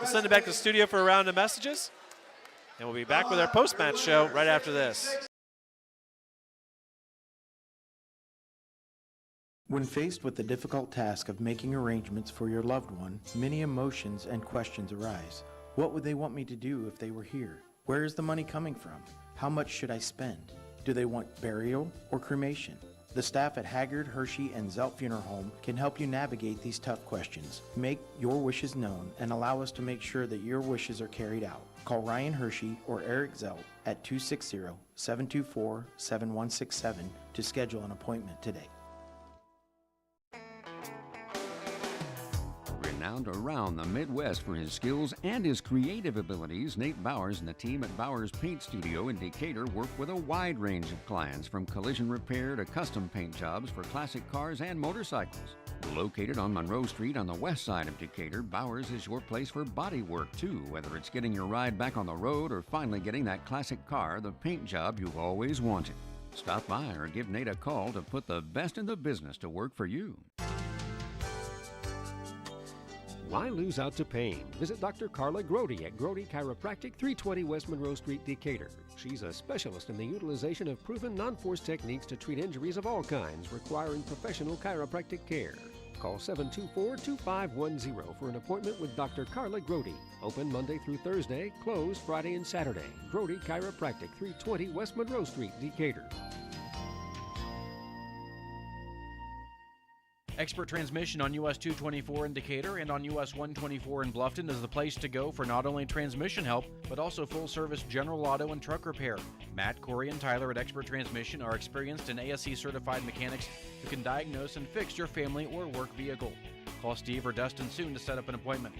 we'll send it back to the studio for a round of messages, and we'll be back with our post-match show right after this. When faced with the difficult task of making arrangements for your loved one, many emotions and questions arise. What would they want me to do if they were here? Where is the money coming from? How much should I spend? Do they want burial or cremation? The staff at Haggard, Hershey, and Zelt Funeral Home can help you navigate these tough questions. Make your wishes known and allow us to make sure that your wishes are carried out. Call Ryan Hershey or Eric Zelt at 260-724-7167 to schedule an appointment today. Renowned around the Midwest for his skills and his creative abilities, Nate Bowers and the team at Bowers Paint Studio in Decatur work with a wide range of clients, from collision repair to custom paint jobs for classic cars and motorcycles. Located on Monroe Street on the west side of Decatur, Bowers is your place for body work too, whether it's getting your ride back on the road or finally getting that classic car, the paint job you've always wanted. Stop by or give Nate a call to put the best in the business to work for you. Why lose out to pain? Visit Dr. Carla Grody at Grody Chiropractic, 320 West Monroe Street, Decatur. She's a specialist in the utilization of proven non-force techniques to treat injuries of all kinds requiring professional chiropractic care. Call 724-2510 for an appointment with Dr. Carla Grody. Open Monday through Thursday, closed Friday and Saturday. Grody Chiropractic, 320 West Monroe Street, Decatur. Expert Transmission on US 224 in Decatur and on US 124 in Bluffton is the place to go for not only transmission help, but also full-service general auto and truck repair. Matt, Corey, and Tyler at Expert Transmission are experienced and ASE-certified mechanics who can diagnose and fix your family or work vehicle. Call Steve or Dustin soon to set up an appointment.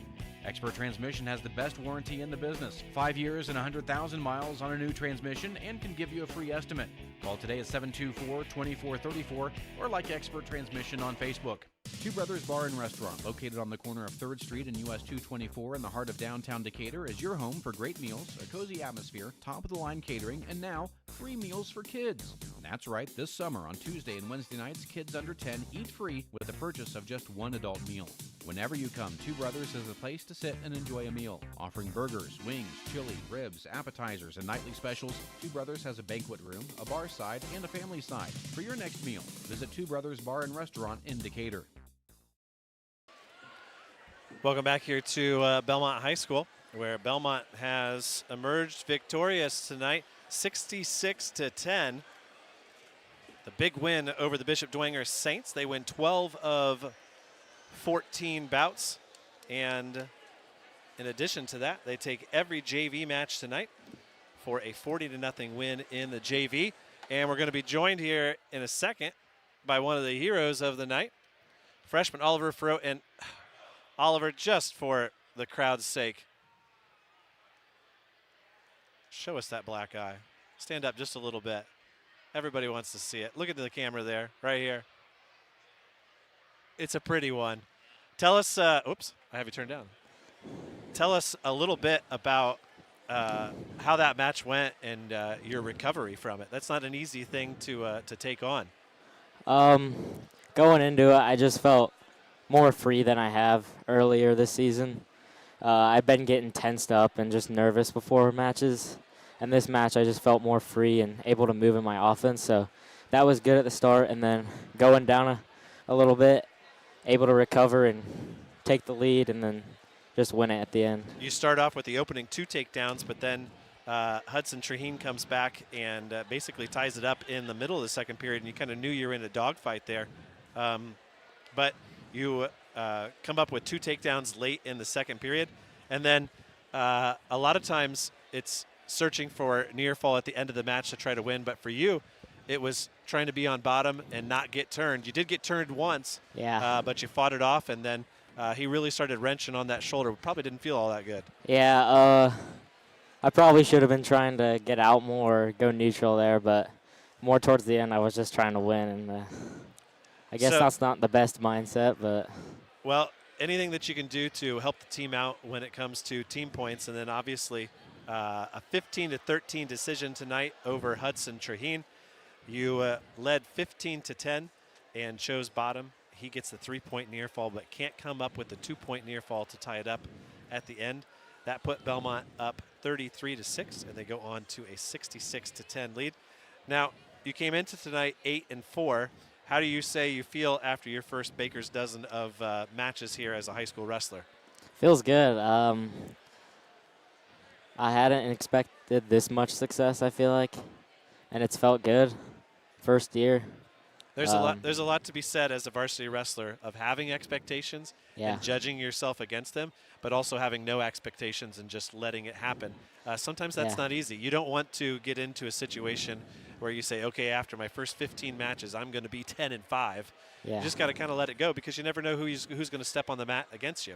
Expert Transmission has the best warranty in the business. 5 years and 100,000 miles on a new transmission and can give you a free estimate. Call today at 724-2434 or like Expert Transmission on Facebook. Two Brothers Bar and Restaurant, located on the corner of 3rd Street and US 224 in the heart of downtown Decatur, is your home for great meals, a cozy atmosphere, top-of-the-line catering, and now free meals for kids. That's right, this summer on Tuesday and Wednesday nights, kids under 10 eat free with the purchase of just one adult meal. Whenever you come, Two Brothers is a place to sit and enjoy a meal. Offering burgers, wings, chili, ribs, appetizers, and nightly specials, Two Brothers has a banquet room, a bar side, and a family side. For your next meal, visit Two Brothers Bar and Restaurant in Decatur. Welcome back here to Bellmont High School, where Bellmont has emerged victorious tonight, 66-10. The big win over the Bishop Dwenger Saints. They win 12 of 14 bouts, and in addition to that, they take every JV match tonight for a 40-0 win in the JV. And we're going to be joined here in a second by one of the heroes of the night, freshman Oliver Farrow. And Oliver, just for the crowd's sake, show us that black eye. Stand up just a little bit. Everybody wants to see it. Look at the camera there, right here. It's a pretty one. Tell us, oops, I have you turned down. Tell us a little bit about how that match went and your recovery from it. That's not an easy thing to take on. Going into it, I just felt more free than I have earlier this season. I've been getting tensed up and just nervous before matches. And this match, I just felt more free and able to move in my offense. So that was good at the start. And then going down a little bit, able to recover and take the lead and then just win it at the end. You start off with the opening 2 takedowns, but then Hudson Traheen comes back and basically ties it up in the middle of the second period, and you kind of knew you were in a dogfight there. But you come up with 2 takedowns late in the second period, and then a lot of times it's searching for near fall at the end of the match to try to win, but for you, it was trying to be on bottom and not get turned. You did get turned once, but you fought it off, and then he really started wrenching on that shoulder. Probably didn't feel all that good. Yeah, I probably should have been trying to get out more, go neutral there, but more towards the end I was just trying to win, and I guess that's not the best mindset, but. Well, anything that you can do to help the team out when it comes to team points, and then obviously a 15-13 decision tonight over Hudson Traheen. You led 15-10 and chose bottom. He gets the 3-point near fall, but can't come up with the 2-point near fall to tie it up at the end. That put Bellmont up 33-6, and they go on to a 66-10 lead. Now, you came into tonight 8-4. How do you say you feel after your first baker's dozen of matches here as a high school wrestler? Feels good. I hadn't expected this much success, I feel like, and it's felt good. First year. There's a lot to be said as a varsity wrestler of having expectations and judging yourself against them, but also having no expectations and just letting it happen. Sometimes that's not easy. You don't want to get into a situation where you say, okay, after my first 15 matches, I'm going to be 10-5. You just got to kind of let it go because you never know who's going to step on the mat against you.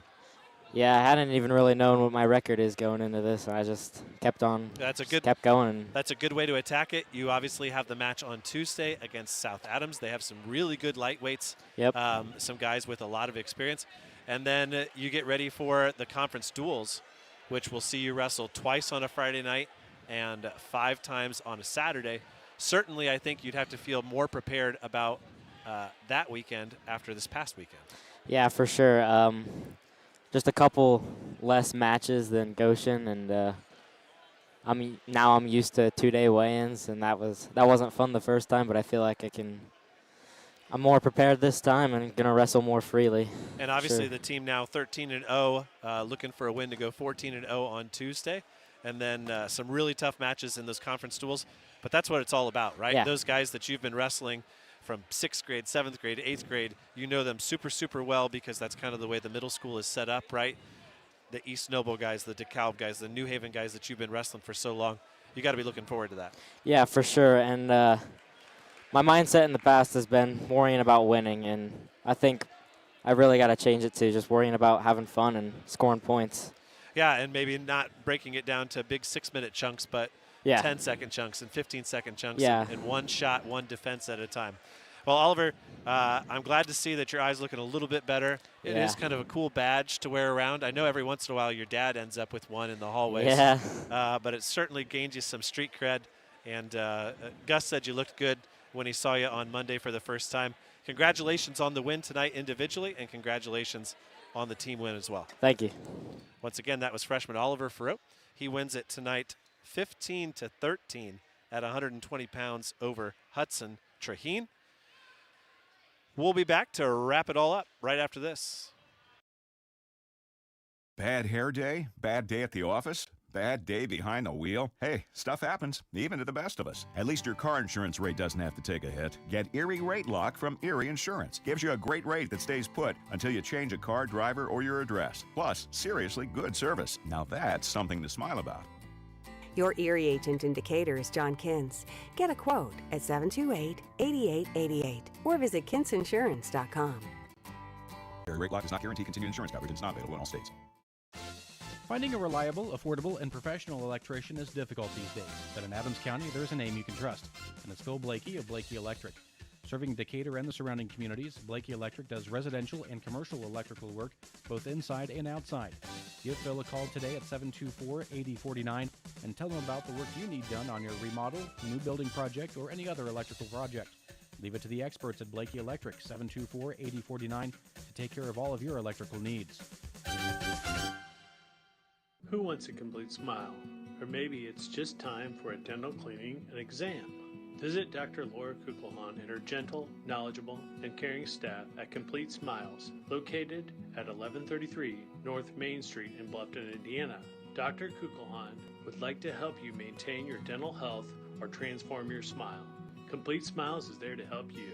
Yeah, I hadn't even really known what my record is going into this. I just kept going. That's a good way to attack it. You obviously have the match on Tuesday against South Adams. They have some really good lightweights, some guys with a lot of experience. And then you get ready for the conference duels, which will see you wrestle twice on a Friday night and 5 times on a Saturday. Certainly, I think you'd have to feel more prepared about that weekend after this past weekend. Yeah, for sure. Just a couple less matches than Goshen, and I'm used to 2-day weigh-ins, and that wasn't fun the first time, but I feel like I'm more prepared this time and gonna wrestle more freely. And obviously the team now 13-0, looking for a win to go 14-0 on Tuesday, and then some really tough matches in those conference duels. But that's what it's all about, right? Yeah. Those guys that you've been wrestling from 6th grade, 7th grade, 8th grade, you know them super, super well because that's kind of the way the middle school is set up, right? The East Noble guys, the DeKalb guys, the New Haven guys that you've been wrestling for so long. You got to be looking forward to that. Yeah, for sure. And my mindset in the past has been worrying about winning, and I think I really got to change it to just worrying about having fun and scoring points. Yeah, and maybe not breaking it down to big 6-minute chunks, but Yeah. 10-second chunks and 15-second chunks Yeah. and one shot, one defense at a time. Well, Oliver, I'm glad to see that your eye's looking a little bit better. It Yeah. is kind of a cool badge to wear around. I know every once in a while your dad ends up with one in the hallways. Yeah. But it certainly gained you some street cred. And Gus said you looked good when he saw you on Monday for the first time. Congratulations on the win tonight individually, and congratulations on the team win as well. Thank you. Once again, that was freshman Oliver Farreau. He wins it tonight 15-13 at 120 pounds over Hudson Traheen. We'll be back to wrap it all up right after this. Bad hair day? Bad day at the office? Bad day behind the wheel? Hey, stuff happens, even to the best of us. At least your car insurance rate doesn't have to take a hit. Get Erie Rate Lock from Erie Insurance. Gives you a great rate that stays put until you change a car, driver, or your address. Plus, seriously good service. Now that's something to smile about. Your Erie agent in Decatur is John Kins. Get a quote at 728-8888 or visit kinsinsurance.com. Erie Rate Lock does not guarantee continued insurance coverage and is not available in all states. Finding a reliable, affordable, and professional electrician is difficult these days, but in Adams County, there's a name you can trust, and it's Phil Blakey of Blakey Electric. Serving Decatur and the surrounding communities, Blakey Electric does residential and commercial electrical work, both inside and outside. Give Phil a call today at 724-8049 and tell him about the work you need done on your remodel, new building project, or any other electrical project. Leave it to the experts at Blakey Electric, 724-8049, to take care of all of your electrical needs. Who wants a complete smile? Or maybe it's just time for a dental cleaning and exam. Visit Dr. Laura Kugelhahn and her gentle, knowledgeable, and caring staff at Complete Smiles, located at 1133 North Main Street in Bluffton, Indiana. Dr. Kugelhahn would like to help you maintain your dental health or transform your smile. Complete Smiles is there to help you.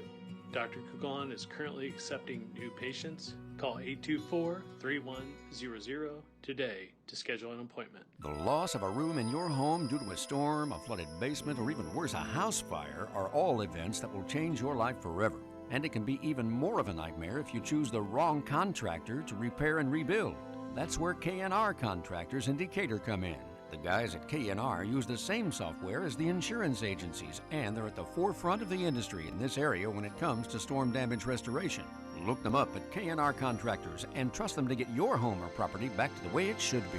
Dr. Kugelhahn is currently accepting new patients. Call 824-3100 today to schedule an appointment. The loss of a room in your home due to a storm, a flooded basement, or even worse, a house fire are all events that will change your life forever. And it can be even more of a nightmare if you choose the wrong contractor to repair and rebuild. That's where K&R Contractors in Decatur come in. The guys at K&R use the same software as the insurance agencies, and they're at the forefront of the industry in this area when it comes to storm damage restoration. Look them up at K&R Contractors and trust them to get your home or property back to the way it should be.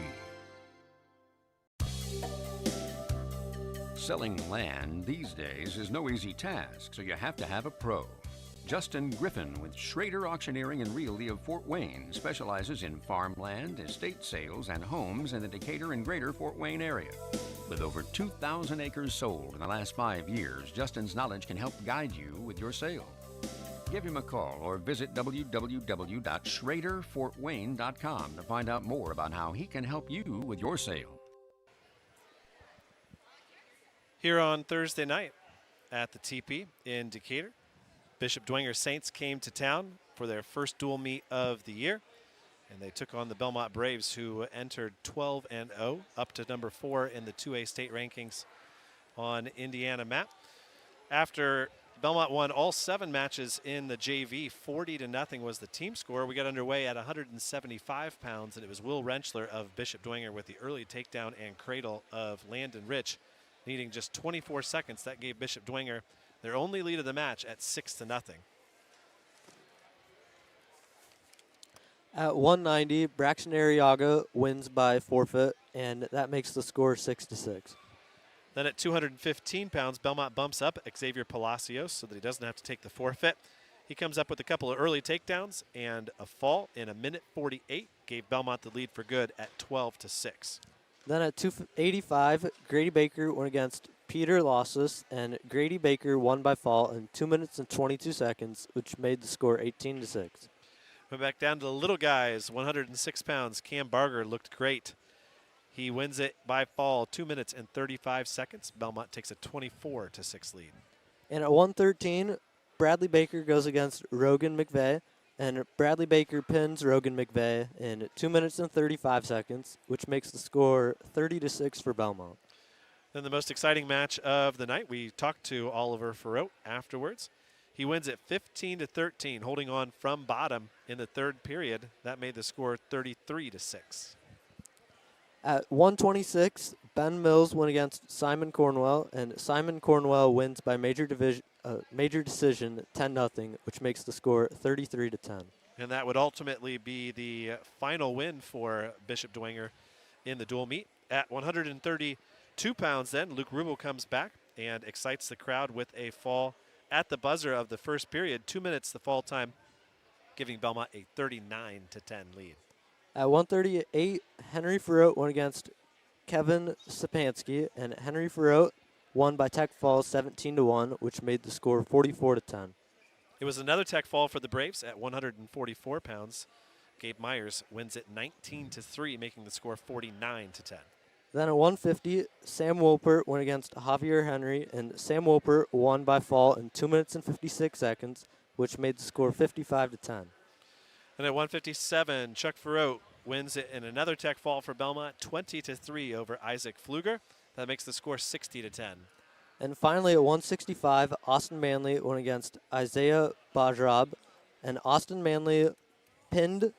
Selling land these days is no easy task, so you have to have a pro. Justin Griffin with Schrader Auctioneering and Realty of Fort Wayne specializes in farmland, estate sales, and homes in the Decatur and greater Fort Wayne area. With over 2,000 acres sold in the last 5 years, Justin's knowledge can help guide you with your sale. Give him a call or visit www.schraderfortwayne.com to find out more about how he can help you with your sale. Here on Thursday night at the TP in Decatur, Bishop Dwenger Saints came to town for their first dual meet of the year, and they took on the Bellmont Braves, who entered 12-0, up to number 4 in the 2A state rankings on IndianaMat. After Bellmont won all 7 matches in the JV, 40-0 was the team score. We got underway at 175 pounds, and it was Will Rentschler of Bishop Dwenger with the early takedown and cradle of Landon Rich, needing just 24 seconds. That gave Bishop Dwenger their only lead of the match at 6-0. At 190, Braxton Arriaga wins by forfeit, and that makes the score 6-6. Then at 215 pounds, Bellmont bumps up Xavier Palacios so that he doesn't have to take the forfeit. He comes up with a couple of early takedowns and a fall in 1:48, gave Bellmont the lead for good at 12-6. Then at 285, Grady Baker went against Peter Losses, and Grady Baker won by fall in 2 minutes and 22 seconds, which made the score 18-6. Went back down to the little guys, 106 pounds. Cam Barger looked great. He wins it by fall, 2 minutes and 35 seconds. Bellmont takes a 24-6 lead. And at 113, Bradley Baker goes against Rogan McVeigh, and Bradley Baker pins Rogan McVeigh in 2 minutes and 35 seconds, which makes the score 30-6 for Bellmont. Then the most exciting match of the night, we talked to Oliver Farreau afterwards. He wins it 15-13, holding on from bottom in the third period. That made the score 33-6. At 126, Ben Mills went against Simon Cornwell, and Simon Cornwell wins by major decision 10-0, which makes the score 33-10. And that would ultimately be the final win for Bishop Dwenger in the dual meet. At 132 pounds then, Luke Rubel comes back and excites the crowd with a fall at the buzzer of the first period. 2 minutes the fall time, giving Bellmont a 39-10 lead. At 138, Henry Ferrote went against Kevin Sapansky, and Henry Ferrote won by tech fall 17-1, which made the score 44-10. It was another tech fall for the Braves at 144 pounds. Gabe Myers wins it 19-3, making the score 49-10. Then at 150, Sam Wolpert went against Javier Henry, and Sam Wolpert won by fall in 2 minutes and 56 seconds, which made the score 55-10. And at 157, Chuck Ferrote wins it in another tech fall for Bellmont, 20-3 over Isaac Pfluger. That makes the score 60-10. And finally, at 165, Austin Manley went against Isaiah Bajrab, and Austin Manley pinned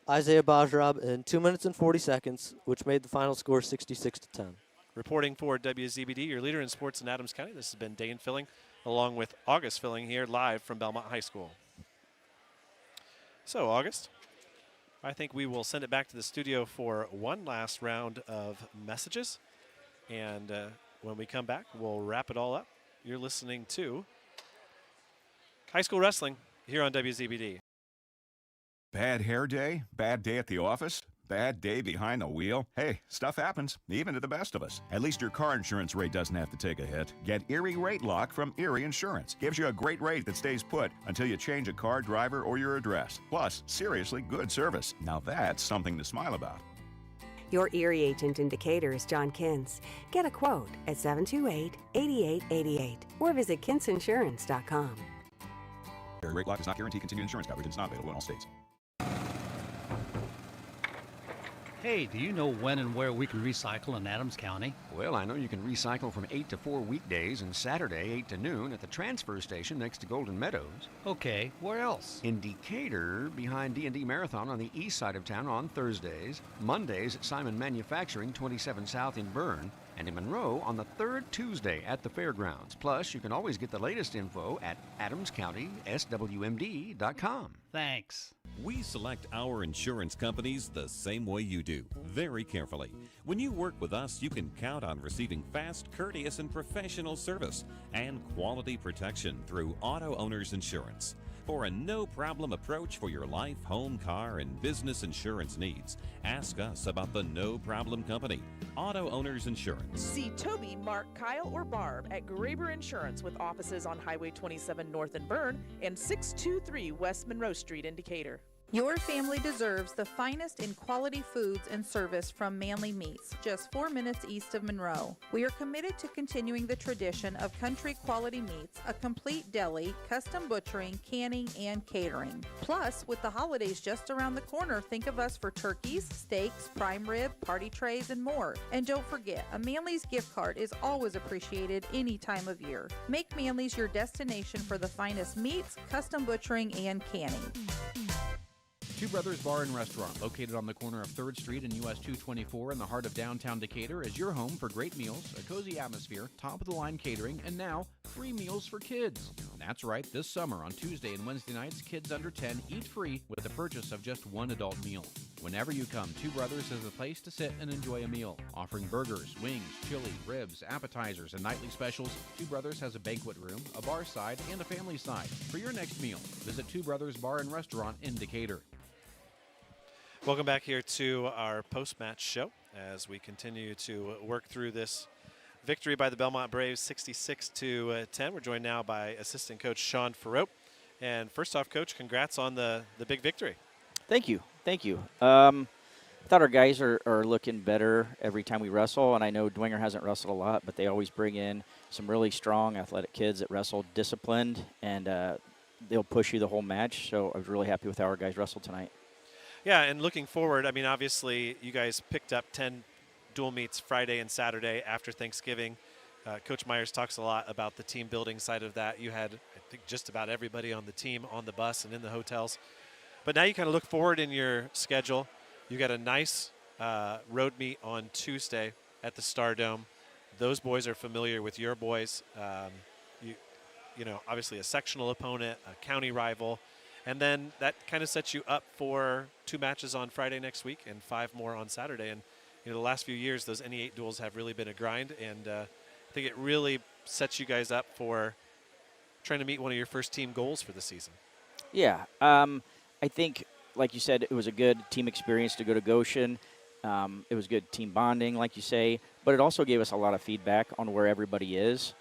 Isaiah Bajrab in 2 minutes and 40 seconds, which made the final score 66-10. Reporting for WZBD, your leader in sports in Adams County, this has been Dane Filling, along with August Filling here live from Bellmont High School. So, August, I think we will send it back to the studio for one last round of messages. And when we come back, we'll wrap it all up. You're listening to High School Wrestling here on WZBD. Bad hair day? Bad day at the office? Bad day behind the wheel? Hey, stuff happens, even to the best of us. At least your car insurance rate doesn't have to take a hit. Get Erie Rate Lock from Erie Insurance. Gives you a great rate that stays put until you change a car, driver, or your address. Plus, seriously good service. Now that's something to smile about. Your Erie agent in Decatur is John Kins. Get a quote at 728-8888 or visit kinsinsurance.com. Erie Rate Lock does not guarantee continued insurance coverage and is not available in all states. Hey, do you know when and where we can recycle in Adams County? Well, I know you can recycle from 8 to 4 weekdays and Saturday 8 to noon at the transfer station next to Golden Meadows. Okay, where else? In Decatur, behind D&D Marathon on the east side of town on Thursdays, Mondays at Simon Manufacturing 27 South in Bern, and in Monroe on the third Tuesday at the fairgrounds. Plus, you can always get the latest info at adamscountyswmd.com. Thanks. We select our insurance companies the same way you do, very carefully. When you work with us, you can count on receiving fast, courteous, and professional service and quality protection through Auto Owners Insurance. For a no-problem approach for your life, home, car, and business insurance needs, ask us about the No Problem Company, Auto Owners Insurance. See Toby, Mark, Kyle, or Barb at Graber Insurance with offices on Highway 27 North in Bern and 623 West Monroe Street in Decatur. Your family deserves the finest in quality foods and service from Manly Meats, just 4 minutes east of Monroe. We are committed to continuing the tradition of country quality meats, a complete deli, custom butchering, canning, and catering. Plus, with the holidays just around the corner, think of us for turkeys, steaks, prime rib, party trays, and more. And don't forget, a Manly's gift card is always appreciated any time of year. Make Manly's your destination for the finest meats, custom butchering, and canning. Two Brothers Bar and Restaurant, located on the corner of 3rd Street and US 224 in the heart of downtown Decatur, is your home for great meals, a cozy atmosphere, top-of-the-line catering, and now, free meals for kids. That's right, this summer on Tuesday and Wednesday nights, kids under 10 eat free with the purchase of just one adult meal. Whenever you come, Two Brothers is the place to sit and enjoy a meal. Offering burgers, wings, chili, ribs, appetizers, and nightly specials, Two Brothers has a banquet room, a bar side, and a family side. For your next meal, visit Two Brothers Bar and Restaurant in Decatur. Welcome back here to our post-match show as we continue to work through this victory by the Bellmont Braves, 66-10. We're joined now by assistant coach Sean Ferrote. And first off, Coach, congrats on the big victory. Thank you. Thank you. I thought our guys are looking better every time we wrestle, and I know Dwenger hasn't wrestled a lot, but they always bring in some really strong, athletic kids that wrestle disciplined, and they'll push you the whole match. So I was really happy with how our guys wrestled tonight. Yeah, and looking forward, I mean, obviously you guys picked up 10 dual meets Friday and Saturday after Thanksgiving. Coach Myers talks a lot about the team building side of that. You had, I think, just about everybody on the team on the bus and in the hotels. But now you kind of look forward in your schedule. You got a nice road meet on Tuesday at the Stardome. Those boys are familiar with your boys. You know, obviously a sectional opponent, a county rival. And then that kind of sets you up for 2 matches on Friday next week and 5 more on Saturday. And, you know, the last few years, those NE8 duels have really been a grind. And I think it really sets you guys up for trying to meet one of your first team goals for the season. Yeah. I think, like you said, it was a good team experience to go to Goshen. It was good team bonding, like you say. But it also gave us a lot of feedback on where everybody is.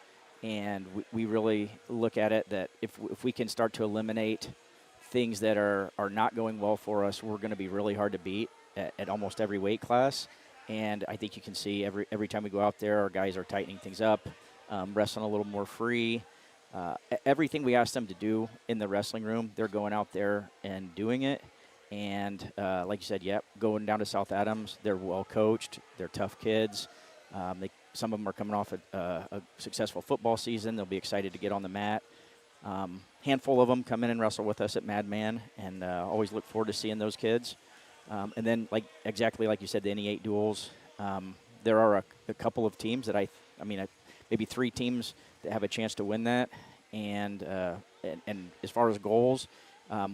And we really look at it that if we can start to eliminate things that are not going well for us, we're going to be really hard to beat at almost every weight class. And I think you can see every time we go out there, our guys are tightening things up, wrestling a little more free. Everything we ask them to do in the wrestling room, they're going out there and doing it. And like you said, going down to South Adams, they're well coached, they're tough kids. Some of them are coming off a successful football season. They'll be excited to get on the mat. Handful of them come in and wrestle with us at Madman, and always look forward to seeing those kids. And then, exactly like you said, the NE8 duels. There are a couple of teams that maybe 3 teams that have a chance to win that. And as far as goals,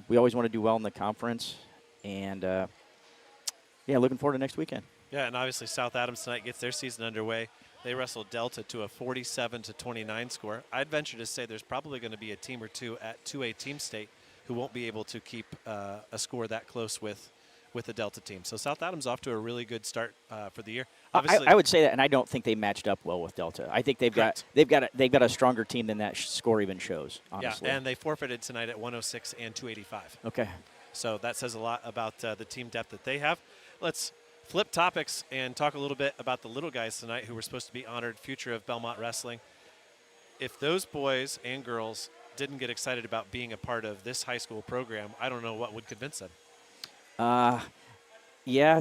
we always want to do well in the conference. And looking forward to next weekend. Yeah, and obviously South Adams tonight gets their season underway. They wrestled Delta to a 47-29 score. I'd venture to say there's probably going to be a team or two at 2A Team State who won't be able to keep a score that close with the Delta team. So South Adams off to a really good start for the year. I would say that, and I don't think they matched up well with Delta. I think they've got a stronger team than that score even shows. Honestly. Yeah, and they forfeited tonight at 106 and 285. Okay. So that says a lot about the team depth that they have. Let's flip topics and talk a little bit about the little guys tonight who were supposed to be honored, future of Bellmont wrestling. If those boys and girls didn't get excited about being a part of this high school program, I don't know what would convince them.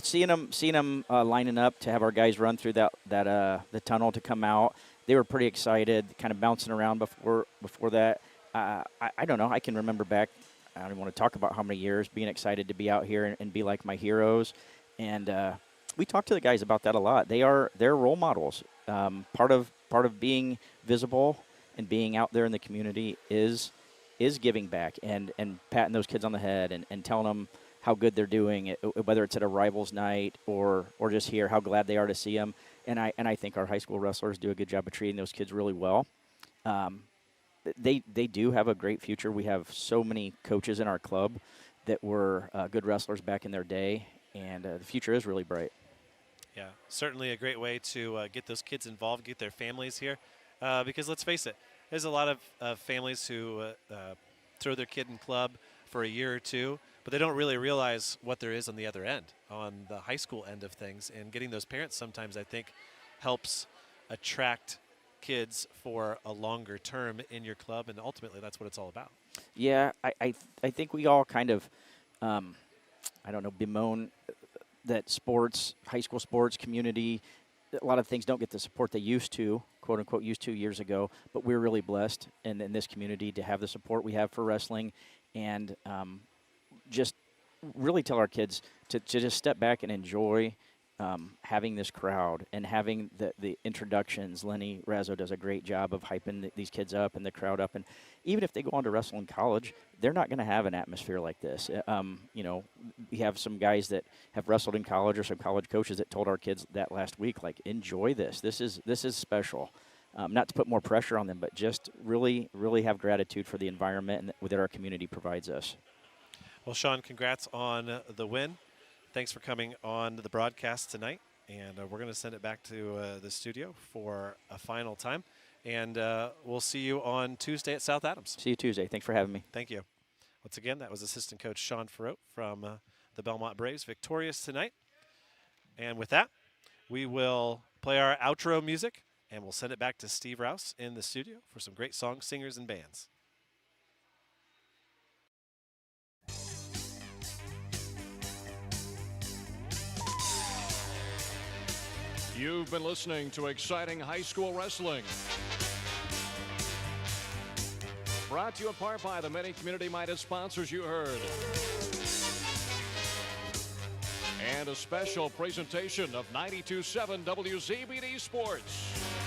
Seeing them lining up to have our guys run through the tunnel to come out, they were pretty excited, kind of bouncing around before that. I don't know. I can remember back. I don't even want to talk about how many years being excited to be out here and be like my heroes. And we talked to the guys about that a lot. They're role models. Part of being visible and being out there in the community is giving back and patting those kids on the head and telling them how good they're doing, whether it's at a rivals night or just here, how glad they are to see them. And I think our high school wrestlers do a good job of treating those kids really well. They do have a great future. We have so many coaches in our club that were good wrestlers back in their day, and the future is really bright. Yeah, certainly a great way to get those kids involved, get their families here, because let's face it, there's a lot of families who throw their kid in club for a year or two, but they don't really realize what there is on the other end, on the high school end of things. And getting those parents sometimes, I think, helps attract kids for a longer term in your club, and ultimately that's what it's all about. Yeah, I think we all kind of, bemoan that sports, high school sports community, a lot of things don't get the support they used to, quote unquote, used to years ago, but we're really blessed in this community to have the support we have for wrestling, and just really tell our kids to just step back and enjoy having this crowd and having the introductions. Lenny Razzo does a great job of hyping these kids up and the crowd up. And even if they go on to wrestle in college, they're not going to have an atmosphere like this. We have some guys that have wrestled in college or some college coaches that told our kids that last week, like, enjoy this. This is special. Not to put more pressure on them, but just really, really have gratitude for the environment that our community provides us. Well, Sean, congrats on the win. Thanks for coming on the broadcast tonight, and we're going to send it back to the studio for a final time, and we'll see you on Tuesday at South Adams. See you Tuesday. Thanks for having me. Thank you. Once again, that was assistant coach Sean Farrow from the Bellmont Braves, victorious tonight. And with that, we will play our outro music, and we'll send it back to Steve Rouse in the studio for some great songs, singers, and bands. You've been listening to exciting high school wrestling. Brought to you in part by the many community-minded sponsors you heard. And a special presentation of 92.7 WZBD Sports.